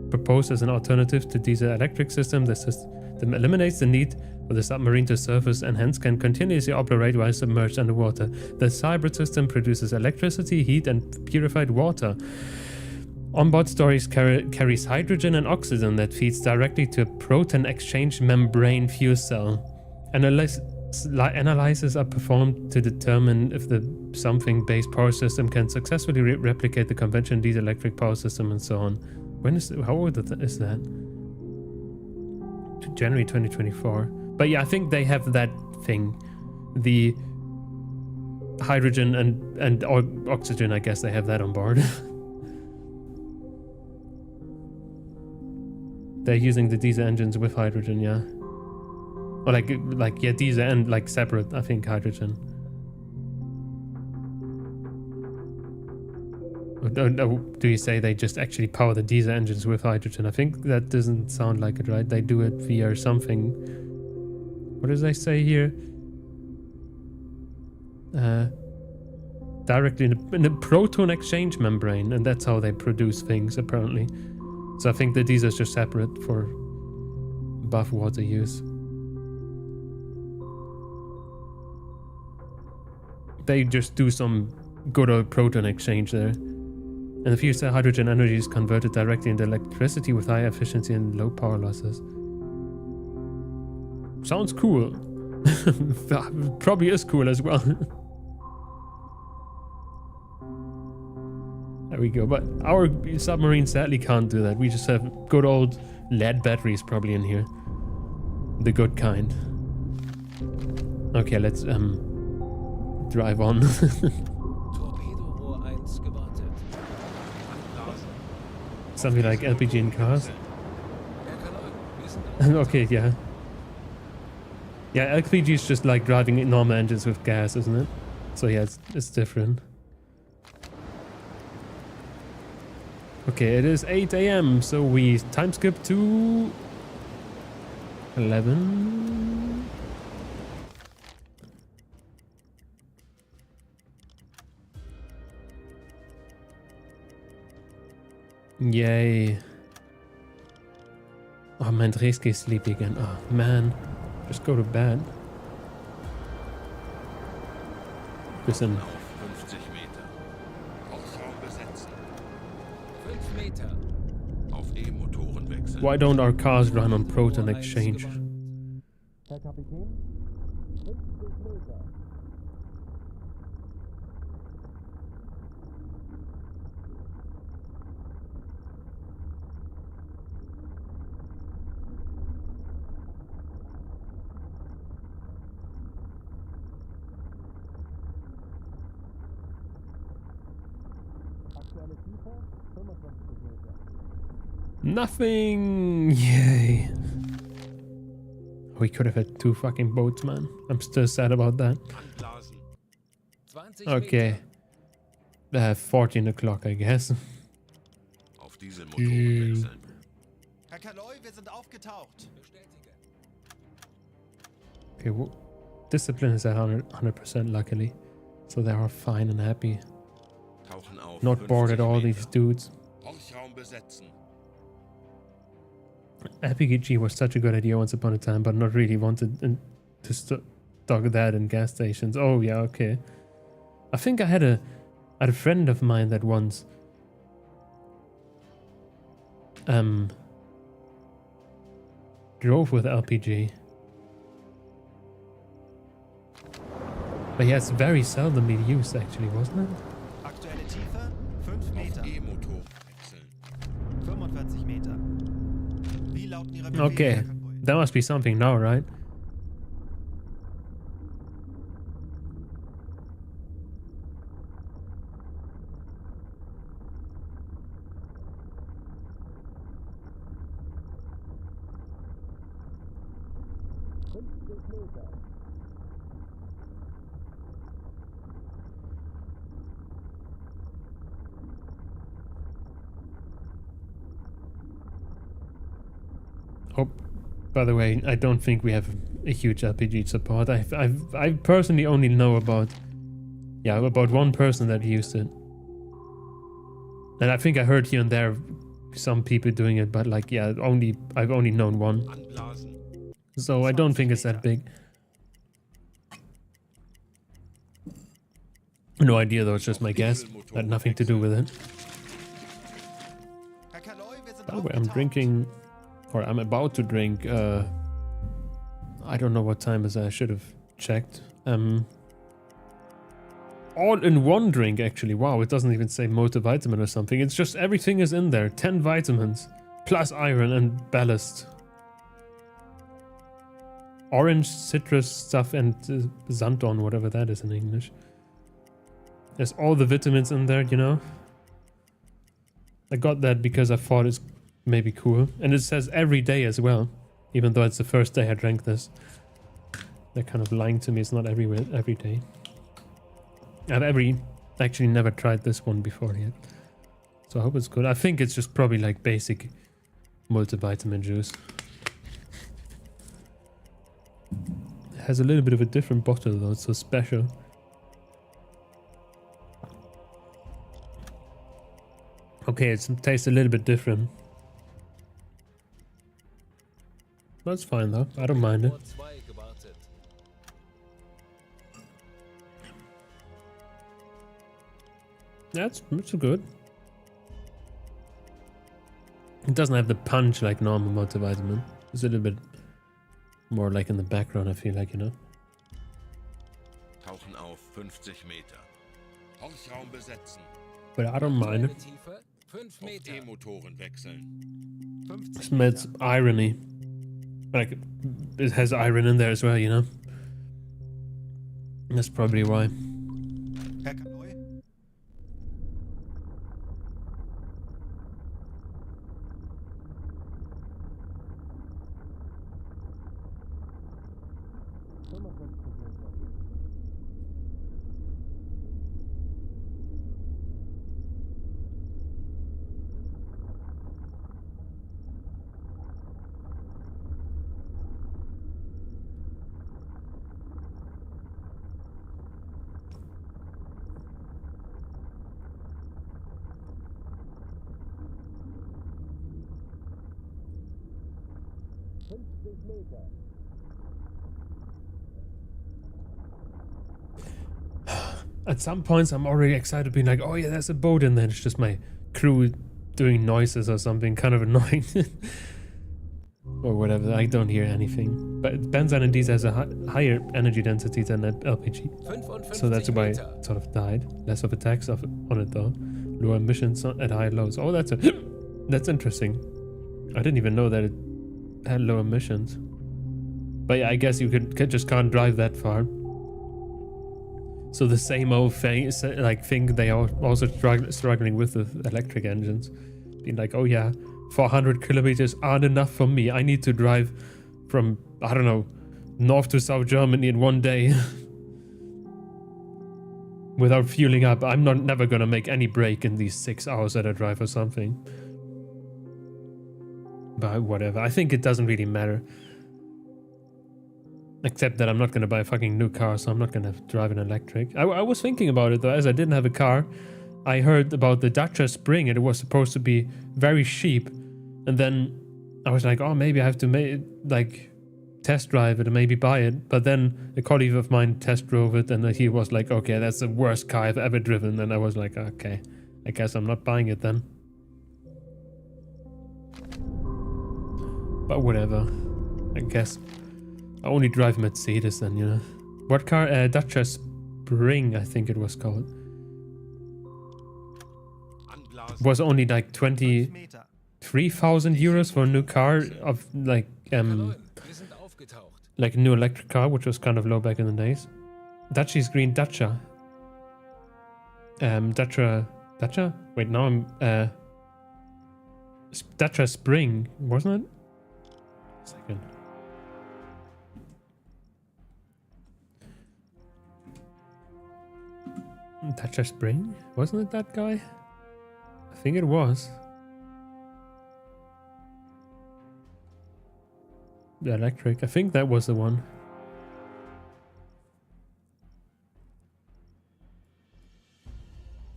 [SPEAKER 1] proposed as an alternative to diesel electric system. The system eliminates the need for the submarine to surface and hence can continuously operate while submerged underwater. This hybrid system produces electricity, heat and purified water. Onboard storage carries hydrogen and oxygen that feeds directly to a proton exchange membrane fuel cell. Analyses are performed to determine if the something-based power system can successfully replicate the conventional diesel electric power system and so on. How old is that? January 2024. But yeah, I think they have that thing. The hydrogen and oxygen, I guess they have that on board. They're using the diesel engines with hydrogen, yeah. Or like yeah, diesel and like separate, I think, hydrogen. Or do you say they just actually power the diesel engines with hydrogen? I think that doesn't sound like it, right? They do it via something. What does they say here? Directly in a proton exchange membrane, and that's how they produce things, apparently. So I think the diesel is just separate for above water use. They just do some good old proton exchange there. And the fuel cell hydrogen energy is converted directly into electricity with high efficiency and low power losses. Sounds cool. Probably is cool as well. There we go. But our submarine sadly can't do that. We just have good old lead batteries probably in here. The good kind. Okay, let's drive on. Something like LPG in cars. Okay, yeah. Yeah, LPG is just like driving normal engines with gas, isn't it? So yeah, it's different. Okay, it is 8 AM, so we time skip to 11. Yay. Oh man, Dreske sleepy again. Oh man. Just go to bed. Bisschen.
[SPEAKER 2] 50 Meter. Hydrophone besetzen.
[SPEAKER 3] 5 Meter.
[SPEAKER 2] Auf E-Motoren wechseln.
[SPEAKER 1] Why don't our cars run on proton exchange?
[SPEAKER 3] Herr Kapitän, 50 Meter.
[SPEAKER 1] Nothing! Yay. We could have had 2 fucking boats, man. I'm still sad about that.
[SPEAKER 2] Anblasen.
[SPEAKER 3] 20
[SPEAKER 1] Okay. 14 o'clock, I guess.
[SPEAKER 2] Auf Dieselmotoren wechseln.
[SPEAKER 4] Herr Kaloi, wir sind aufgetaucht.
[SPEAKER 3] Bestätige.
[SPEAKER 1] Okay, well, discipline is at 100% luckily. So they are fine and happy.
[SPEAKER 2] Tauchen auf.
[SPEAKER 1] Not bored at
[SPEAKER 2] 50
[SPEAKER 1] all,
[SPEAKER 2] Meter.
[SPEAKER 1] these dudes.
[SPEAKER 2] Horchraum besetzen.
[SPEAKER 1] RPG was such a good idea once upon a time, but not really wanted to stock that in gas stations. Oh yeah, okay. I think I had a friend of mine that once drove with LPG. But yeah, it's very seldomly used actually, wasn't it?
[SPEAKER 4] Aktuelle Tiefe 5 Meter.
[SPEAKER 2] Auf E-Motor wechseln.
[SPEAKER 4] 45 Meter. Wie lauten Ihre Befehle,
[SPEAKER 1] Okay,
[SPEAKER 4] Herr Kaloi?
[SPEAKER 1] that must be something now, right? Oh, by the way, I don't think we have a huge RPG support. I personally only know about one person that used it, and I think I heard here and there some people doing it, but like yeah, I've only known one,
[SPEAKER 2] Anblasen.
[SPEAKER 1] so I don't think it's that big. No idea though. It's just my guess. Had nothing to do with it.
[SPEAKER 4] Herr Kaloi, wir sind
[SPEAKER 1] By the way, I'm
[SPEAKER 4] aufgetaucht.
[SPEAKER 1] drinking, or I'm about to drink, I don't know what time is. I should have checked. All in one drink, actually. Wow, it doesn't even say multivitamin or something. It's just everything is in there. 10 vitamins, plus iron and ballast. Orange, citrus stuff, and xanthan, whatever that is in English. There's all the vitamins in there, you know? I got that because I thought it's maybe cool. And it says every day as well, even though it's the first day I drank this. They're kind of lying to me. It's not every day. I've actually never tried this one before yet. So I hope it's good. I think it's just probably like basic multivitamin juice. It has a little bit of a different bottle though. It's so special. Okay, it tastes a little bit different. That's fine though. I don't mind it.
[SPEAKER 3] Vor 2 gewartet.
[SPEAKER 1] Yeah, it's good. It doesn't have the punch like normal multivitamin. It's a little bit more like in the background, I feel like, you know.
[SPEAKER 2] Tauchen auf 50 Meter. Horchraum besetzen.
[SPEAKER 1] But I don't mind it.
[SPEAKER 3] Aktuelle Tiefe 5
[SPEAKER 2] Auf
[SPEAKER 3] Meter.
[SPEAKER 2] E-Motoren wechseln.
[SPEAKER 4] 50
[SPEAKER 1] It smells irony. Like, it has iron in there as well, you know? That's probably why.
[SPEAKER 4] Herr Kaloi?
[SPEAKER 1] At some points, I'm already excited, being like, oh yeah, there's a boat in there. It's just my crew doing noises or something, kind of annoying. Or whatever, I don't hear anything. But benzene indeed has a higher energy density than that LPG.
[SPEAKER 3] 55
[SPEAKER 1] So that's why
[SPEAKER 3] Meter.
[SPEAKER 1] it sort of died. Less of attacks on it though. Lower emissions at high lows. Oh, that's interesting. I didn't even know that it had low emissions. But yeah, I guess you just can't drive that far. So the same old thing they are also struggling with the electric engines. Being like, oh yeah, 400 kilometers aren't enough for me. I need to drive from, I don't know, north to South Germany in one day. Without fueling up. I'm never gonna make any break in these 6 hours that I drive or something. But whatever. I think it doesn't really matter. Except that I'm not gonna buy a fucking new car, so I'm not gonna drive an electric. I was thinking about it though, as I didn't have a car. I heard about the Dacia Spring and it was supposed to be very cheap. And then I was like, oh, maybe I have to test drive it and maybe buy it. But then a colleague of mine test drove it and he was like, okay, that's the worst car I've ever driven. And I was like, okay, I guess I'm not buying it then. But whatever. I guess I only drive Mercedes then, you know. What car? Dacia Spring, I think it was called. Was only like 23,000 euros for a new car of like a new electric car, which was kind of low back in the days. Dacia's green Dacia. Dacia? Wait, now I'm Dacia Spring, wasn't it? Second. Dacia Spring? Wasn't it that guy? I think it was. The electric. I think that was the one.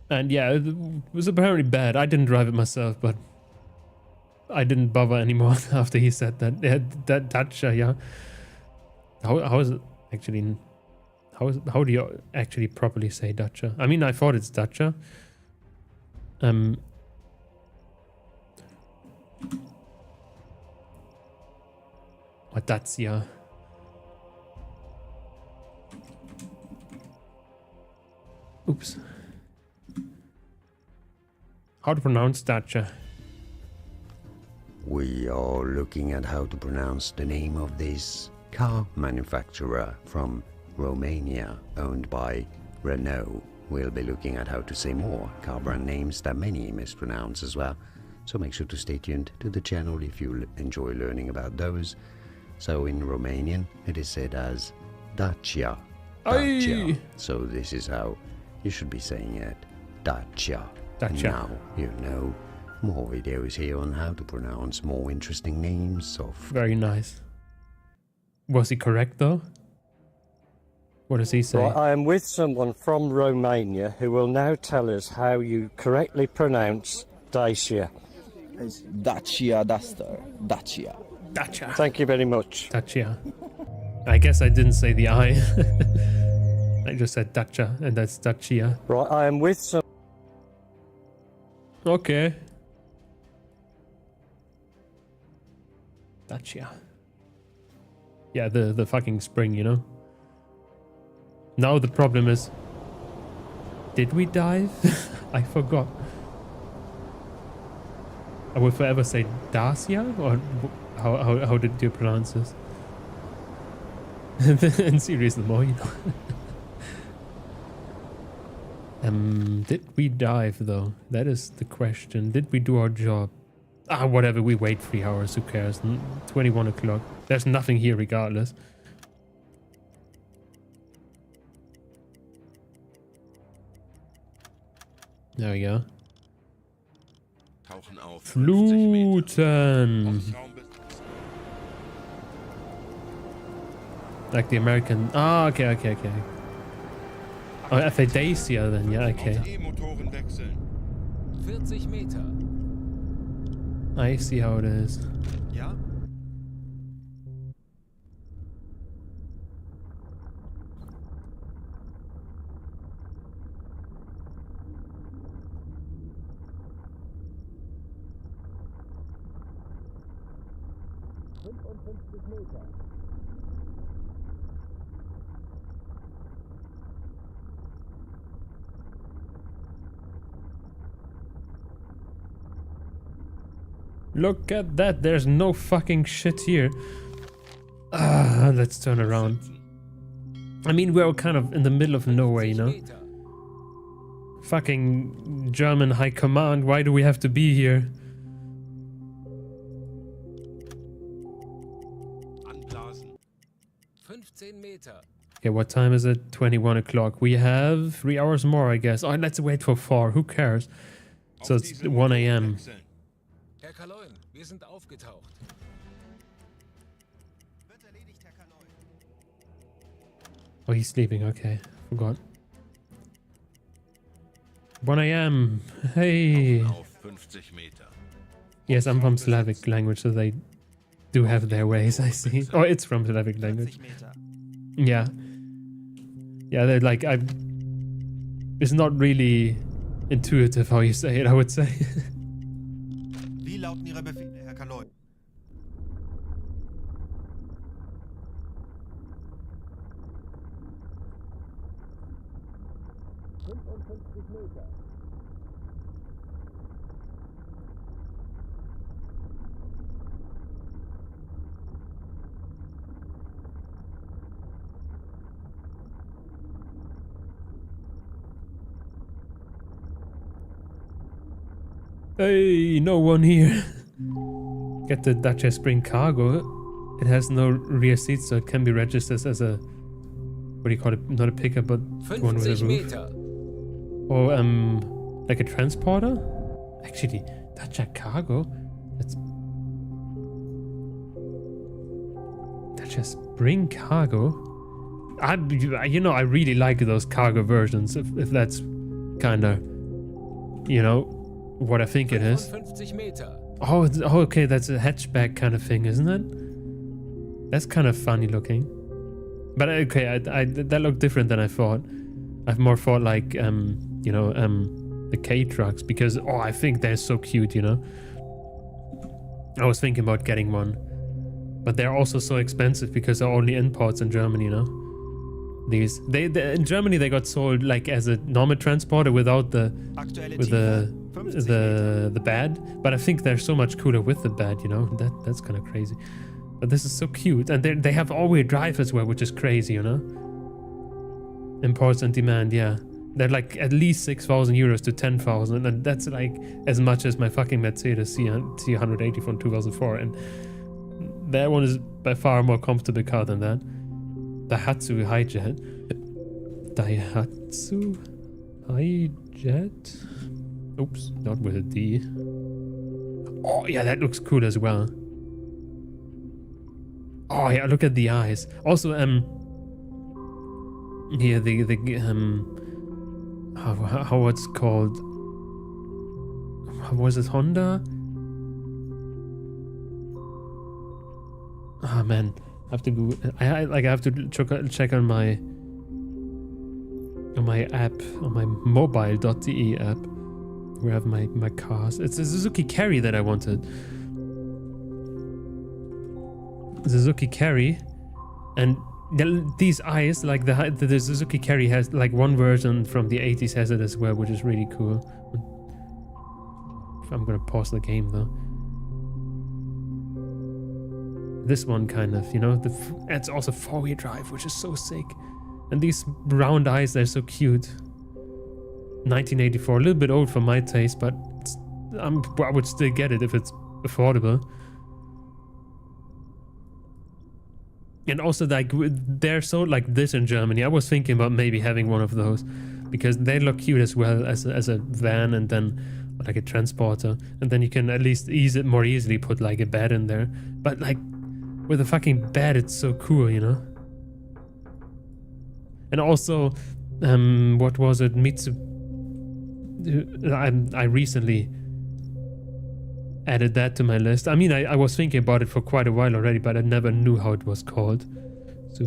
[SPEAKER 1] And yeah, it was apparently bad. I didn't drive it myself, but I didn't bother anymore after he said that. Yeah, that Dacia, yeah. How is it actually? How do you actually properly say Dacia? I mean, I thought it's Dacia. Or Dacia. Oops. How to pronounce Dacia?
[SPEAKER 5] We are looking at how to pronounce the name of this car manufacturer from Romania, owned by Renault. We'll be looking at how to say more car brand names that many mispronounce as well. So make sure to stay tuned to the channel if you enjoy learning about those. So in Romanian, it is said as Dacia. Dacia. So this is how you should be saying it. Dacia.
[SPEAKER 1] Dacia.
[SPEAKER 5] Now you know. More videos here on how to pronounce more interesting names of...
[SPEAKER 1] Very nice. Was he correct though? What does he say?
[SPEAKER 6] Right, I am with someone from Romania who will now tell us how you correctly pronounce Dacia.
[SPEAKER 7] It's Dacia Duster. Dacia.
[SPEAKER 1] Dacia.
[SPEAKER 6] Thank you very much.
[SPEAKER 1] Dacia. I guess I didn't say the I. I just said Dacia, and that's Dacia.
[SPEAKER 6] Right, I am with some...
[SPEAKER 1] Okay. Dacia. Yeah, the fucking spring, you know? Now the problem is... Did we dive? I forgot. I will forever say Dacia? Or how did you pronounce this? And seriously more, you know. Did we dive though? That is the question. Did we do our job? Ah, whatever, we wait 3 hours, who cares? 21 o'clock. There's nothing here regardless. There we go.
[SPEAKER 2] Tauchen auf 50
[SPEAKER 1] Fluten. Like the American... Ah, okay. Oh, if they Dacia then, yeah, okay.
[SPEAKER 2] E-Motoren wechseln.
[SPEAKER 3] 40 Meter.
[SPEAKER 1] I see how it is.
[SPEAKER 4] Ja?
[SPEAKER 1] Look at that, there's no fucking shit here. Ah, let's turn around. I mean, we're kind of in the middle of nowhere, you know? Fucking German high command, why do we have to be here?
[SPEAKER 2] Anblasen.
[SPEAKER 3] 15 Meter.
[SPEAKER 1] Okay, what time is it? 21 o'clock. We have 3 hours more, I guess. Oh, let's wait for 4, who cares? So it's 1 a.m.
[SPEAKER 2] Wechseln.
[SPEAKER 3] Herr Kaloin, Wir sind aufgetaucht.
[SPEAKER 4] Wird erledigt, Herr Kaloi.
[SPEAKER 1] Oh, he's sleeping. Okay, forgot. 1 a.m. Hey.
[SPEAKER 2] Auf 50 Meter.
[SPEAKER 1] Yes, I'm from Slavic language, so they do have their ways, I see. Oh, it's from Slavic language.
[SPEAKER 4] 40 Meter.
[SPEAKER 1] Yeah. Yeah, they're like, it's not really intuitive how you say it, I would say.
[SPEAKER 4] Wie lauten Ihre Befehle, Herr Kaloi?
[SPEAKER 1] Hey, no one here. Get the Dacia Spring Cargo. It has no rear seats, so it can be registered as a, what do you call it? Not a pickup, but one with a
[SPEAKER 3] 50
[SPEAKER 1] roof.
[SPEAKER 3] Meter.
[SPEAKER 1] Or like a transporter. Actually, Dacia Cargo. That's Dacia Spring Cargo. I really like those cargo versions. If that's kind of, what I think it is.
[SPEAKER 3] 55 Meter.
[SPEAKER 1] Oh, okay, that's a hatchback kind of thing, isn't it? That's kind of funny looking. But okay, that looked different than I thought. I've more thought like, the K trucks, because, I think they're so cute, I was thinking about getting one. But they're also so expensive because they're only imports in Germany, These, they in Germany they got sold like as a normal transporter without the
[SPEAKER 4] Aktuelle
[SPEAKER 1] with
[SPEAKER 4] Tiefe 50 Meter.
[SPEAKER 1] the bed, but I think they're so much cooler with the bed, that's kind of crazy. But this is so cute, and they have all-wheel drive as well, which is crazy, Imports and demand, yeah, they're like at least 6,000 euros to 10,000, and that's like as much as my fucking Mercedes C180 from 2004, and that one is by far a more comfortable car than that. Daihatsu Hijet. Daihatsu Hijet? Oops, not with a D. Oh, yeah, that looks cool as well. Oh, yeah, look at the eyes. Also, here, how what's called? Was it Honda? Ah, man. I have to go. I have to check on my app, on my mobile.de app, where I have my cars. It's a Suzuki Carry that I wanted. Suzuki Carry, and these eyes, like the Suzuki Carry has like one version from the 80s has it as well, which is really cool. I'm gonna pause the game though. This one kind of, it's also 4-wheel drive, which is so sick. And these round eyes, they're so cute. 1984, a little bit old for my taste, but I would still get it if it's affordable. And also, like, they're so like this in Germany. I was thinking about maybe having one of those, because they look cute as well as a van, and then like a transporter, and then you can at least more easily put like a bed in there. But like, with a fucking bed, it's so cool, And also, what was it? I recently added that to my list. I mean, I was thinking about it for quite a while already, but I never knew how it was called. So,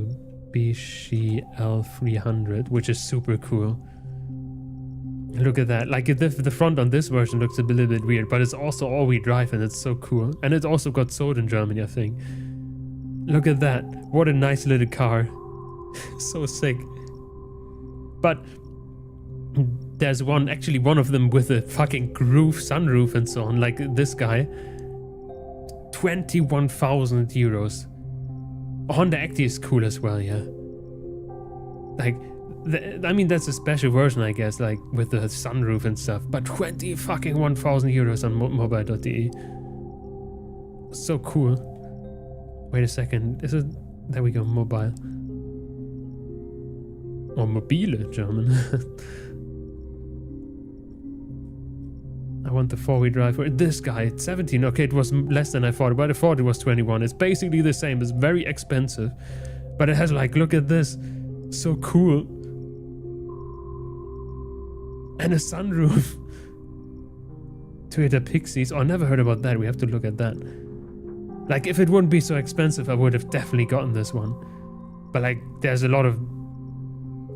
[SPEAKER 1] Mitsubishi L300, which is super cool. Look at that. Like, the front on this version looks a little bit weird, but it's also all-wheel drive, and it's so cool. And it also got sold in Germany, I think. Look at that. What a nice little car. So sick. But there's one of them with a fucking sunroof and so on, like this guy. 21,000 euros. Honda Active is cool as well, yeah. Like, I mean, that's a special version, I guess, like with the sunroof and stuff. But 1,000 euros on mobile.de. So cool. Wait a second. Is it? There we go. Mobile. Or mobile German. I want the 4-wheel drive for this guy. It's 17. Okay, it was less than I thought, but I thought it was 21. It's basically the same. It's very expensive, but it has like, look at this, so cool, and a sunroof. Toyota Pixies. Oh, never heard about that. We have to look at that. Like, if it wouldn't be so expensive, I would have definitely gotten this one. But like, there's a lot of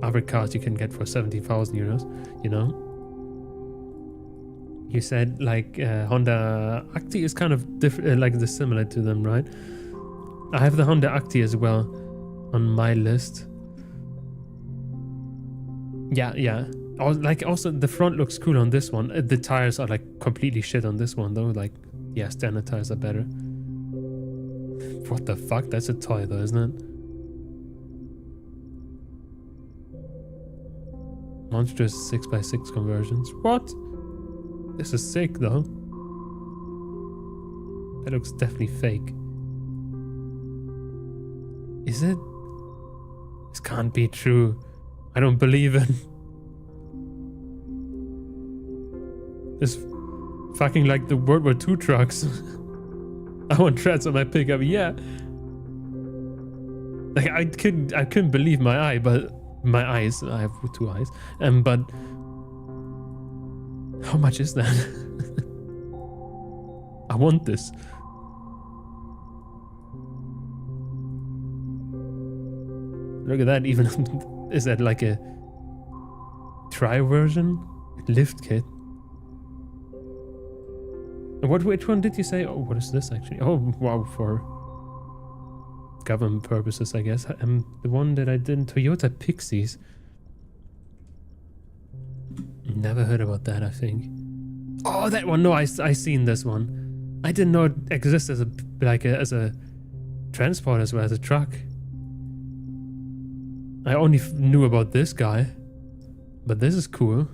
[SPEAKER 1] other cars you can get for 70,000 euros, you know? You said like Honda Acti is kind of different, like similar to them, right? I have the Honda Acti as well on my list. Yeah. Also the front looks cool on this one. The tires are like completely shit on this one though. Like, yeah, standard tires are better. What the fuck? That's a toy though, isn't it? Monstrous 6x6 conversions. What? This is sick though. That looks definitely fake. Is it? This can't be true. I don't believe it. This fucking like the World War II trucks. I want treads on my pickup, yeah. Like I couldn't believe my eye, but my eyes. I have 2 eyes. But how much is that? I want this. Look at that. Even is that like a tri version? Lift kit. Which one did you say? Oh, what is this actually? Oh, wow, for government purposes, I guess. The one that I did in Toyota Pixies. Never heard about that, I think. Oh, that one. No, I seen this one. I didn't know it existed as a transport as well as a truck. I only knew about this guy, but this is cool.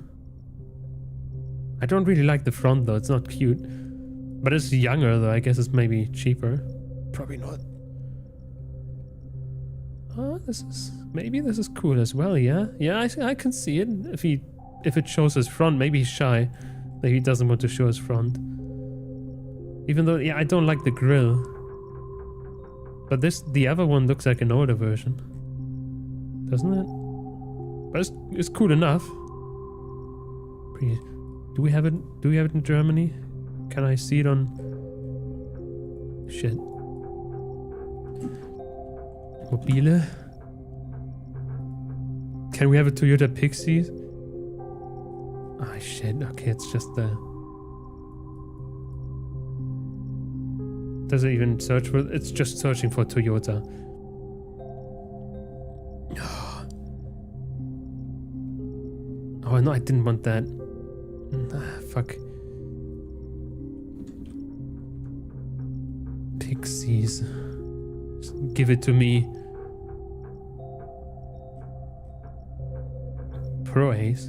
[SPEAKER 1] I don't really like the front though. It's not cute. But it's younger though, I guess it's maybe cheaper. Probably not. Oh, maybe this is cool as well, yeah? Yeah, I can see it. If it shows his front, maybe he's shy. Maybe he doesn't want to show his front. Even though, yeah, I don't like the grille. But the other one looks like an older version. Doesn't it? But it's cool enough. Do we have it in Germany? Can I see it on... Shit. Mobile. Can we have a Toyota Pixies? Ah, shit. Okay, it's just the... Does it even search for... It's just searching for Toyota. Oh, no, I didn't want that. Fuck. Pixies. Just give it to me. Pro Ace.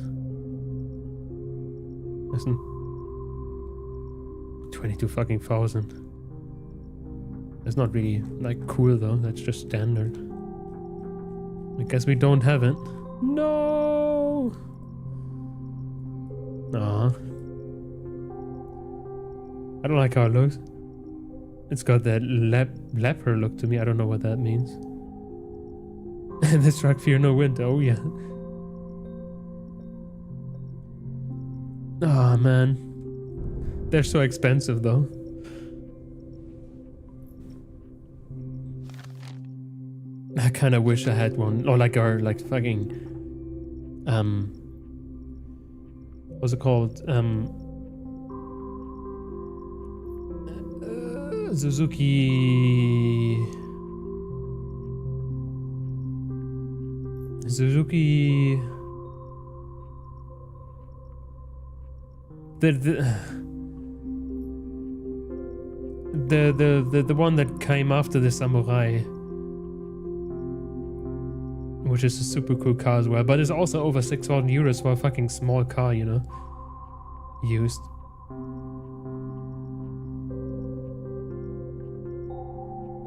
[SPEAKER 1] Listen. 22 fucking thousand. That's not really like cool though. That's just standard. I guess we don't have it. No. Aw. I don't like how it looks. It's got that leper look to me. I don't know what that means. This truck fear no wind. Oh yeah. Oh man. They're so expensive though. I kind of wish I had one. Or like our like fucking what's it called? Suzuki. The one that came after the Samurai, which is a super cool car as well, but it's also over 6,000 euros for a fucking small car, you know, used.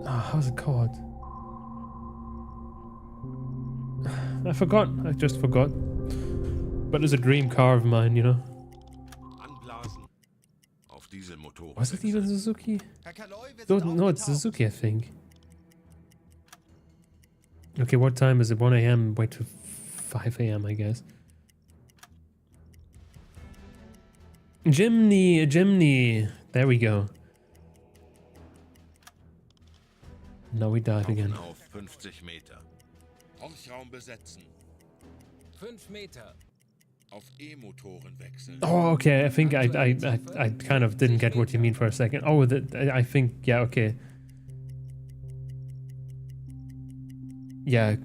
[SPEAKER 1] How's it called? I forgot. I just forgot. But it's a dream car of mine, you know.
[SPEAKER 2] E-Motoren
[SPEAKER 1] Was it even
[SPEAKER 2] wechseln.
[SPEAKER 1] Suzuki?
[SPEAKER 4] Herr Kaloi, wir
[SPEAKER 1] No,
[SPEAKER 4] sind
[SPEAKER 1] no, it's
[SPEAKER 4] aufgetaucht.
[SPEAKER 1] Suzuki, I think. Okay, what time is it? 1 a.m. Wait to 5 a.m. I guess. Jimny, Jimny. There we go. Now we dive again.
[SPEAKER 2] Auf 50 Meter. Horchraum besetzen.
[SPEAKER 3] 5 Meter.
[SPEAKER 2] Auf E-Motoren wechseln.
[SPEAKER 1] Oh, okay. I think I kind of didn't get what you mean for a second. Oh, I think, yeah, okay. Yeah.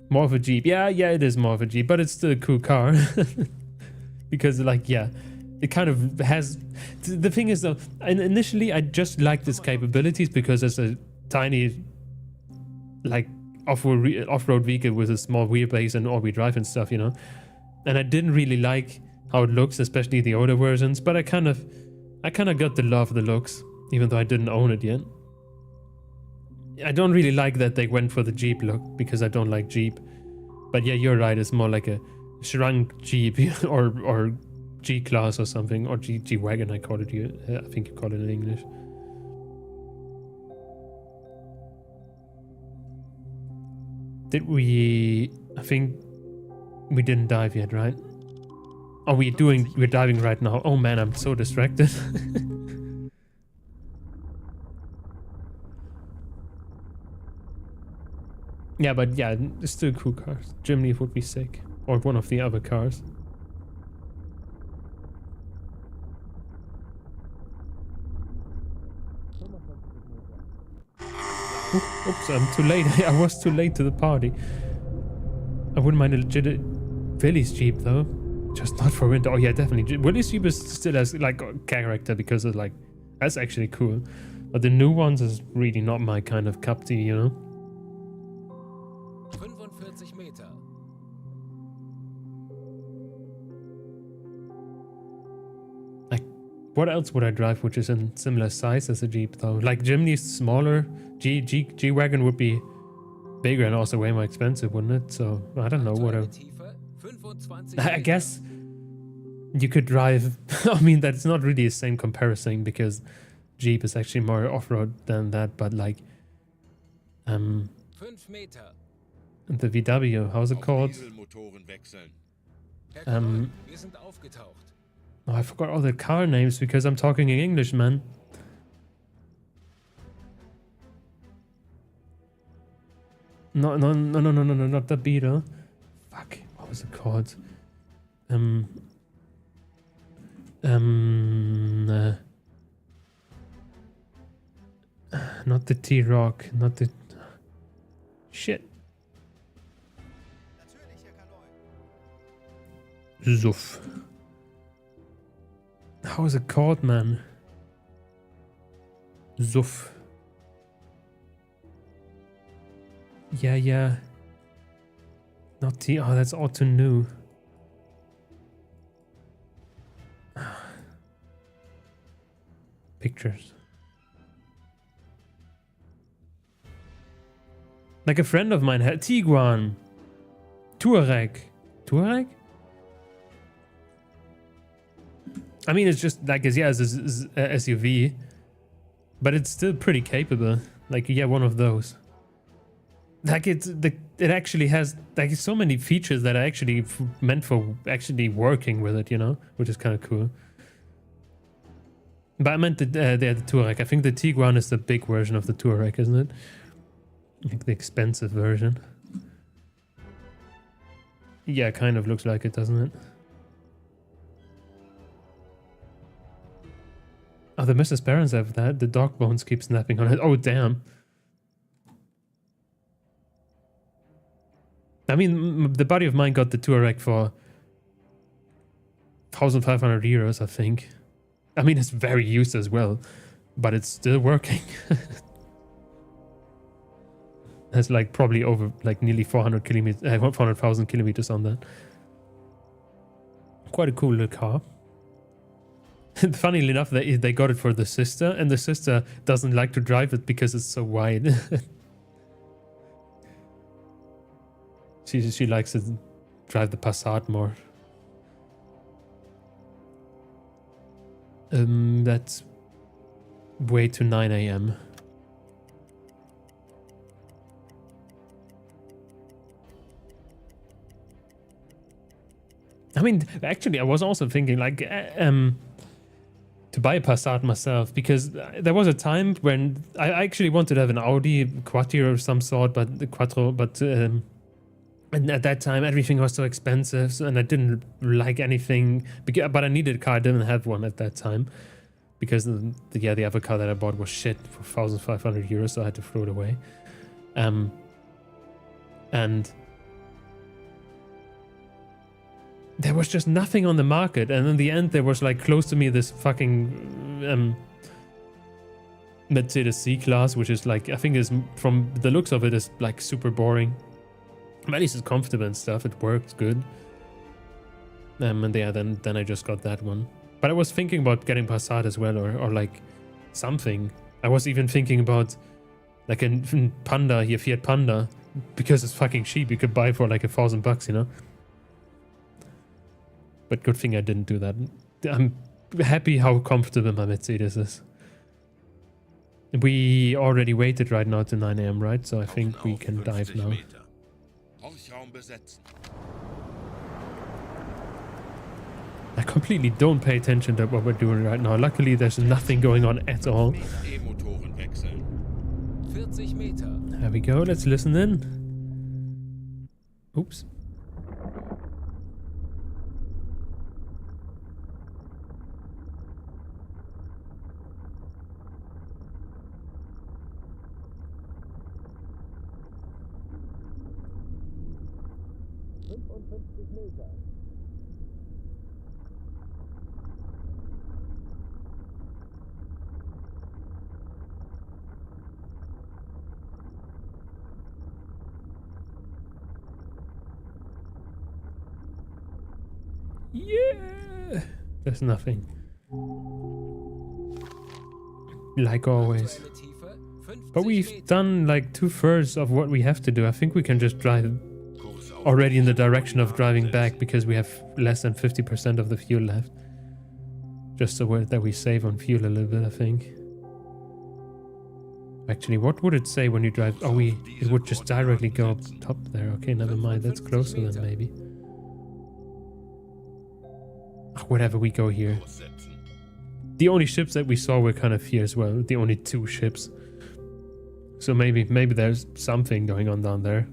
[SPEAKER 1] More of a Jeep. Yeah, it is more of a Jeep, but it's still a cool car. Because, like, yeah, it kind of has... The thing is, though, initially I just liked its capabilities because it's a tiny, like, off-road vehicle with a small wheelbase and all-wheel drive and stuff, you know? And I didn't really like how it looks, especially the older versions, but I kind of got to love the looks, even though I didn't own it yet. I don't really like that they went for the Jeep look, because I don't like Jeep. But yeah, you're right, it's more like a shrunk Jeep, or G-Class or something, or G-Wagon, I call it. I think you call it in English. Did we... I think we didn't dive yet, right? Oh, we're diving right now. Oh man, I'm so distracted. Yeah, but yeah, it's still cool cars. Jimny would be sick. Or one of the other cars. Oops, I'm too late. I was too late to the party. I wouldn't mind a legit Willie's Jeep though. Just not for winter. Oh yeah, definitely. Willie's Jeep is still has like character because of like, that's actually cool. But the new ones is really not my kind of cup tea, you know?
[SPEAKER 3] 45 Meter.
[SPEAKER 1] Like, what else would I drive which is in similar size as a Jeep though? Like Jimny's smaller. G-Wagon would be bigger and also way more expensive, wouldn't it? So, I don't know, whatever. I guess you could drive... I mean, that's not really the same comparison because Jeep is actually more off-road than that, but like...
[SPEAKER 3] 5 Meter.
[SPEAKER 1] The VW, how's it
[SPEAKER 2] Auf
[SPEAKER 1] called?
[SPEAKER 2] Dieselmotoren wechseln.
[SPEAKER 3] Herr Kaloi, wir sind aufgetaucht.
[SPEAKER 1] Oh, I forgot all the car names because I'm talking in English, man. No, not the Beetle. Fuck, what was it called? Not the T-Rock, not the... Shit.
[SPEAKER 4] Natürlich, Herr Kaloi.
[SPEAKER 1] Zuff. How is it called, man? Zuff. Yeah. Not T. Oh, that's all too new. Pictures. Like a friend of mine had Tiguan. Touareg. Touareg? I mean, it's just like, yeah, it's a SUV. But it's still pretty capable. Like, yeah, one of those. Like, it actually has, like, so many features that are actually meant for actually working with it, you know? Which is kind of cool. But I meant the Touareg. I think the Tiguan is the big version of the Touareg, isn't it? Like the expensive version. Yeah, kind of looks like it, doesn't it? Oh, the Mrs. Parents have that. The dog bones keep snapping on it. Oh, damn. I mean, the buddy of mine got the Touareg for 1,500 euros, I think. I mean, it's very used as well, but it's still working. Has like probably over like nearly 400,000 kilometers on that. Quite a cool little car. Funnily enough, they got it for the sister, and the sister doesn't like to drive it because it's so wide. She likes to drive the Passat more. That's way to 9 a.m. I mean, actually, I was also thinking like to buy a Passat myself, because there was a time when I actually wanted to have an Audi Quattro of some sort, but the Quattro, but and at that time everything was so expensive, and I didn't like anything. But I needed a car. I didn't have one at that time because the other car that I bought was shit for 1,500 euros, so I had to throw it away. And there was just nothing on the market, and in the end there was like close to me this fucking Mercedes C-Class, which is like, I think is, from the looks of it, is like super boring. At least it's comfortable and stuff, it works good. And yeah, then I just got that one. But I was thinking about getting Passat as well, or like something. I was even thinking about like a Panda here, Fiat Panda, because it's fucking cheap. You could buy for like $1,000, you know. But good thing I didn't do that. I'm happy how comfortable my Mercedes is. We already waited right now to 9 a.m., right? So I think we can dive now. I completely don't pay attention to what we're doing right now. Luckily, there's nothing going on at all.
[SPEAKER 3] 40 Meter.
[SPEAKER 1] There we go. Let's listen in. Oops. Yeah! There's nothing. Like always. But we've done like 2/3 of what we have to do. I think we can just drive already in the direction of driving back, because we have less than 50% of the fuel left. Just so that we save on fuel a little bit, I think. Actually, what would it say when you drive? Oh, it would just directly go up top there. Okay, never mind. That's closer than maybe. Whatever, we go here. The only ships that we saw were kind of here as well. The only 2 ships. So maybe there's something going on down there.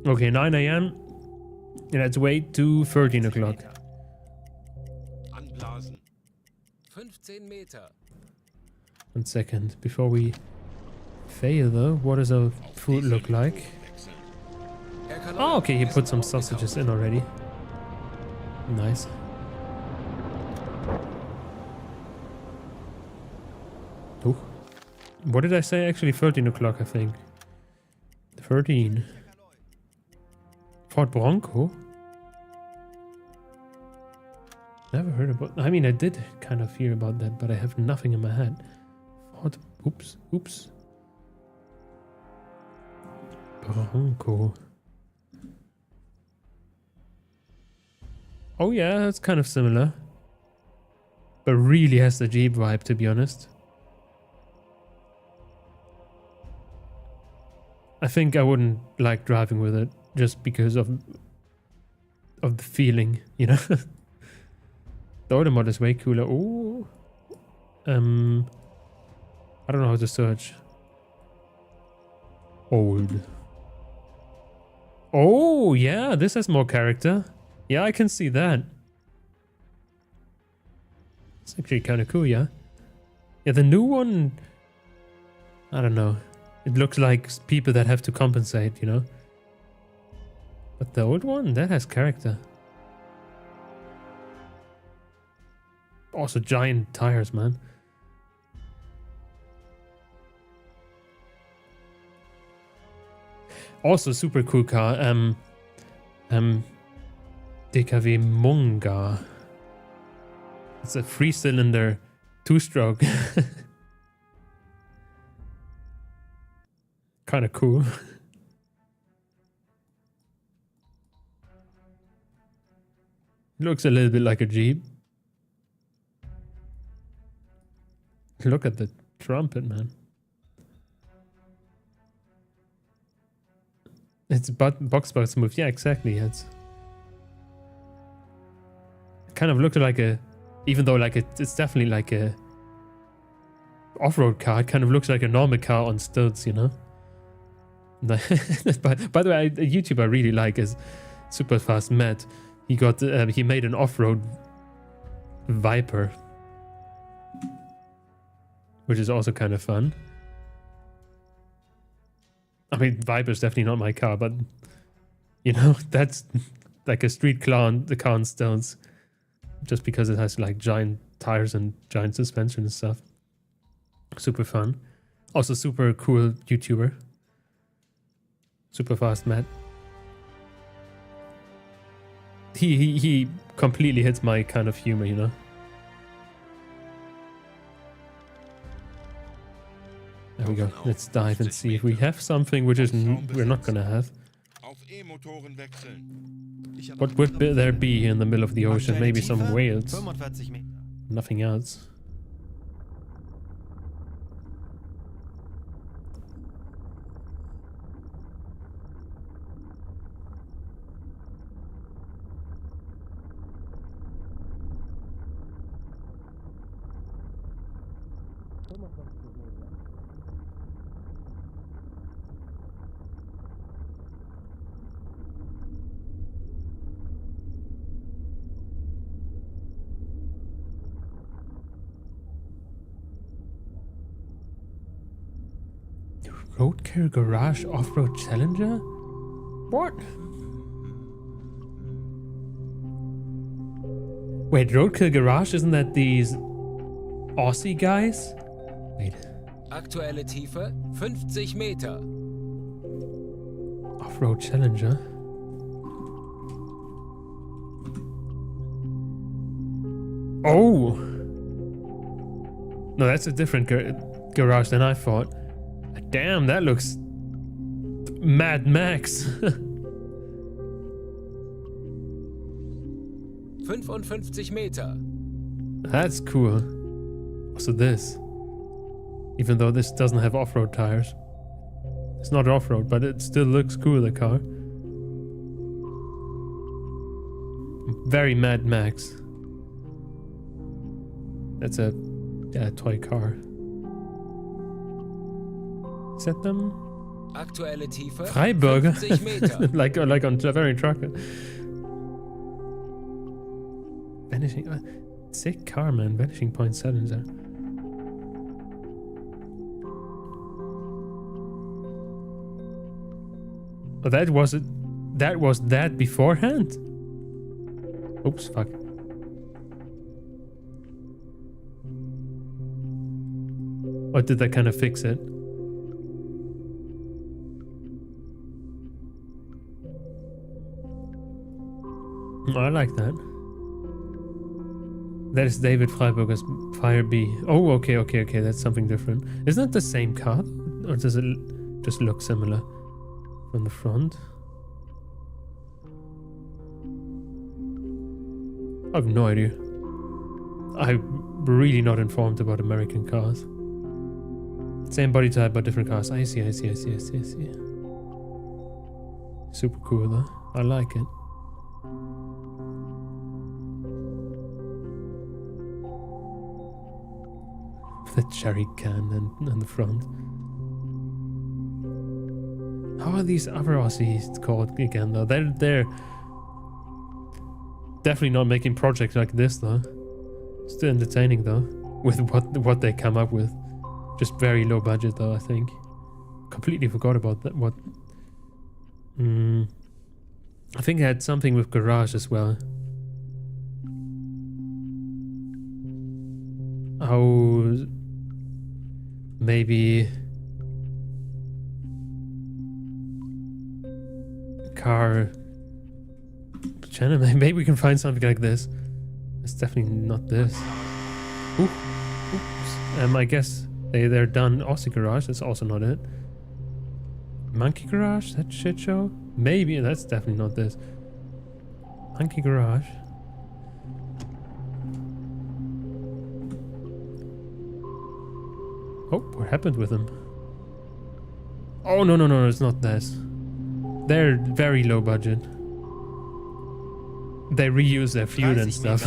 [SPEAKER 1] Okay, 9 a.m. And let's wait to 13 o'clock.
[SPEAKER 3] 15 Meter.
[SPEAKER 1] 1 second. Before we fail though, what does our food look like? Oh, okay, he put some sausages in already. Nice. Oh. What did I say? Actually, 13 o'clock, I think. 13. Ford Bronco? Never heard about... I mean, I did kind of hear about that, but I have nothing in my head. Ford... Oops. Bronco. Oh yeah, it's kind of similar. But really has the Jeep vibe, to be honest. I think I wouldn't like driving with it just because of the feeling, you know. The other mod is way cooler. Oh, I don't know how to search. Old. Oh yeah, this has more character. Yeah, I can see that. It's actually kind of cool, yeah. Yeah, the new one, I don't know. It looks like people that have to compensate, you know. But the old one, that has character. Also giant tires, man. Also super cool car. DKW Munga. It's a 3-cylinder 2-stroke. Kind of cool. Looks a little bit like a Jeep. Look at the trumpet, man. It's box smooth. Yeah, exactly. It's kind of looked like a, even though like it's definitely like a off-road car. It kind of looks like a normal car on stilts, you know. By the way, a YouTuber I really like is Super Fast Matt. He got he made an off-road Viper, which is also kind of fun. I mean, Viper's definitely not my car, but you know, that's like a street car on stilts, just because it has like giant tires and giant suspension and stuff. Super fun. Also super cool YouTuber. Super Fast Matt. He completely hits my kind of humor, you know. There we go. Let's dive and see if we have something which is we're not gonna have. What would there be in the middle of the ocean? Maybe some whales.
[SPEAKER 4] 45 Meter.
[SPEAKER 1] Nothing else. Roadkill Garage Off-Road Challenger? What? Wait, Roadkill Garage, isn't that these Aussie guys? Wait.
[SPEAKER 3] Aktuelle Tiefe 50 Meter.
[SPEAKER 1] Off-Road Challenger? Oh! No, that's a different garage than I thought. Damn, that looks Mad Max.
[SPEAKER 3] 55 Meter.
[SPEAKER 1] That's cool. Also this. Even though this doesn't have off-road tires. It's not off-road, but it still looks cool, the car. Very Mad Max. That's a toy car. Is that them?
[SPEAKER 3] Aktuelle Tiefe
[SPEAKER 1] Freiburger.
[SPEAKER 3] 50 Meter.
[SPEAKER 1] like on very trucker. Vanishing. Sick car, man. Vanishing Point Challenger. Oh, that was it. That was that beforehand? Oops, fuck. Or did that kind of fix it? Oh, I like that. That is David Freiburger's Fire B. Oh, okay. That's something different. Isn't that the same car? Or does it just look similar from the front? I have no idea. I'm really not informed about American cars. Same body type, but different cars. I see. Super cool, though. I like it. The cherry can and the front. How are these other Aussies called again, though? They're definitely not making projects like this, though. Still entertaining, though, with what they come up with. Just very low budget, though, I think. Completely forgot about that. What? I think I had something with Garage as well. Oh, maybe car channel. Maybe we can find something like this. It's definitely not this. Oops. I guess they're done. Aussie Garage. That's also not it. Monkey Garage. That shit show. Maybe that's definitely not this. Monkey Garage. Oh, what happened with them? Oh, no, no, no, it's not this. They're very low budget. They reuse their fuel and
[SPEAKER 4] 30
[SPEAKER 1] stuff.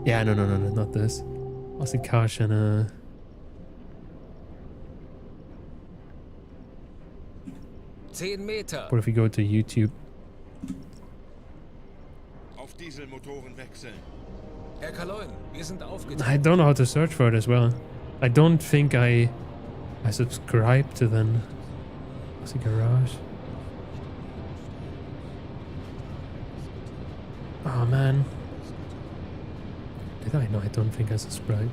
[SPEAKER 1] Yeah, no, no, no, no, not this. Aussie
[SPEAKER 3] 10 Meter.
[SPEAKER 1] What if we go to YouTube?
[SPEAKER 2] Auf Dieselmotoren wechseln.
[SPEAKER 3] Herr Kaloin, wir sind aufgetaucht.
[SPEAKER 1] I don't know how to search for it as well. I don't think I subscribe to them. Aussie Garage. Oh man. Did I? No, I don't think I subscribed.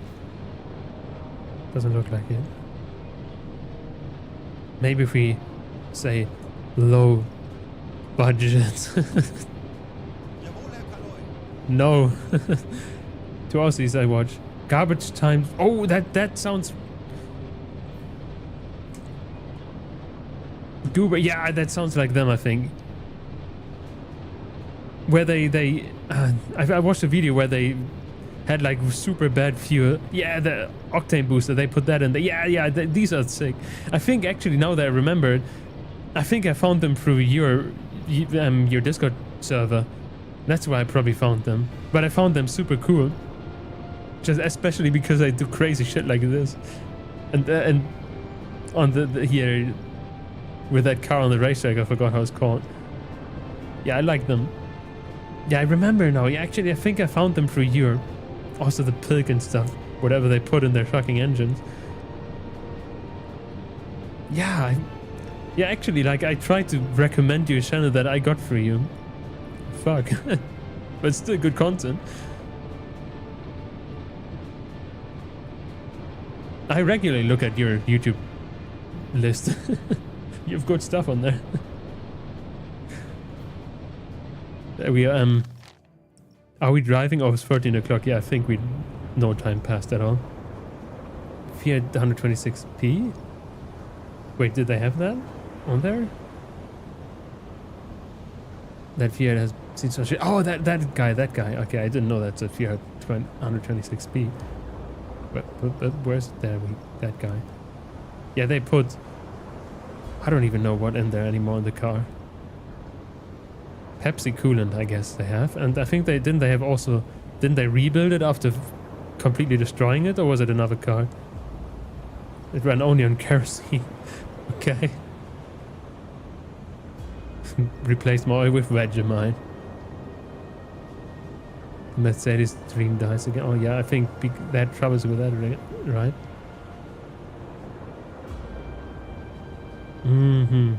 [SPEAKER 1] Doesn't look like it. Maybe if we say low budget.
[SPEAKER 4] Jawohl, Herr Kaloy.
[SPEAKER 1] No. To Aussies I watch. Garbage time. Oh, that sounds... Goober. Yeah, that sounds like them, I think. Where I watched a video where they had like super bad fuel. Yeah, the octane booster, they put that in there. Yeah, these are sick. I think actually, now that I remember it, I think I found them through your Discord server. That's why I probably found them. But I found them super cool. Just especially because I do crazy shit like this. And on the here with that car on the racetrack, I forgot how it's called. Yeah, I like them. Yeah, I remember now. Yeah, actually, I think I found them through your... Also the pilk and stuff. Whatever they put in their fucking engines. Yeah, yeah, actually, like, I tried to recommend you a channel that I got through you. Fuck. But still good content. I regularly look at your YouTube list. You have good stuff on there. We are we driving? Oh, it's 13 o'clock. Yeah, I think we no time passed at all. Fiat 126p. Wait, did they have that on there? That Fiat has seen some shit. Oh, that guy. Okay, I didn't know that's a Fiat 126p. But where's that guy? Yeah, they put... I don't even know what in there anymore in the car. Pepsi coolant, I guess they have. And I think didn't they rebuild it after completely destroying it, or was it another car? It ran only on kerosene. Okay. Replaced my oil with Vegemite. Mercedes Dream dies again. Oh yeah, I think they had troubles with that, right? Mm-hmm.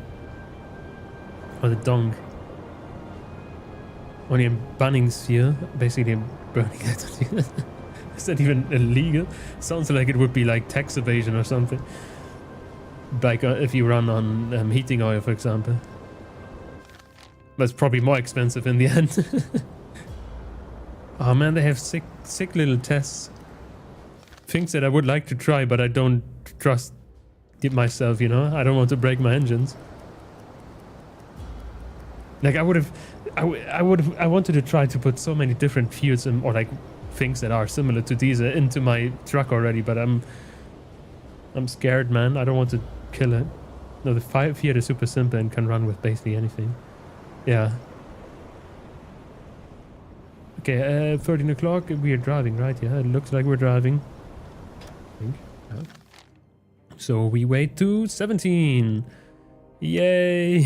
[SPEAKER 1] Oh, the dong. Only in Bunnings here, basically burning it. Is that even illegal? Sounds like it would be like tax evasion or something. Like if you run on heating oil, for example. That's probably more expensive in the end. Oh man, they have sick little tests. Things that I would like to try, but I don't trust it myself, you know? I don't want to break my engines. Like I wanted to try to put so many different fuels or like things that are similar to diesel into my truck already, but I'm scared, man. I don't want to kill it. No, the Fiat is super simple and can run with basically anything. Yeah. Okay, 13 o'clock. We are driving, right? Yeah, it looks like we're driving. I think. Yeah. So we wait to 17. Yay!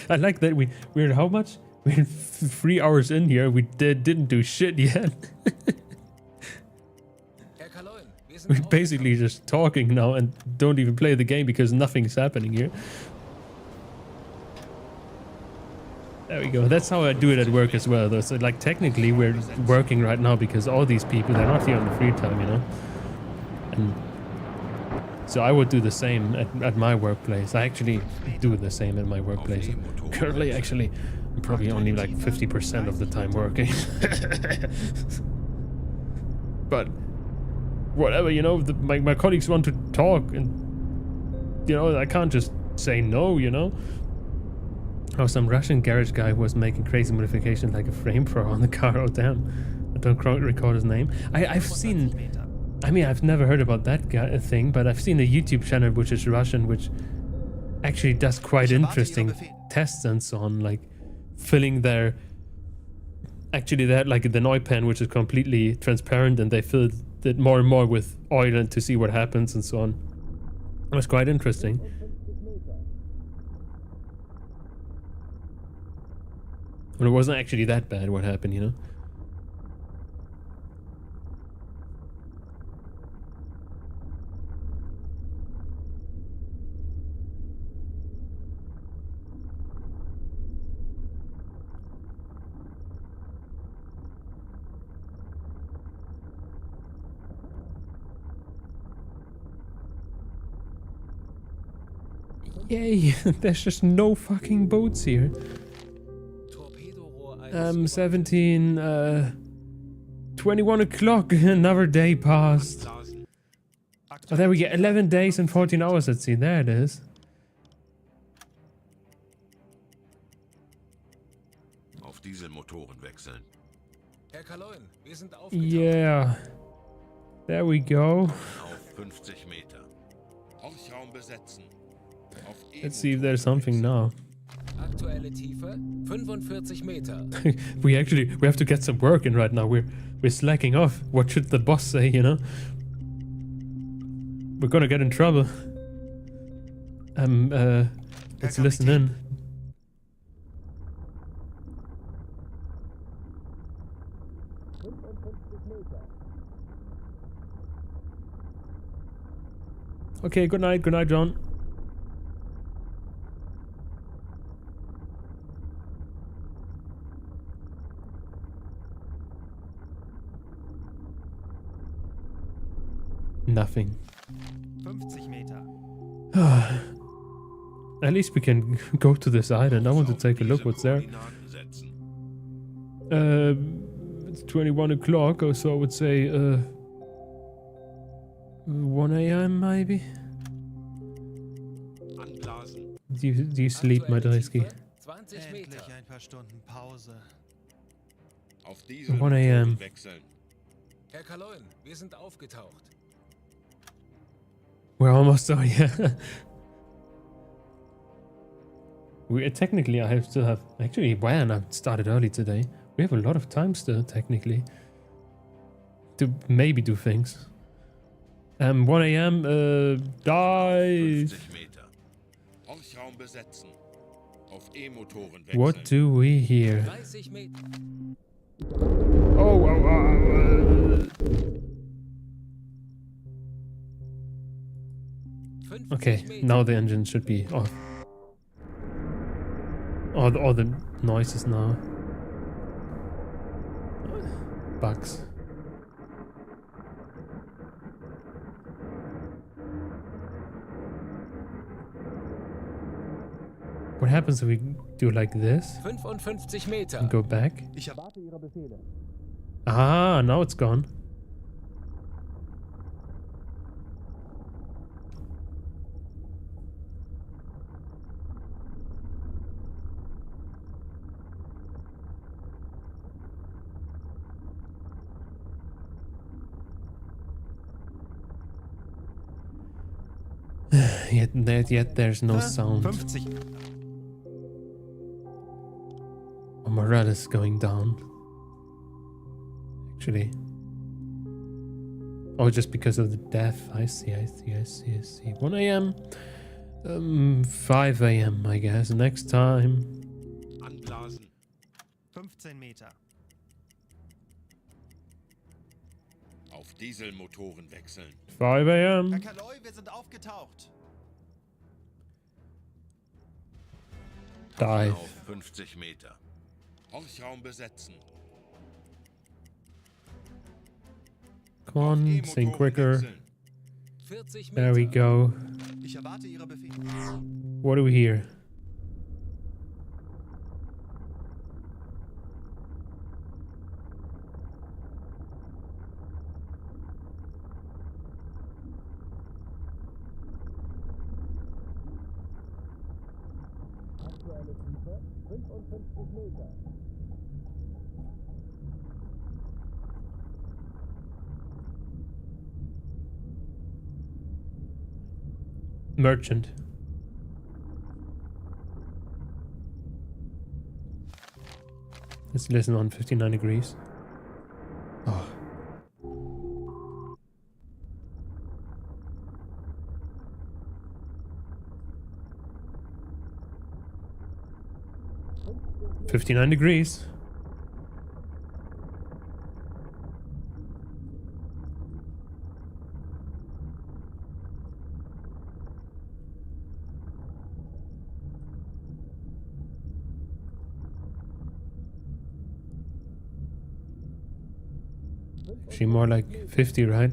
[SPEAKER 1] I like that we're how much? We're 3 hours in here. We didn't do shit yet. We're basically just talking now and don't even play the game because nothing's happening here. There we go. That's how I do it at work as well, though. So, like, technically, we're working right now because all these people, they're not here on the free time, you know? And so I would do the same at my workplace. I actually do the same at my workplace. Currently, actually, I'm probably only like 50% of the time working. But whatever, you know, my colleagues want to talk and, you know, I can't just say no, you know? Oh, some Russian garage guy was making crazy modifications like a frame thrower on the car. Oh, damn. don't recall his name. I've seen. I mean, I've never heard about that guy thing, but I've seen a YouTube channel which is Russian, which actually does quite interesting tests and so on, like filling their. Actually, they had like the Noi pen, which is completely transparent, and they filled it more and more with oil and to see what happens and so on. It was quite interesting. But it wasn't actually that bad what happened, you know? Yay, there's just no fucking boats here. 17, 21 o'clock, another day passed. Oh, there we go, 11 days and 14 hours, let's see, there it is.
[SPEAKER 2] Auf Dieselmotoren wechseln.
[SPEAKER 3] Herr Kaloin, wir sind aufgetaucht.
[SPEAKER 1] Yeah, there we go.
[SPEAKER 2] Auf 50 Meter. Horchraum besetzen. Auf
[SPEAKER 1] Let's see if there's something now.
[SPEAKER 3] Aktuelle Tiefe 45 Meter.
[SPEAKER 1] we have to get some work in right now. We're slacking off. What should the boss say, you know? We're gonna get in trouble. Let's listen in. Okay, good night, John. Nothing.
[SPEAKER 4] 50 Meter.
[SPEAKER 1] At least we can go to this island. I want to take a look what's there.
[SPEAKER 2] Koordinaten setzen.
[SPEAKER 1] It's 21 o'clock, or so I would say 1 a.m. maybe?
[SPEAKER 2] Anblasen.
[SPEAKER 1] Do you sleep, my Dreisky?
[SPEAKER 3] 20 Meter.
[SPEAKER 4] Endlich ein paar Stunden Pause.
[SPEAKER 2] Auf
[SPEAKER 1] 1
[SPEAKER 2] Dieselmotoren
[SPEAKER 1] a.m.
[SPEAKER 2] wechseln.
[SPEAKER 3] Herr Kaloin, wir sind aufgetaucht.
[SPEAKER 1] We're almost done, yeah. We technically, I still have actually. When I started early today, we have a lot of time still technically to maybe do things. 1 a.m. Dive.
[SPEAKER 2] 50 Meter. Horchraum besetzen. Auf E-Motoren wechseln.
[SPEAKER 1] What do we hear?
[SPEAKER 3] 30 Meter.
[SPEAKER 1] Oh, okay, now the engine should be off. All the noises now. Bugs. What happens if we do like this
[SPEAKER 3] 55 Meter.
[SPEAKER 1] and go back?
[SPEAKER 4] Ich erwarte Ihre Befehle.
[SPEAKER 1] Ah, now it's gone. Yet there's no sound.
[SPEAKER 4] 50.
[SPEAKER 1] Oh, morale is going down. Actually. Oh, just because of the death. I see. 1 a.m. 5 a.m. I guess. Next time.
[SPEAKER 2] Anblasen.
[SPEAKER 4] 15 Meter.
[SPEAKER 2] Auf Dieselmotoren wechseln.
[SPEAKER 1] 5 a.m.
[SPEAKER 4] Herr Kaloi, wir sind aufgetaucht.
[SPEAKER 1] Dive.
[SPEAKER 2] Auf 50 Meter. Horchraum besetzen.
[SPEAKER 1] Come on, sing quicker.
[SPEAKER 3] 40 Meter.
[SPEAKER 1] There we go.
[SPEAKER 4] Ich erwarte Ihre Befehle.
[SPEAKER 1] What do we hear? Merchant. Let's listen on 59 degrees. Oh. $59 degrees. Actually more like 50, right?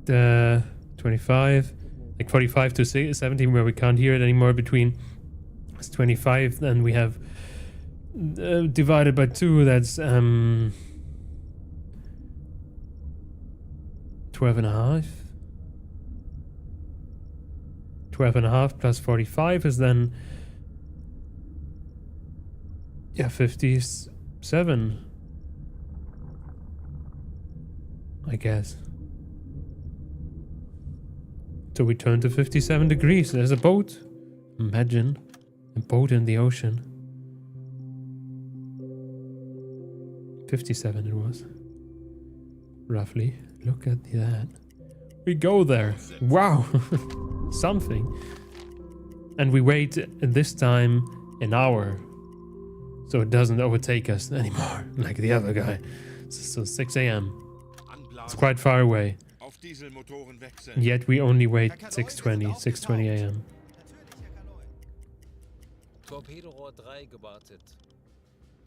[SPEAKER 1] The 25, like 45 to 70, where we can't hear it anymore. Between it's 25, then we have divided by 2, that's 12 and a half. 12 and a half plus 45 is then, yeah, 57, I guess. So we turn to 57 degrees. There's a boat. Imagine a boat in the ocean. 57 it was. Roughly. Look at that. We go there. Wow. Something. And we wait this time an hour. So it doesn't overtake us anymore. Like the other guy. So 6 a.m. It's quite far away. Yet we only wait 6:20 a.m.
[SPEAKER 3] Torpedorohr 3 gewartet.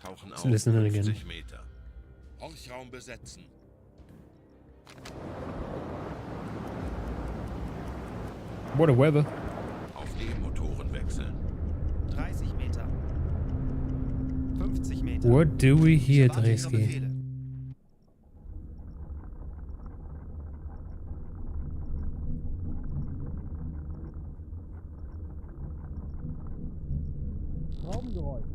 [SPEAKER 2] Tauchen
[SPEAKER 1] Let's
[SPEAKER 2] auf
[SPEAKER 1] listen in again.
[SPEAKER 2] 50 Meter. Horchraum besetzen.
[SPEAKER 1] What a weather.
[SPEAKER 2] Auf E-Motoren wechseln.
[SPEAKER 4] 30 Meter. 50 Meter.
[SPEAKER 1] What do we hear,
[SPEAKER 4] Ich erwarte Ihre
[SPEAKER 1] Dreski?
[SPEAKER 4] Befehle.
[SPEAKER 6] Raumgeräusch.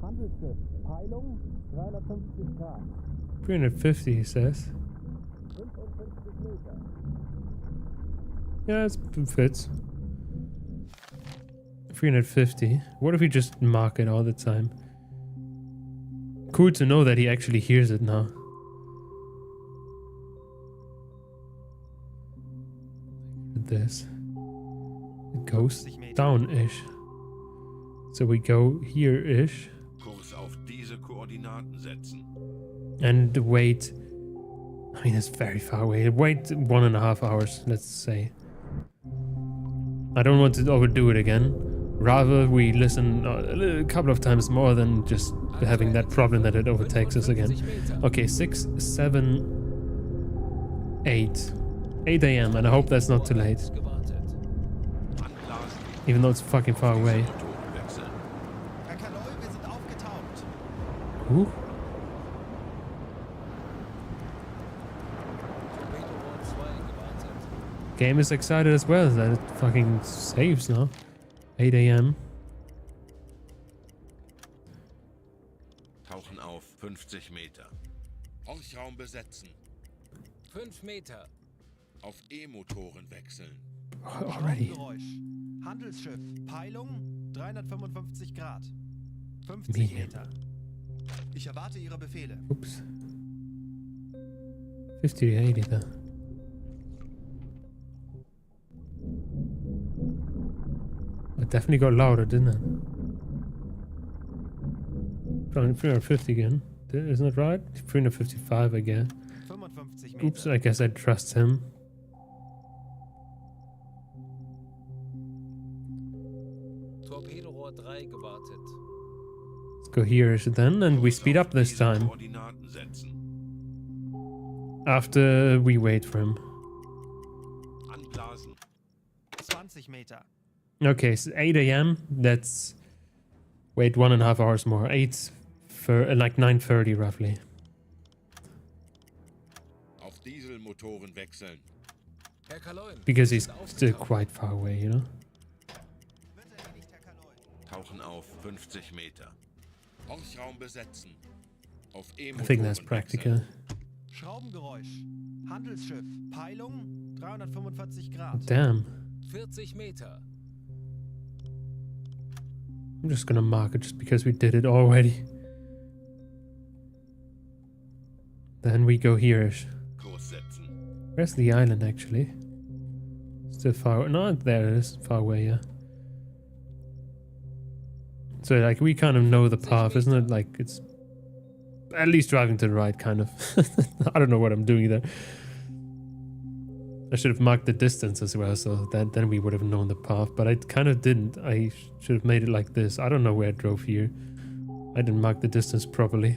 [SPEAKER 6] Handelsschiff. Peilung 350 Grad.
[SPEAKER 1] 350, he says.
[SPEAKER 6] 55 Meter.
[SPEAKER 1] Yeah, it fits. 350. What if we just mark it all the time? Cool to know that he actually hears it now. Look at this. It goes down-ish. So we go here-ish.
[SPEAKER 2] Kurs auf diese Koordinaten setzen.
[SPEAKER 1] And wait. I mean, it's very far away. Wait 1.5 hours, let's say. I don't want to overdo it again. Rather, we listen a couple of times more than just having that problem that it overtakes us again. Okay, 6, 7, 8. 8 a.m. and I hope that's not too late. Even though it's fucking far away.
[SPEAKER 2] Motoren wechseln.
[SPEAKER 4] Herr Kaloi, wir sind aufgetaucht.
[SPEAKER 1] Ooh.
[SPEAKER 3] Torpedorohr 2 gewartet.
[SPEAKER 1] Game is excited as well that it fucking saves now. 8 a.m.
[SPEAKER 2] Tauchen auf 50 Meter. Horchraum besetzen.
[SPEAKER 3] 5 Meter.
[SPEAKER 2] Auf E-Motoren wechseln.
[SPEAKER 1] Already.
[SPEAKER 4] Raumgeräusch. Handelsschiff. Peilung 355 Grad. 50
[SPEAKER 1] Medium.
[SPEAKER 4] Meter. Ich erwarte Ihre Befehle.
[SPEAKER 1] Oops. 50 to 80 though. It definitely got louder, didn't it? Probably 350 again. Isn't it right? 355 again.
[SPEAKER 4] 55 Meter.
[SPEAKER 1] Oops, I guess I trust him.
[SPEAKER 3] Torpedorohr 3 gewartet.
[SPEAKER 1] Let's go here then, and we speed up this time.
[SPEAKER 2] Koordinaten setzen.
[SPEAKER 1] After we wait for him.
[SPEAKER 2] Anblasen.
[SPEAKER 4] 20 Meter.
[SPEAKER 1] Okay, so 8 a.m. That's... Wait 1.5 hours more. 8 for like 9:30 roughly.
[SPEAKER 2] Auf Dieselmotoren wechseln.
[SPEAKER 3] Herr Kaloin,
[SPEAKER 1] because
[SPEAKER 3] wir
[SPEAKER 1] he's
[SPEAKER 3] sind
[SPEAKER 1] still
[SPEAKER 3] aufgetaucht.
[SPEAKER 1] quite far away, you know?
[SPEAKER 4] Wird erledigt, Herr Kaloi.
[SPEAKER 2] Tauchen auf 50 Meter. Horchraum besetzen. Auf
[SPEAKER 1] I think that's
[SPEAKER 2] E-Motoren
[SPEAKER 1] practical.
[SPEAKER 2] wechseln.
[SPEAKER 4] Schraubengeräusch. Handelsschiff. Peilung 345 Grad.
[SPEAKER 1] Damn.
[SPEAKER 3] 40 Meter.
[SPEAKER 1] I'm just gonna mark it just because we did it already. Then we go here-ish.
[SPEAKER 2] Kurs setzen.
[SPEAKER 1] Where's the island actually? Still far. No, there it is. Far away, yeah. So like we kind of know the path, isn't it? Like it's at least driving to the right, kind of. I don't know what I'm doing there. I should have marked the distance as well, so that then we would have known the path. But I kind of didn't. I should have made it like this. I don't know where I drove here. I didn't mark the distance properly.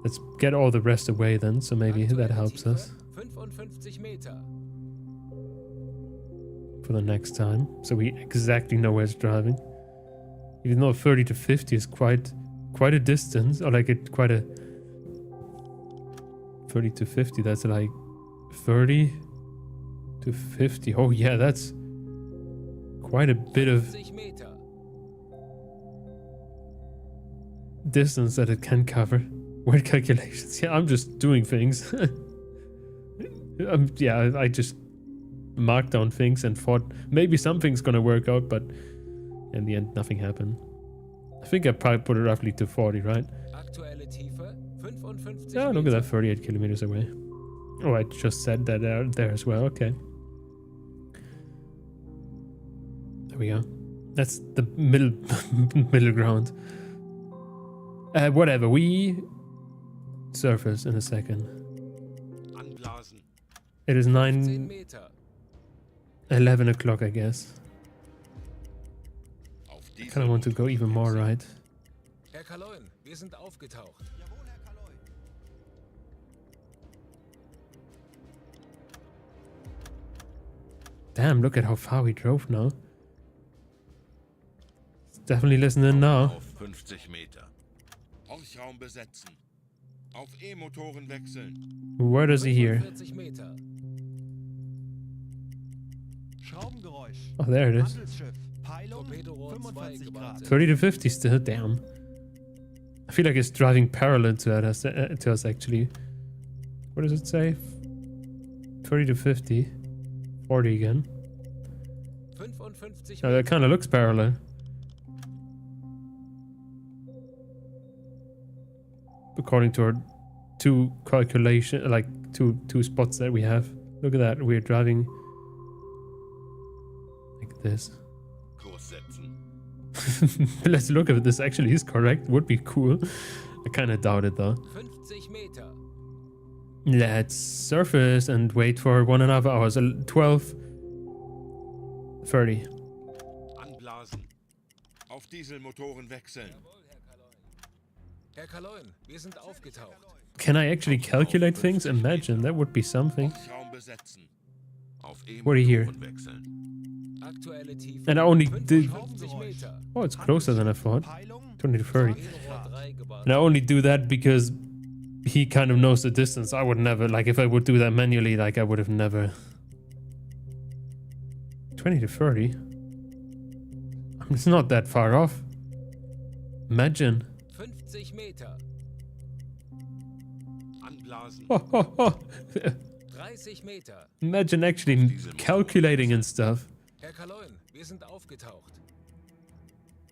[SPEAKER 1] Let's get all the rest away then, so maybe that
[SPEAKER 3] Aktuelle
[SPEAKER 1] helps
[SPEAKER 3] Tiefe,
[SPEAKER 1] us
[SPEAKER 3] 55 Meter.
[SPEAKER 1] for the next time. So we exactly know where it's driving. Even though 30 to 50 is quite a distance, or like quite a 30 to 50, that's like 30 to 50. Oh yeah, that's quite a bit of
[SPEAKER 3] 50 Meter.
[SPEAKER 1] distance that it can cover. Word calculations. Yeah, I'm just doing things. Yeah, I just marked down things and thought maybe something's gonna work out, but in the end, nothing happened. I think I probably put it roughly to 40, right?
[SPEAKER 3] Aktuelle Tiefe 55
[SPEAKER 1] Yeah, look at
[SPEAKER 3] Meter.
[SPEAKER 1] that, 38 kilometers away. Oh, I just said that there as well. Okay. There we go. That's the middle ground. Whatever. We surface in a second.
[SPEAKER 2] Anblasen.
[SPEAKER 1] It is
[SPEAKER 3] 10 Meter.
[SPEAKER 1] 11 o'clock, I guess.
[SPEAKER 2] Auf
[SPEAKER 1] I kind of want to go even more right.
[SPEAKER 3] Herr Kaloin, wir sind aufgetaucht.
[SPEAKER 4] Jawohl, Herr Kaloi.
[SPEAKER 1] Damn, look at how far we drove now. It's definitely listening now.
[SPEAKER 2] Auf 50 Meter. Horchraum besetzen. Auf E-Motoren wechseln.
[SPEAKER 1] Where does he hear?
[SPEAKER 3] 45 Meter.
[SPEAKER 4] Schraubengeräusch.
[SPEAKER 1] Oh, there it is.
[SPEAKER 4] Handelsschiff. Peilung
[SPEAKER 3] Torpedorohr 2
[SPEAKER 4] 45 Grad.
[SPEAKER 3] gewartet.
[SPEAKER 1] 30 to 50 still, damn. I feel like it's driving parallel to us actually. What does it say? 30 to 50. 40 again.
[SPEAKER 3] 55
[SPEAKER 1] Now that kind of looks parallel. According to our two calculation, like two spots that we have. Look at that, we're driving like this.
[SPEAKER 2] Kurs setzen.
[SPEAKER 1] Let's look if this actually is correct. Would be cool. I kind of doubt it though.
[SPEAKER 3] 50 Meter.
[SPEAKER 1] Let's surface and wait for 1.5 hours. 12:30.
[SPEAKER 2] Anblasen. Auf Dieselmotoren wechseln.
[SPEAKER 3] Herr Kaloin, wir sind aufgetaucht.
[SPEAKER 1] Can I actually calculate things? Imagine, that would be something.
[SPEAKER 2] Horchraum besetzen. Auf
[SPEAKER 1] What do you hear?
[SPEAKER 2] E-Motoren wechseln.
[SPEAKER 3] Aktuelle Tiefe
[SPEAKER 1] And I only did...
[SPEAKER 3] 55 Meter.
[SPEAKER 1] Oh, it's closer than I thought.
[SPEAKER 4] Peilung
[SPEAKER 1] 20 to 30.
[SPEAKER 3] Torpedorohr 3 gewartet.
[SPEAKER 1] And I only do that because he kind of knows the distance. I would never, like if I would do that manually, like I would have never... 20 to 30? I mean, it's not that far off. Imagine.
[SPEAKER 3] 50 Meter.
[SPEAKER 2] Anblasen.
[SPEAKER 3] 30 Meter.
[SPEAKER 1] Imagine actually calculating and stuff.
[SPEAKER 3] Herr Kaloin, wir sind aufgetaucht.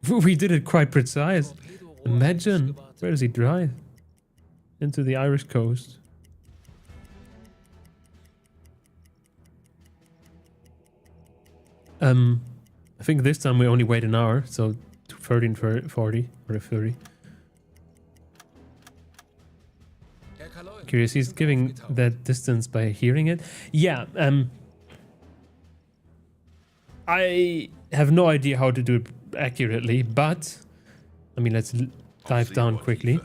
[SPEAKER 1] We did it quite precise.
[SPEAKER 3] Torpedorohr
[SPEAKER 1] Imagine.
[SPEAKER 3] 1 gewartet.
[SPEAKER 1] Where does he drive? Into the Irish coast. I think this time we only wait an hour, so 13 for 40 or 30.
[SPEAKER 3] Herr Kaloin,
[SPEAKER 1] Curious,
[SPEAKER 3] wir
[SPEAKER 1] he's
[SPEAKER 3] sind
[SPEAKER 1] giving
[SPEAKER 3] aufgetaucht.
[SPEAKER 1] that distance by hearing it. Yeah, I have no idea how to do it accurately, but I mean, let's dive down quickly.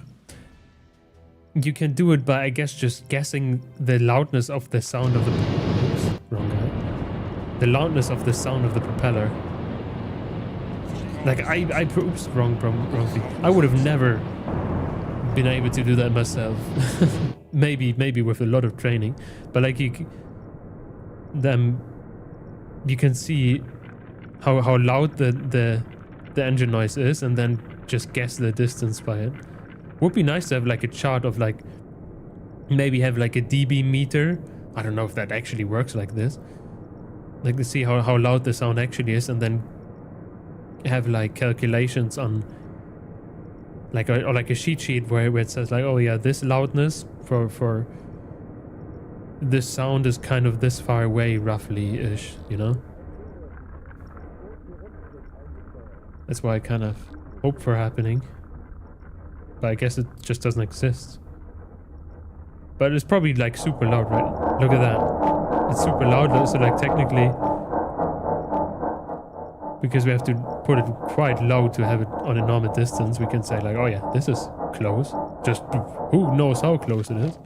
[SPEAKER 1] You can do it by, I guess, just guessing the loudness of the sound of the... Oops, wrong guy. The loudness of the sound of the propeller. Like, oops, wrong thing. I would have never been able to do that myself. maybe with a lot of training. But like, then you can see how loud the engine noise is, and then just guess the distance by it. Would be nice to have like a chart of like, maybe have like a dB meter. I don't know if that actually works like this. Like to see how loud the sound actually is, and then have like calculations on like a cheat sheet where it says like, oh yeah, this loudness for this sound is kind of this far away roughly ish, you know? That's why I kind of hope for happening. But I guess it just doesn't exist. But it's probably like super loud, right? Look at that. It's super loud, so like technically, because we have to put it quite low to have it on a normal distance, we can say like, oh yeah, this is close. Just who knows how close it is.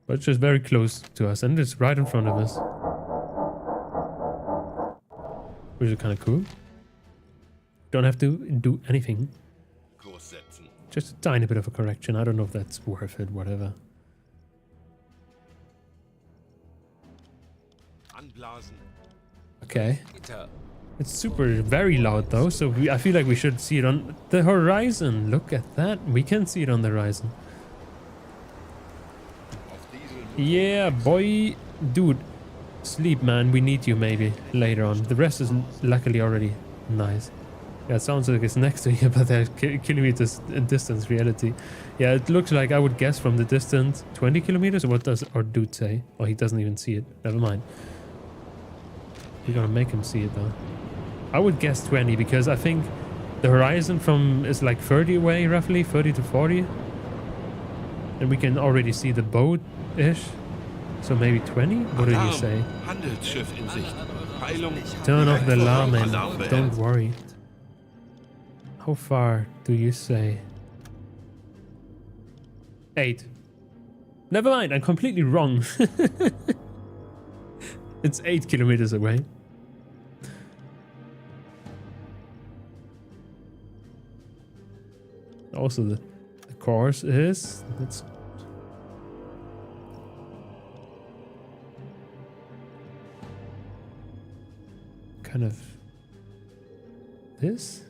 [SPEAKER 1] But it's just very close to us, and it's right in front of us. Which is kind of cool. Don't have to do anything.
[SPEAKER 2] Kurs setzen.
[SPEAKER 1] Just a tiny bit of a correction. I don't know if that's worth it, whatever.
[SPEAKER 2] Anblasen.
[SPEAKER 1] Okay. It's super, very loud though, so I feel like we should see it on the horizon. Look at that. We can see it on the horizon.
[SPEAKER 2] Auf Diesel.
[SPEAKER 1] Yeah, boy. Dude, sleep, man. We need you maybe later on. The rest is luckily already nice. Yeah, it sounds like it's next to you, but there's kilometers in distance reality. Yeah, it looks like, I would guess from the distance, 20 kilometers? Or what does our dude say? Oh, he doesn't even see it. Never mind. We're gonna make him see it though. I would guess 20 because I think the horizon from is like 30 away, roughly 30 to 40. And we can already see the boat-ish. So maybe 20? What did you say?
[SPEAKER 2] Handelsschiff in Sicht. Peilung.
[SPEAKER 1] Turn off the alarm and
[SPEAKER 2] Alarm beendet.
[SPEAKER 1] don't worry. How far do you say? 8. Never mind, I'm completely wrong. It's 8 kilometers away. Also, the course is... It's kind of... This?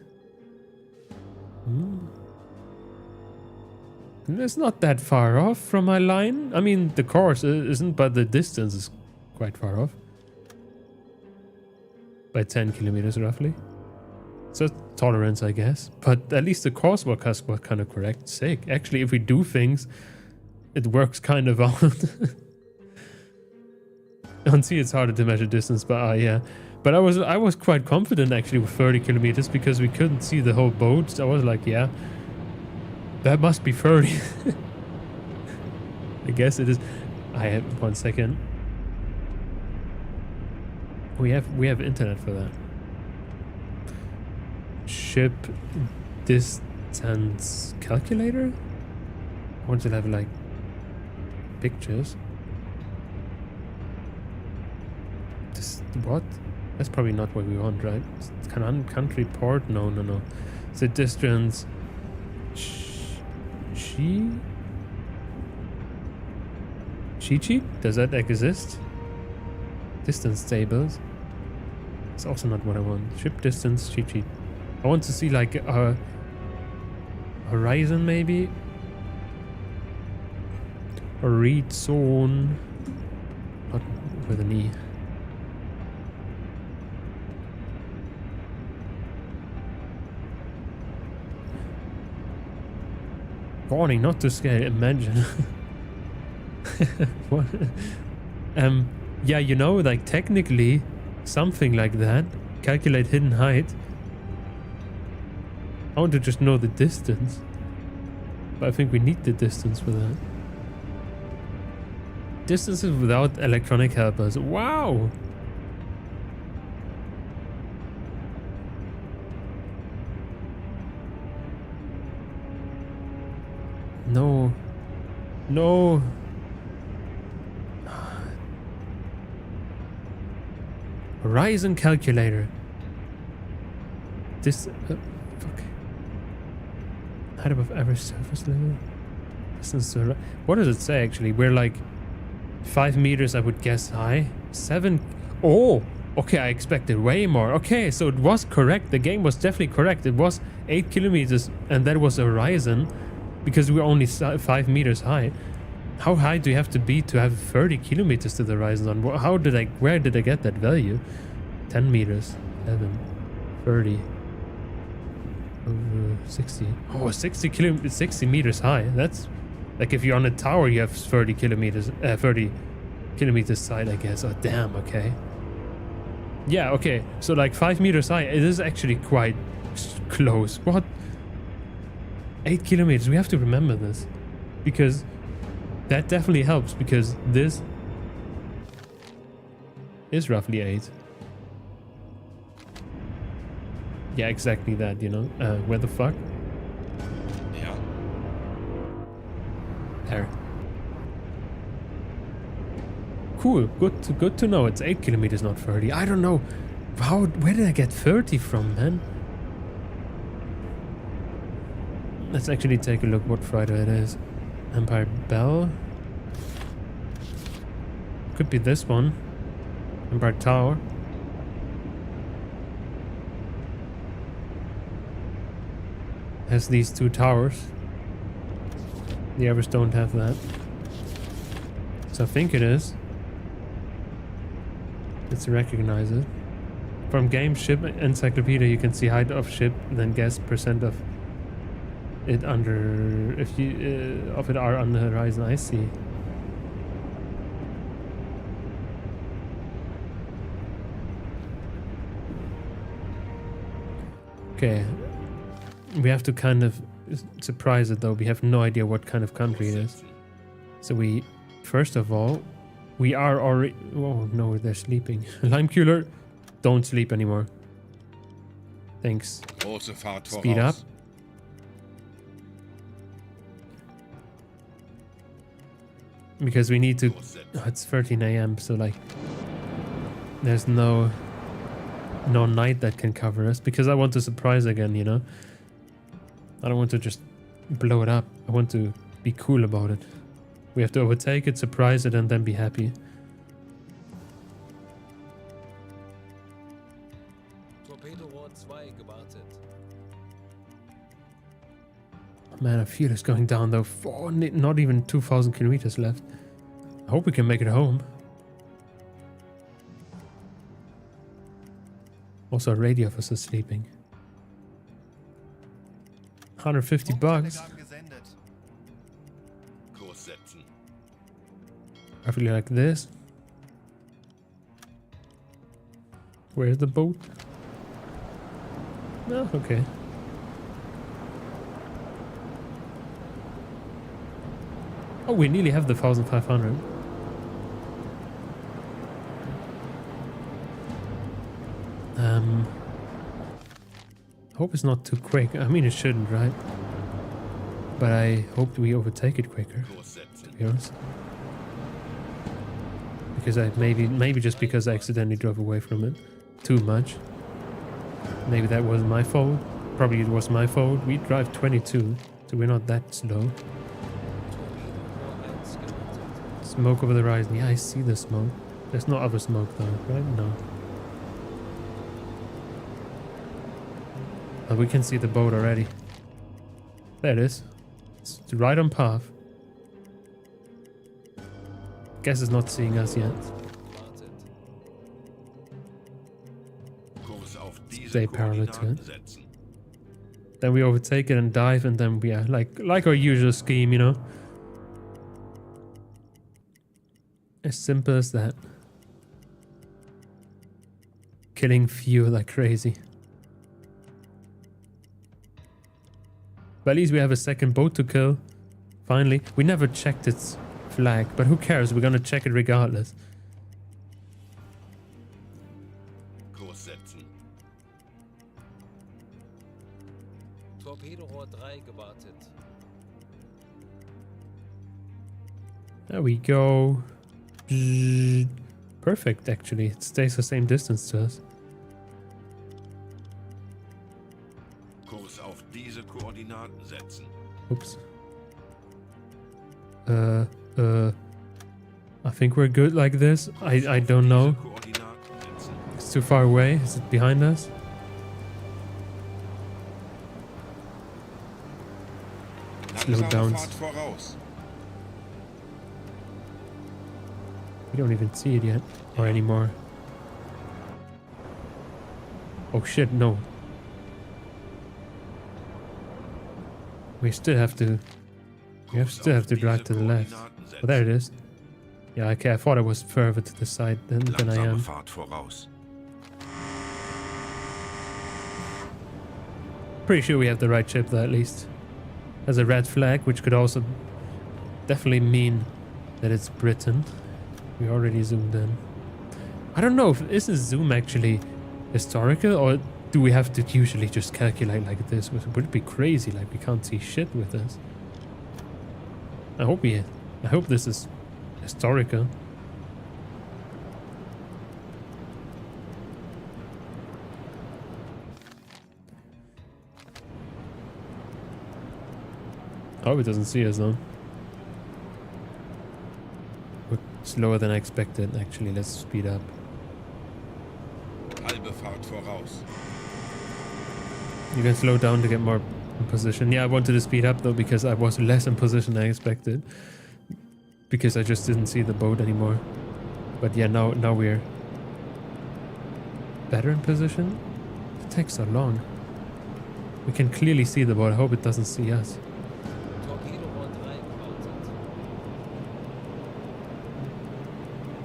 [SPEAKER 1] It's not that far off from my line. I mean, the course isn't, but the distance is quite far off. By 10 kilometers, roughly. So tolerance, I guess. But at least the course was kind of correct. Sick. Actually, if we do things, it works kind of out. On sea, it's harder to measure distance, but yeah. But I was quite confident actually with 30 kilometers because we couldn't see the whole boat. So I was like, yeah, that must be 30. I guess it is. I have 1 second. We have internet for that. Ship distance calculator? I want to have like pictures. This what? That's probably not what we want, right? Country port? No. It's a distance. Cheat? Does that exist? Distance tables. It's also not what I want. Ship distance cheat sheet. I want to see like a horizon maybe. A read zone. Not with an E. Warning, not to scale. Imagine. What? Yeah, you know, like technically something like that. Calculate hidden height. I want to just know the distance. But I think we need the distance for that. Distances without electronic helpers. Wow! No. No. Horizon calculator. This... fuck. Height above average surface level. Distance to... What does it say actually? We're like 5 meters, I would guess high. 7. Oh, okay, I expected way more. Okay, so it was correct. The game was definitely correct. It was 8 kilometers, and that was the horizon, because we were only 5 meters high. How high do you have to be to have 30 kilometers to the horizon? Where did I get that value? 10 meters, 11, 30, 60. Oh, 60 meters high. That's like if you're on a tower, you have 30 kilometers side, I guess. Oh, damn, okay. Yeah, okay. So like 5 meters high, it is actually quite close. What? 8 kilometers. We have to remember this, because that definitely helps, because this is roughly 8. Yeah, exactly that, you know. Where the fuck?
[SPEAKER 2] Ja.
[SPEAKER 1] There. Cool. Good to know. It's 8 kilometers, not 30. I don't know. Where did I get 30 from, man? Let's actually take a look what fighter it is. Empire Bell. Could be this one. Empire Tower. Has these 2 towers. The others don't have that. So I think it is. Let's recognize it. From game ship encyclopedia, you can see height of ship, then guess percent of it under, if you of it are on the horizon. I see. Okay, we have to kind of surprise it though. We have no idea what kind of country it is. So we, first of all, we are already. Oh no, they're sleeping. Lime cooler, don't sleep anymore. Thanks.
[SPEAKER 2] Große Fahrt
[SPEAKER 1] Speed up.
[SPEAKER 2] voraus.
[SPEAKER 1] Because we need to. Oh, it's 13 AM, so like, there's no night that can cover us. Because I want to surprise again, you know. I don't want to just blow it up. I want to be cool about it. We have to overtake it, surprise it, and then be happy.
[SPEAKER 3] Torpedorohr 2 gewartet.
[SPEAKER 1] Man, I feel it's going down though. Oh, not even 2,000 kilometers left. I hope we can make it home. Also, a radio of us is sleeping. 150 bucks.
[SPEAKER 2] Kurs setzen.
[SPEAKER 1] Roughly like this. Where's the boat? No, okay. Oh, we nearly have the 1,500. Hope it's not too quick. I mean, it shouldn't, right? But I hope we overtake it quicker,
[SPEAKER 2] Kurs setzen.
[SPEAKER 1] to be honest. Because maybe just because I accidentally drove away from it too much. Maybe that wasn't my fault. Probably it was my fault. We drive 22, so we're not that slow.
[SPEAKER 3] Torpedorohr 1 gewartet.
[SPEAKER 1] Smoke over the horizon. Yeah, I see the smoke. There's no other smoke though, right? No. Oh, we can see the boat already. There it is. It's right on path. Guess it's not seeing us yet.
[SPEAKER 3] Gewartet.
[SPEAKER 2] Kurs auf diese
[SPEAKER 1] Stay parallel to
[SPEAKER 2] Koordinaten
[SPEAKER 1] it.
[SPEAKER 2] setzen.
[SPEAKER 1] Then we overtake it and dive, and then we are like our usual scheme, you know. As simple as that. Killing fuel like crazy. But at least we have a second boat to kill. Finally. We never checked its flag, but who cares? We're gonna check it regardless.
[SPEAKER 2] Kurs setzen.
[SPEAKER 3] Torpedorohr 3 gewartet.
[SPEAKER 1] There we go. Perfect, actually. It stays the same distance to us.
[SPEAKER 2] Kurs auf diese Koordinaten setzen.
[SPEAKER 1] Oops. I think we're good like this. I don't know. It's too far away. Is it behind us? Slow down. We don't even see it yet. Or anymore. Oh shit, no. We still have to... We still have to drive to the left. Oh, there it is. Yeah, okay, I thought I was further to the side than I am. Pretty sure we have the right ship though, at least. There's a red flag, which could also definitely mean that it's Britain. We already zoomed in. I don't know, is this zoom actually historical, or do we have to usually just calculate like this? Would it be crazy, like we can't see shit with this? I hope this is historical. I hope it doesn't see us though. We're slower than I expected, actually. Let's speed up. You can slow down to get more in position. Yeah, I wanted to speed up though because I was less in position than I expected. Because I just didn't see the boat anymore. But yeah, now we're better in position. It takes so long. We can clearly see the boat. I hope it doesn't see us.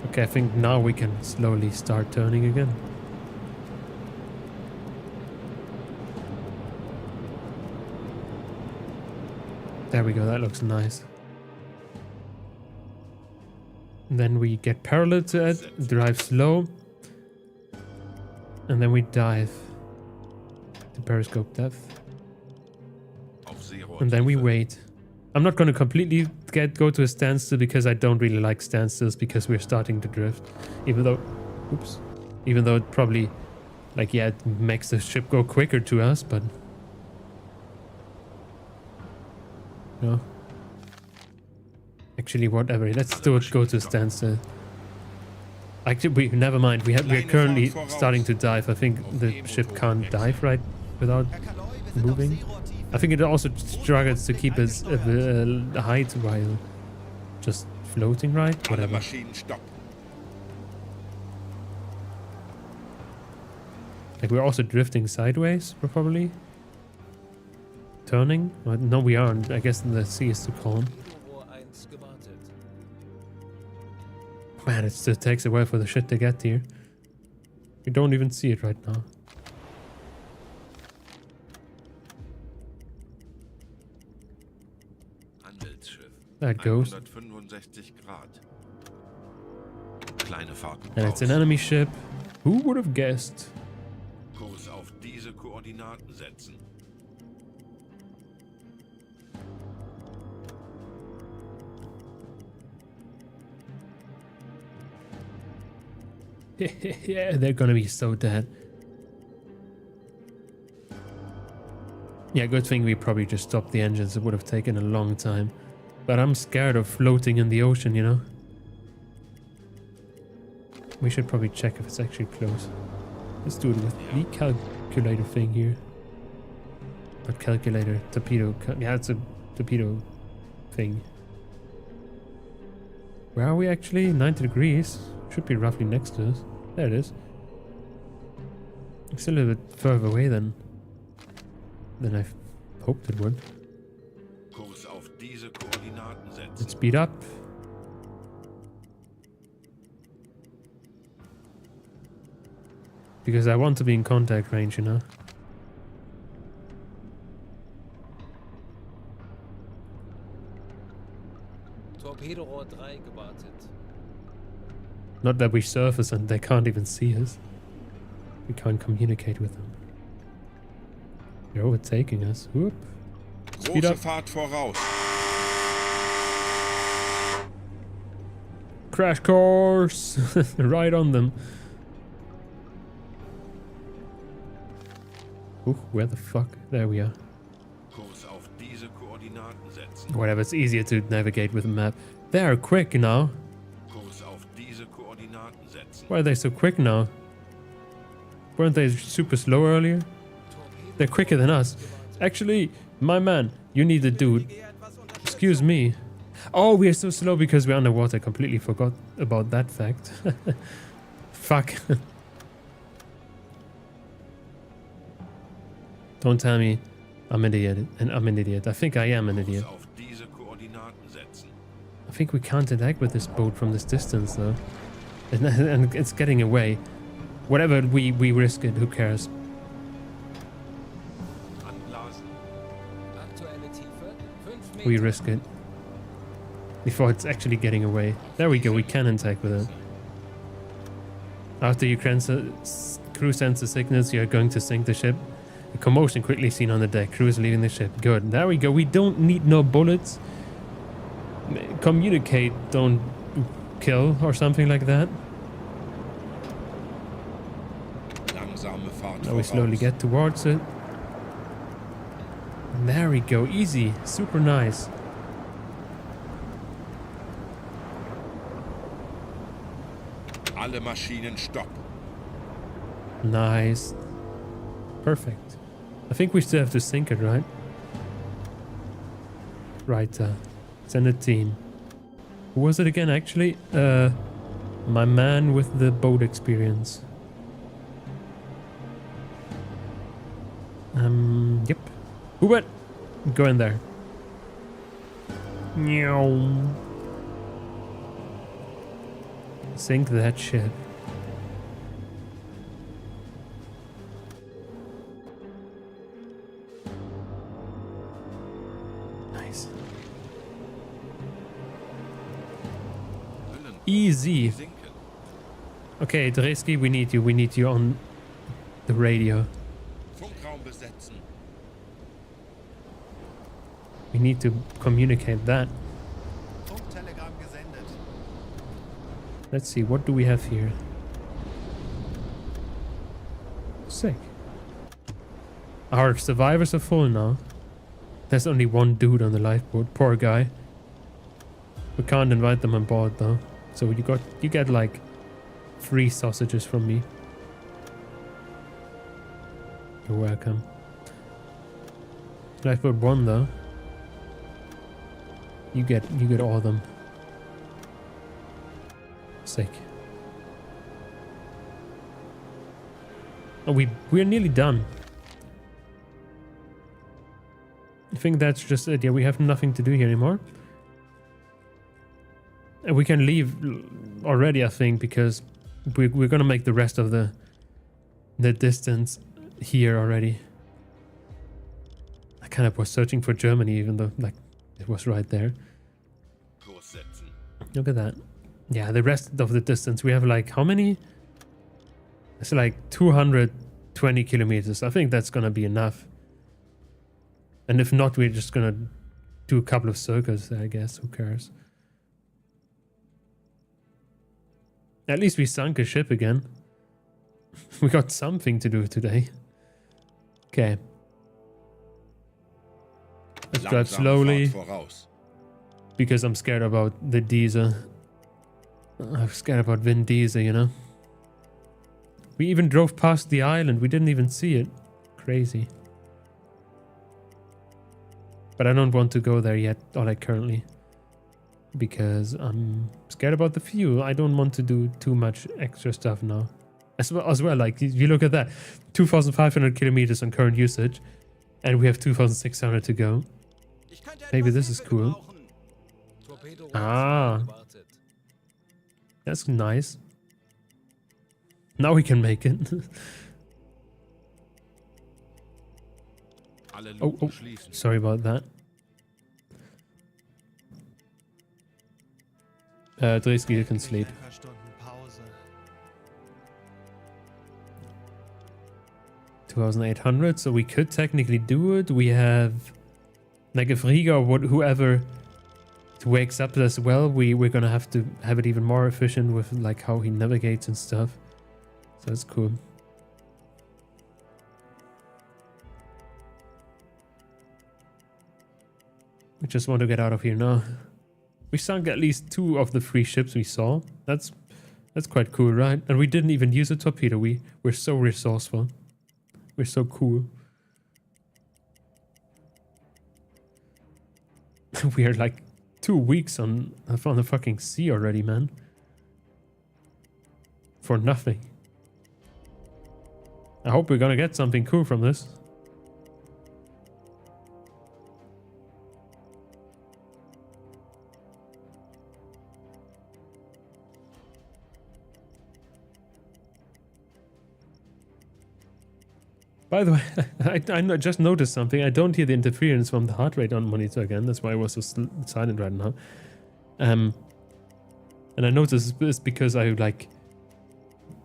[SPEAKER 1] Okay, I think now we can slowly start turning again. There we go, that looks nice. Then we get parallel to it, drive slow, and then we dive to periscope depth. And then we wait. I'm not going to completely go to a standstill because I don't really like standstills because we're starting to drift. Even though it probably, like, yeah, it makes the ship go quicker to us, but... No. Actually, whatever. Let's go to a standstill. Actually, never mind. We're currently starting to dive. I think the ship can't dive right without moving. I think it also struggles to keep its height while just floating, right? Whatever. Like we're also drifting sideways, probably. Turning? Well, no, we aren't. I guess the sea is too calm. Man, it still takes a while for the shit to get here. We don't even see it right now. There it goes. And it's an enemy ship. Who would have guessed? Yeah, they're gonna be so dead. Yeah, good thing we probably just stopped the engines. It would have taken a long time. But I'm scared of floating in the ocean, you know? We should probably check if it's actually close. Let's do it with the calculator thing here. Not calculator, torpedo. Yeah, it's a torpedo thing. Where are we actually? 90 degrees. Should be roughly next to us. There it is. It's a little bit further away than I hoped it would. Let's speed up. Because I want to be in contact range, you know.
[SPEAKER 3] Torpedorohr 3 gewartet.
[SPEAKER 1] Not that we surface and they can't even see us. We can't communicate with them. They're overtaking us. Whoop. Speed up. Crash course. Right on them. Ooh, where the fuck? There we are. Whatever, it's easier to navigate with a map. They are quick now.
[SPEAKER 2] besetzen.
[SPEAKER 1] Why are they so quick now? Weren't they super slow earlier? They're quicker than us. Actually, my man, you need a dude. Excuse me. Oh, we are so slow because we're underwater. I completely forgot about that fact. Fuck. Don't tell me I'm an idiot. And I'm an idiot. I think I am an idiot.
[SPEAKER 2] Auf diese Koordinaten setzen.
[SPEAKER 1] I think we can't interact with this boat from this distance, though. And it's getting away. Whatever we risk it, who cares?
[SPEAKER 2] Anblasen.
[SPEAKER 3] Aktuelle Tiefe 5 Meter.
[SPEAKER 1] We risk it. Before it's actually getting away. There we go, we can interact with it. After your crew sends the signals, you're going to sink the ship. A commotion quickly seen on the deck. Crew is leaving the ship. Good. There we go. We don't need no bullets. Communicate, don't kill or something like that.
[SPEAKER 2] Langsame Fahrt
[SPEAKER 1] Now we slowly
[SPEAKER 2] voraus.
[SPEAKER 1] get towards it. There we go. Easy. Super nice.
[SPEAKER 2] Alle Maschinen stopp.
[SPEAKER 1] Nice. Perfect. I think we still have to sink it, right? Right, send a team. Who was it again, actually? My man with the boat experience. Yep. UBOAT! Go in there. Meow. Sink that shit. Nice. Easy.
[SPEAKER 2] Sinken.
[SPEAKER 1] Okay, Dreski, we need you. We need you on the radio.
[SPEAKER 2] Funkraum besetzen.
[SPEAKER 1] We need to communicate that.
[SPEAKER 4] Funktelegramm gesendet.
[SPEAKER 1] Let's see, what do we have here? Sick. Our survivors are full now. There's only one dude on the lifeboat. Poor guy. We can't invite them on board though. So you get like 3 sausages from me. You're welcome. Lifeboat 1 though. You get all of them. Sick. Oh, we're nearly done. I think that's just it. Yeah, we have nothing to do here anymore. And we can leave already, I think, because we're gonna make the rest of the distance here already. I kind of was searching for Germany, even though like it was right there.
[SPEAKER 2] Kurs setzen.
[SPEAKER 1] Look at that. Yeah, the rest of the distance, we have like how many? It's like 220 kilometers. I think that's gonna be enough. And if not, we're just gonna do a couple of circles there, I guess. Who cares? At least we sunk a ship again. We got something to do today. Okay. Let's drive
[SPEAKER 2] Langsame
[SPEAKER 1] slowly.
[SPEAKER 2] Fahrt voraus.
[SPEAKER 1] Because I'm scared about the Diesel. I'm scared about Vin Diesel, you know? We even drove past the island. We didn't even see it. Crazy. But I don't want to go there yet, or like currently. Because I'm scared about the fuel. I don't want to do too much extra stuff now. As well, like, you look at that. 2,500 kilometers on current usage. And we have 2,600 to go. Maybe this is cool. Ah. That's nice. Now we can make it.
[SPEAKER 2] Alle
[SPEAKER 1] Oh,
[SPEAKER 2] Luken schließen.
[SPEAKER 1] sorry about that. Dreski, you can sleep.
[SPEAKER 4] Ein paar Stunden Pause.
[SPEAKER 1] 2,800, so we could technically do it. We have, like, if Riga or whoever wakes up as well, we're gonna have to have it even more efficient with like how he navigates and stuff. So that's cool. We just want to get out of here now. We sunk at least 2 of the 3 ships we saw. That's That's quite cool, right? And we didn't even use a torpedo. We're so resourceful. We're so cool. We are like 2 weeks on the fucking sea already, man. For nothing. I hope we're gonna get something cool from this. By the way, I just noticed something. I don't hear the interference from the heart rate on monitor again. That's why I was so silent right now. And I noticed it's because I like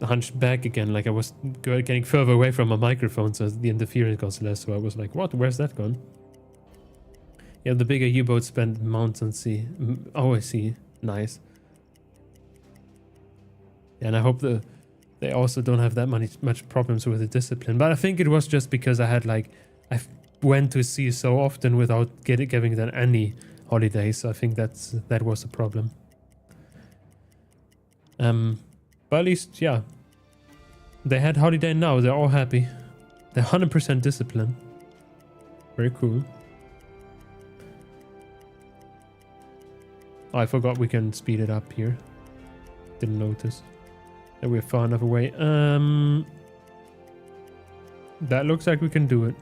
[SPEAKER 1] hunched back again, like I was getting further away from my microphone, so the interference got less. So I was like, "What? Where's that gone?" Yeah, the bigger U-boats spend mounts on sea. Oh, I see. Nice. And I hope they also don't have that much problems with the discipline. But I think it was just because I had like I went to sea so often without giving them any holidays. So I think that was a problem. But at least, yeah, they had holiday now. They're all happy. They're 100% disciplined. Very cool. Oh, I forgot we can speed it up here. Didn't notice. That we're far enough away. That looks like we can do it.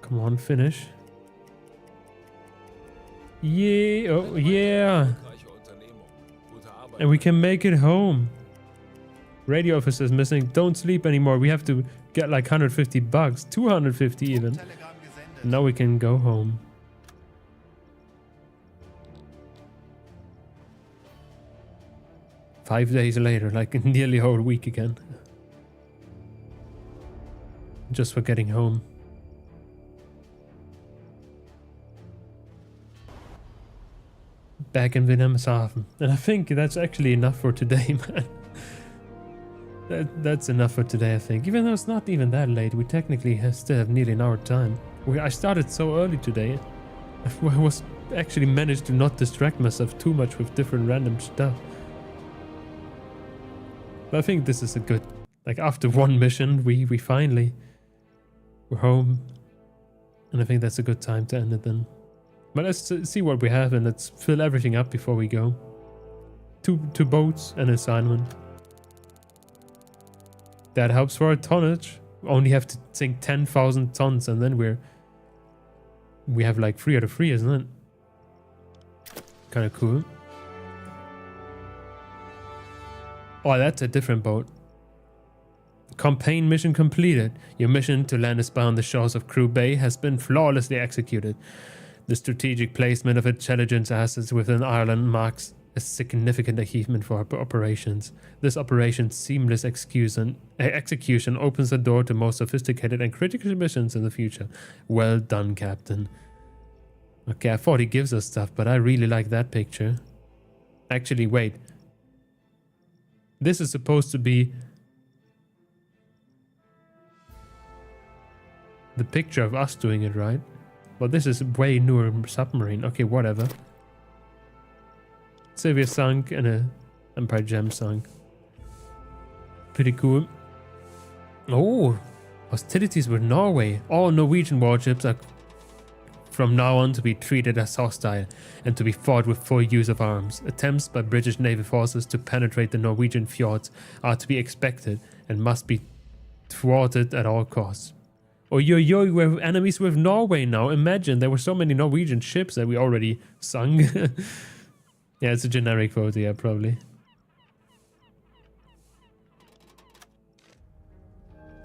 [SPEAKER 1] Come on, finish. Yeah, oh yeah. And we can make it home. Radio officer's missing. Don't sleep anymore. We have to get like 150 bucks. 250 even. Now we can go home. Five days later, like nearly a whole week again. Just for getting home. Back in Wilhelmshaven. And I think that's actually enough for today, man. That's enough for today, I think. Even though it's not even that late, we technically still have nearly an hour time. I started so early today. I was actually managed to not distract myself too much with different random stuff. But I think this is a good, like after one mission, we're home. And I think that's a good time to end it then. But let's see what we have and let's fill everything up before we go. Two boats and an assignment. That helps for our tonnage. We only have to sink 10,000 tons and then we have like 3 out of 3, isn't it? Kind of cool. Oh, that's a different boat. Campaign mission completed. Your mission to land a spy on the shores of Crew Bay has been flawlessly executed. The strategic placement of intelligence assets within Ireland marks a significant achievement for our operations. This operation's seamless execution opens the door to more sophisticated and critical missions in the future. Well done, Captain. Okay, I thought he gives us stuff, but I really like that picture. Actually, wait. This is supposed to be the picture of us doing it, right? Well, this is way newer submarine. Okay, whatever. Sylvia sunk and a Empire Gem sunk. Pretty cool. Oh, hostilities with Norway. All Norwegian warships are from now on to be treated as hostile and to be fought with full use of arms. Attempts by British Navy forces to penetrate the Norwegian fjords are to be expected and must be thwarted at all costs. Oh, yo, we're enemies with Norway now. Imagine, there were so many Norwegian ships that we already sunk. Yeah, it's a generic photo, yeah, probably.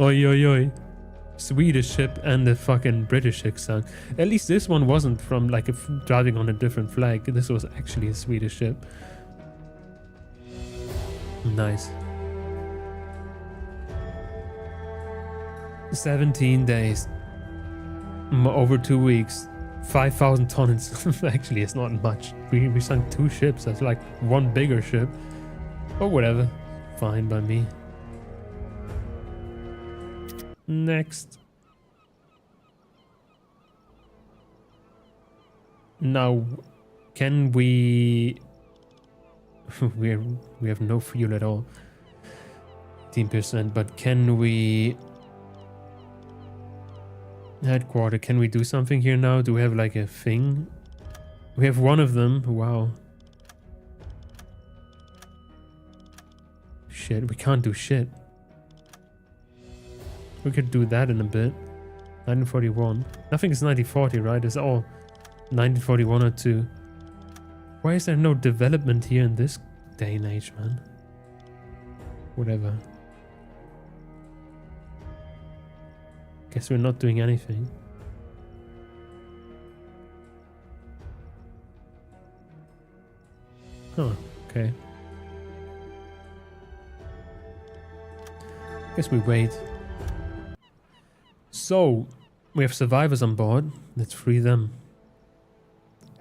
[SPEAKER 1] Oi. Swedish ship and the fucking British ship sunk. At least this one wasn't from like driving on a different flag. This was actually a Swedish ship. Nice. 17 days. Over 2 weeks. 5,000 tons. Actually, it's not much. We sunk 2 ships. That's like 1 bigger ship. But whatever. Fine by me. Next. Now, can we we have no fuel at all. 18%, but can we... Headquarter, can we do something here now? Do we have like a thing? We have one of them. Wow. Shit, we can't do shit. We could do that in a bit. 1941. Nothing is 1940, right? It's all 1941 or 2. Why is there no development here in this day and age, man? Whatever. Guess we're not doing anything. Oh, okay. Guess we wait. So, we have survivors on board. Let's free them.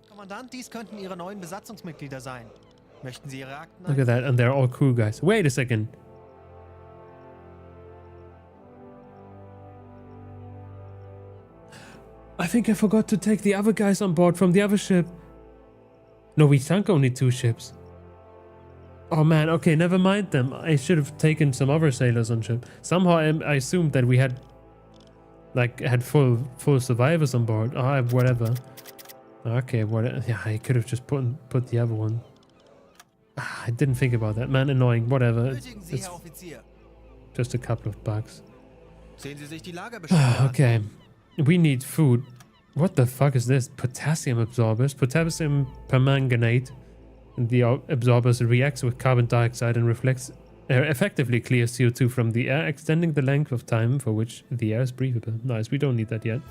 [SPEAKER 4] Kommandant, dies könnten Ihre neuen Besatzungsmitglieder sein. Möchten Sie Ihre Akten?
[SPEAKER 1] Look at that, and they're all crew guys. Wait a second. I think I forgot to take the other guys on board from the other ship. No, we sunk only 2 ships. Oh man, okay, never mind them. I should have taken some other sailors on ship. Somehow I assumed that we had full survivors on board. Ah, whatever. Okay, whatever. Yeah, I could have just put the other one. Ah, I didn't think about that. Man, annoying. Whatever. It's just a couple of bucks.
[SPEAKER 4] Sehen Sie sich die Lagerbeschreibung an.
[SPEAKER 1] Okay. We need food. What the fuck is this? Potassium absorbers. Potassium permanganate. The absorbers reacts with carbon dioxide and effectively clears CO2 from the air, extending the length of time for which the air is breathable. Nice, we don't need that yet.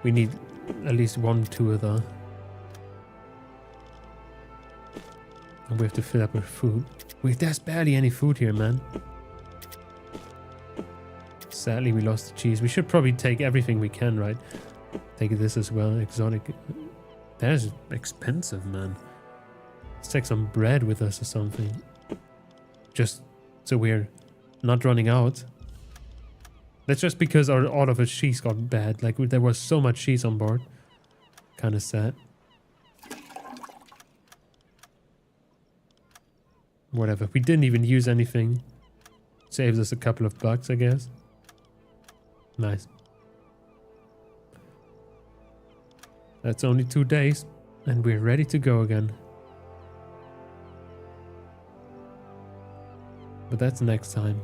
[SPEAKER 1] We need at least 1 tour though. And we have to fill up with food. There's barely any food here, man. Sadly, we lost the cheese. We should probably take everything we can, right? Take this as well. Exotic. That is expensive, man. Let's take some bread with us or something. Just so we're not running out. That's just because all of our cheese got bad. Like, there was so much cheese on board. Kind of sad. Whatever. We didn't even use anything. Saves us a couple of bucks, I guess. Nice. That's only 2 days, and we're ready to go again. But that's next time.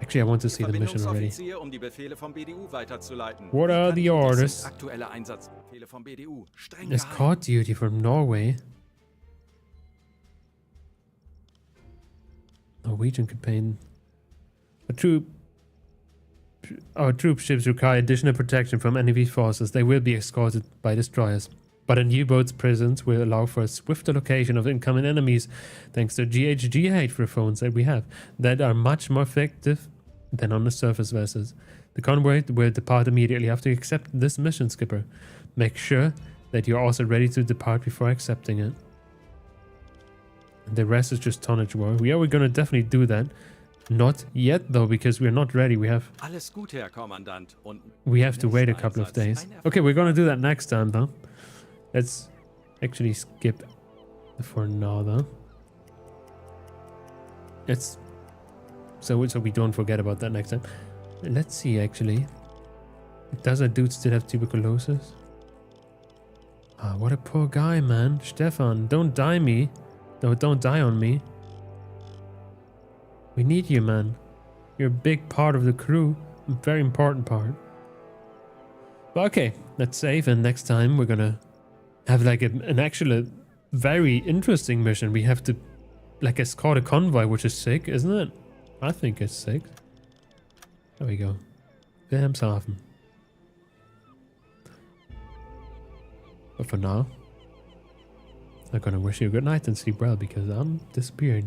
[SPEAKER 1] Actually, I want to see the mission already. What are the orders? Escort duty from Norway. Norwegian campaign. Our troop ships require additional protection from enemy forces. They will be escorted by destroyers. But a U-boat's presence will allow for a swifter location of incoming enemies thanks to GHG hydrophones that we have that are much more effective than on the surface vessels. The convoy will depart immediately after you accept this mission, Skipper. Make sure that you're also ready to depart before accepting it. The rest is just tonnage war. Yeah, we're gonna definitely do that. Not yet though, because we're not ready. We have to wait a couple of days. Okay, we're gonna do that next time though. Let's actually skip for now though. So we don't forget about that next time. Let's see actually. Does that dude still have tuberculosis? Ah, what a poor guy, man. Stefan, don't die me. No, don't die on me. We need you, man. You're a big part of the crew. A very important part. But okay, let's save, and next time we're gonna have like an actual very interesting mission. We have to like escort a convoy, which is sick, isn't it? I think it's sick. There we go. Wilhelmshaven. But for now, I'm gonna wish you a good night and sleep well because I'm disappearing.